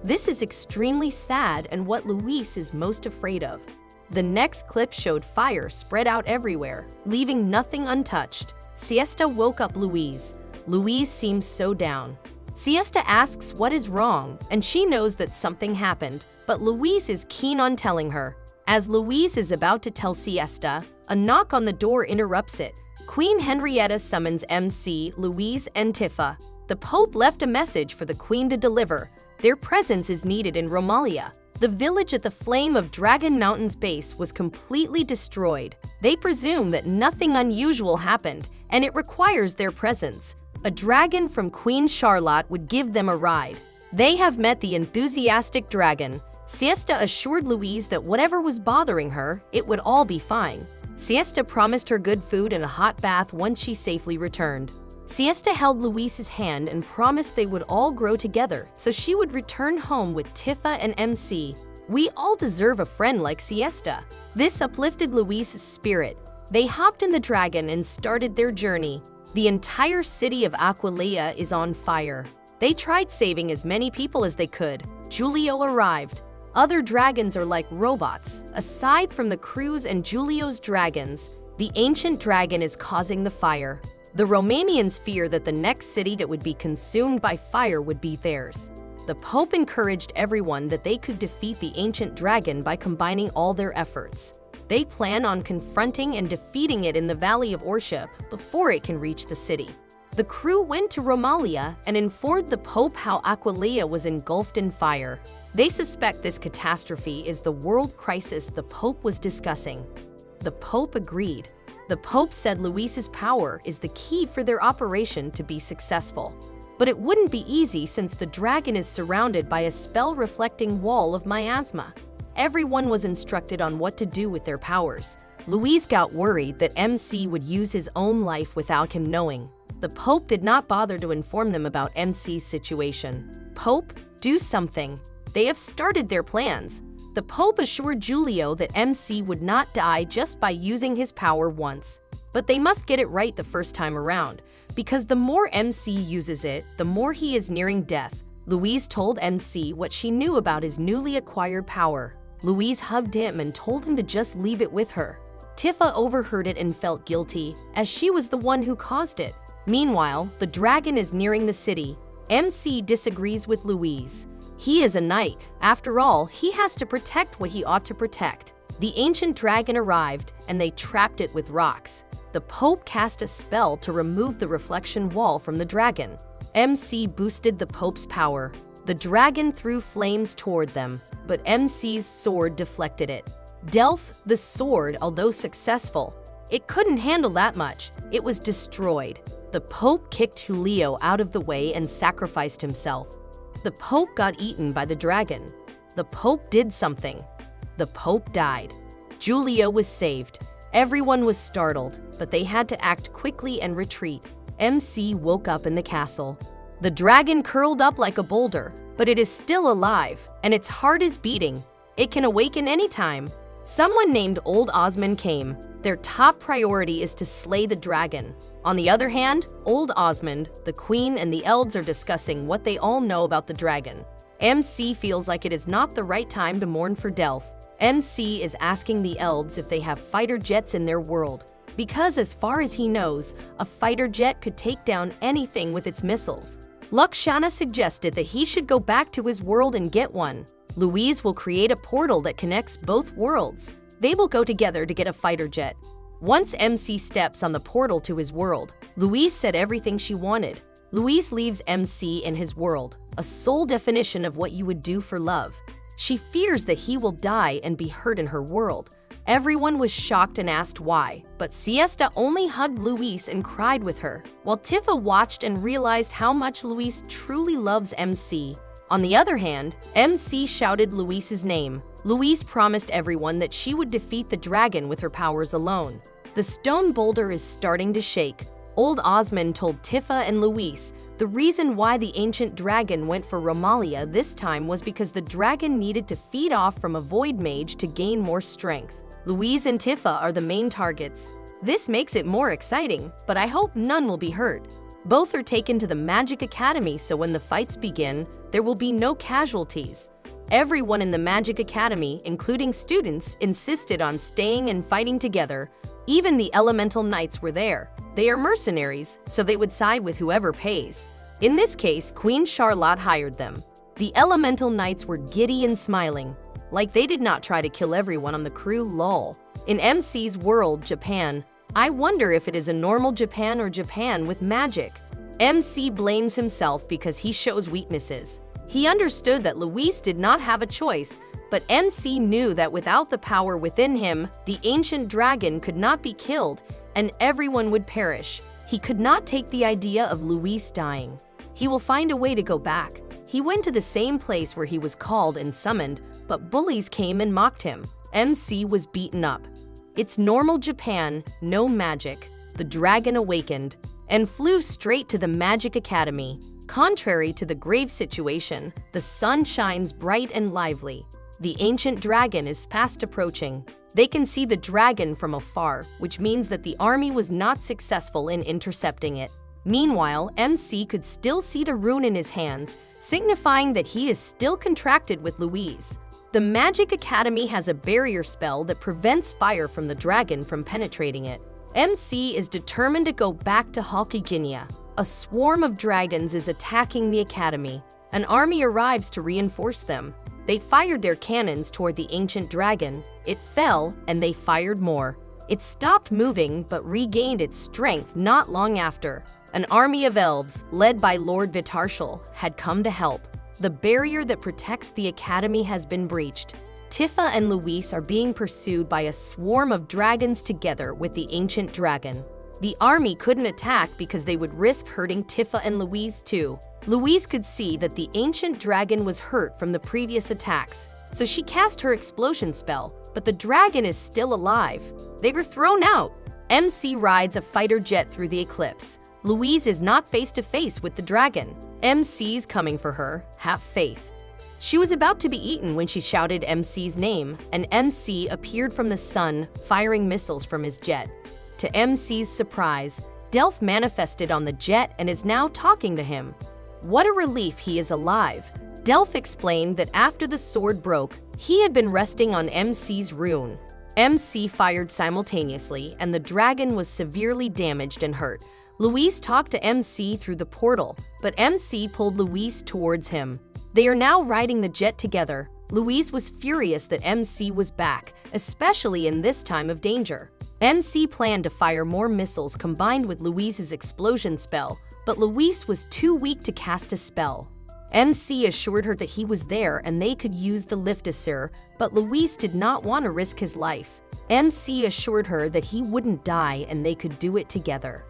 This is extremely sad and what Louise is most afraid of. The next clip showed fire spread out everywhere, leaving nothing untouched. Siesta woke up Louise. Louise seems so down. Siesta asks what is wrong, and she knows that something happened, but Louise is keen on telling her. As Louise is about to tell Siesta, a knock on the door interrupts it. Queen Henrietta summons MC, Louise, and Tifa. The Pope left a message for the Queen to deliver. Their presence is needed in Romalia. The village at the Flame of Dragon Mountain's base was completely destroyed. They presume that nothing unusual happened, and it requires their presence. A dragon from Queen Charlotte would give them a ride. They have met the enthusiastic dragon. Siesta assured Louise that whatever was bothering her, it would all be fine. Siesta promised her good food and a hot bath once she safely returned. Siesta held Louise's hand and promised they would all grow together, so she would return home with Tifa and MC. We all deserve a friend like Siesta. This uplifted Louise's spirit. They hopped in the dragon and started their journey. The entire city of Aquileia is on fire. They tried saving as many people as they could. Julio arrived. Other dragons are like robots. Aside from the crews and Julio's dragons, the ancient dragon is causing the fire. The Romanians fear that the next city that would be consumed by fire would be theirs. The Pope encouraged everyone that they could defeat the ancient dragon by combining all their efforts. They plan on confronting and defeating it in the Valley of Orsha before it can reach the city. The crew went to Romalia and informed the Pope how Aquileia was engulfed in fire. They suspect this catastrophe is the world crisis the Pope was discussing. The Pope agreed. The Pope said Louise's power is the key for their operation to be successful. But it wouldn't be easy since the dragon is surrounded by a spell-reflecting wall of miasma. Everyone was instructed on what to do with their powers. Louise got worried that MC would use his own life without him knowing. The Pope did not bother to inform them about MC's situation. Pope, do something. They have started their plans. The Pope assured Julio that MC would not die just by using his power once. But they must get it right the first time around, because the more MC uses it, the more he is nearing death. Louise told MC what she knew about his newly acquired power. Louise hugged him and told him to just leave it with her. Tifa overheard it and felt guilty, as she was the one who caused it. Meanwhile, the dragon is nearing the city. MC disagrees with Louise. He is a knight. After all, he has to protect what he ought to protect. The ancient dragon arrived, and they trapped it with rocks. The Pope cast a spell to remove the reflection wall from the dragon. MC boosted the Pope's power. The dragon threw flames toward them, but MC's sword deflected it. Delph, the sword, although successful, it couldn't handle that much. It was destroyed. The Pope kicked Julio out of the way and sacrificed himself. The Pope got eaten by the dragon. The Pope did something. The Pope died. Julio was saved. Everyone was startled, but they had to act quickly and retreat. MC woke up in the castle. The dragon curled up like a boulder, but it is still alive, and its heart is beating. It can awaken anytime. Someone named Old Osmond came. Their top priority is to slay the dragon. On the other hand, Old Osmond, the Queen, and the Elves are discussing what they all know about the dragon. MC feels like it is not the right time to mourn for Delph. MC is asking the Elves if they have fighter jets in their world, because as far as he knows, a fighter jet could take down anything with its missiles. Lakshana suggested that he should go back to his world and get one. Louise will create a portal that connects both worlds. They will go together to get a fighter jet. Once MC steps on the portal to his world, Louise said everything she wanted. Louise leaves MC in his world, a sole definition of what you would do for love. She fears that he will die and be hurt in her world. Everyone was shocked and asked why, but Siesta only hugged Louise and cried with her, while Tifa watched and realized how much Louise truly loves MC. On the other hand, MC shouted Louise's name. Louise promised everyone that she would defeat the dragon with her powers alone. The stone boulder is starting to shake. Old Osmond told Tifa and Louise the reason why the ancient dragon went for Romalia this time was because the dragon needed to feed off from a void mage to gain more strength. Louise and Tifa are the main targets. This makes it more exciting, but I hope none will be hurt. Both are taken to the Magic Academy, so when the fights begin, there will be no casualties. Everyone in the Magic Academy, including students, insisted on staying and fighting together. Even the Elemental Knights were there. They are mercenaries, so they would side with whoever pays. In this case, Queen Charlotte hired them. The Elemental Knights were giddy and smiling, like they did not try to kill everyone on the crew, lol. In MC's world, Japan, I wonder if it is a normal Japan or Japan with magic. MC blames himself because he shows weaknesses. He understood that Luis did not have a choice, but MC knew that without the power within him, the ancient dragon could not be killed and everyone would perish. He could not take the idea of Luis dying. He will find a way to go back. He went to the same place where he was called and summoned, but bullies came and mocked him. MC was beaten up. It's normal Japan, no magic. The dragon awakened and flew straight to the Magic Academy. Contrary to the grave situation, the sun shines bright and lively. The ancient dragon is fast approaching. They can see the dragon from afar, which means that the army was not successful in intercepting it. Meanwhile, MC could still see the rune in his hands, signifying that he is still contracted with Louise. The Magic Academy has a barrier spell that prevents fire from the dragon from penetrating it. MC is determined to go back to Halkiginia. A swarm of dragons is attacking the academy. An army arrives to reinforce them. They fired their cannons toward the ancient dragon. It fell, and they fired more. It stopped moving but regained its strength not long after. An army of elves, led by Lord Vitarshal, had come to help. The barrier that protects the academy has been breached. Tifa and Luis are being pursued by a swarm of dragons together with the ancient dragon. The army couldn't attack because they would risk hurting Tifa and Luis too. Luis could see that the ancient dragon was hurt from the previous attacks, so she cast her explosion spell, but the dragon is still alive. They were thrown out. MC rides a fighter jet through the eclipse. Louise is not face-to-face with the dragon. MC's coming for her. Have faith. She was about to be eaten when she shouted MC's name, and MC appeared from the sun, firing missiles from his jet. To MC's surprise, Delph manifested on the jet and is now talking to him. What a relief he is alive. Delph explained that after the sword broke, he had been resting on MC's rune. MC fired simultaneously, and the dragon was severely damaged and hurt. Luis talked to MC through the portal, but MC pulled Luis towards him. They are now riding the jet together. Luis was furious that MC was back, especially in this time of danger. MC planned to fire more missiles combined with Luis's explosion spell, but Luis was too weak to cast a spell. MC assured her that he was there and they could use the Liftisir, but Luis did not want to risk his life. MC assured her that he wouldn't die and they could do it together.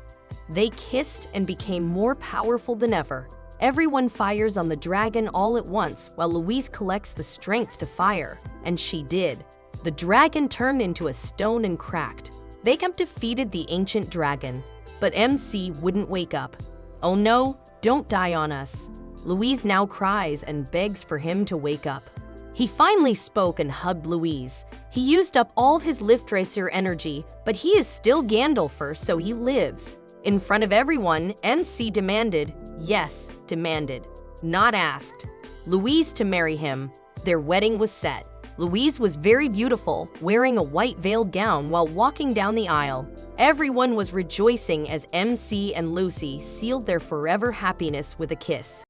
They kissed and became more powerful than ever. Everyone fires on the dragon all at once while Louise collects the strength to fire, and she did. The dragon turned into a stone and cracked. They defeated the ancient dragon, but MC wouldn't wake up. Oh no, don't die on us. Louise now cries and begs for him to wake up. He finally spoke and hugged Louise. He used up all his Liftracer energy, but he is still Gandalfer, so he lives. In front of everyone, MC demanded, yes, demanded, not asked, Louise to marry him. Their wedding was set. Louise was very beautiful, wearing a white veiled gown while walking down the aisle. Everyone was rejoicing as MC and Lucy sealed their forever happiness with a kiss.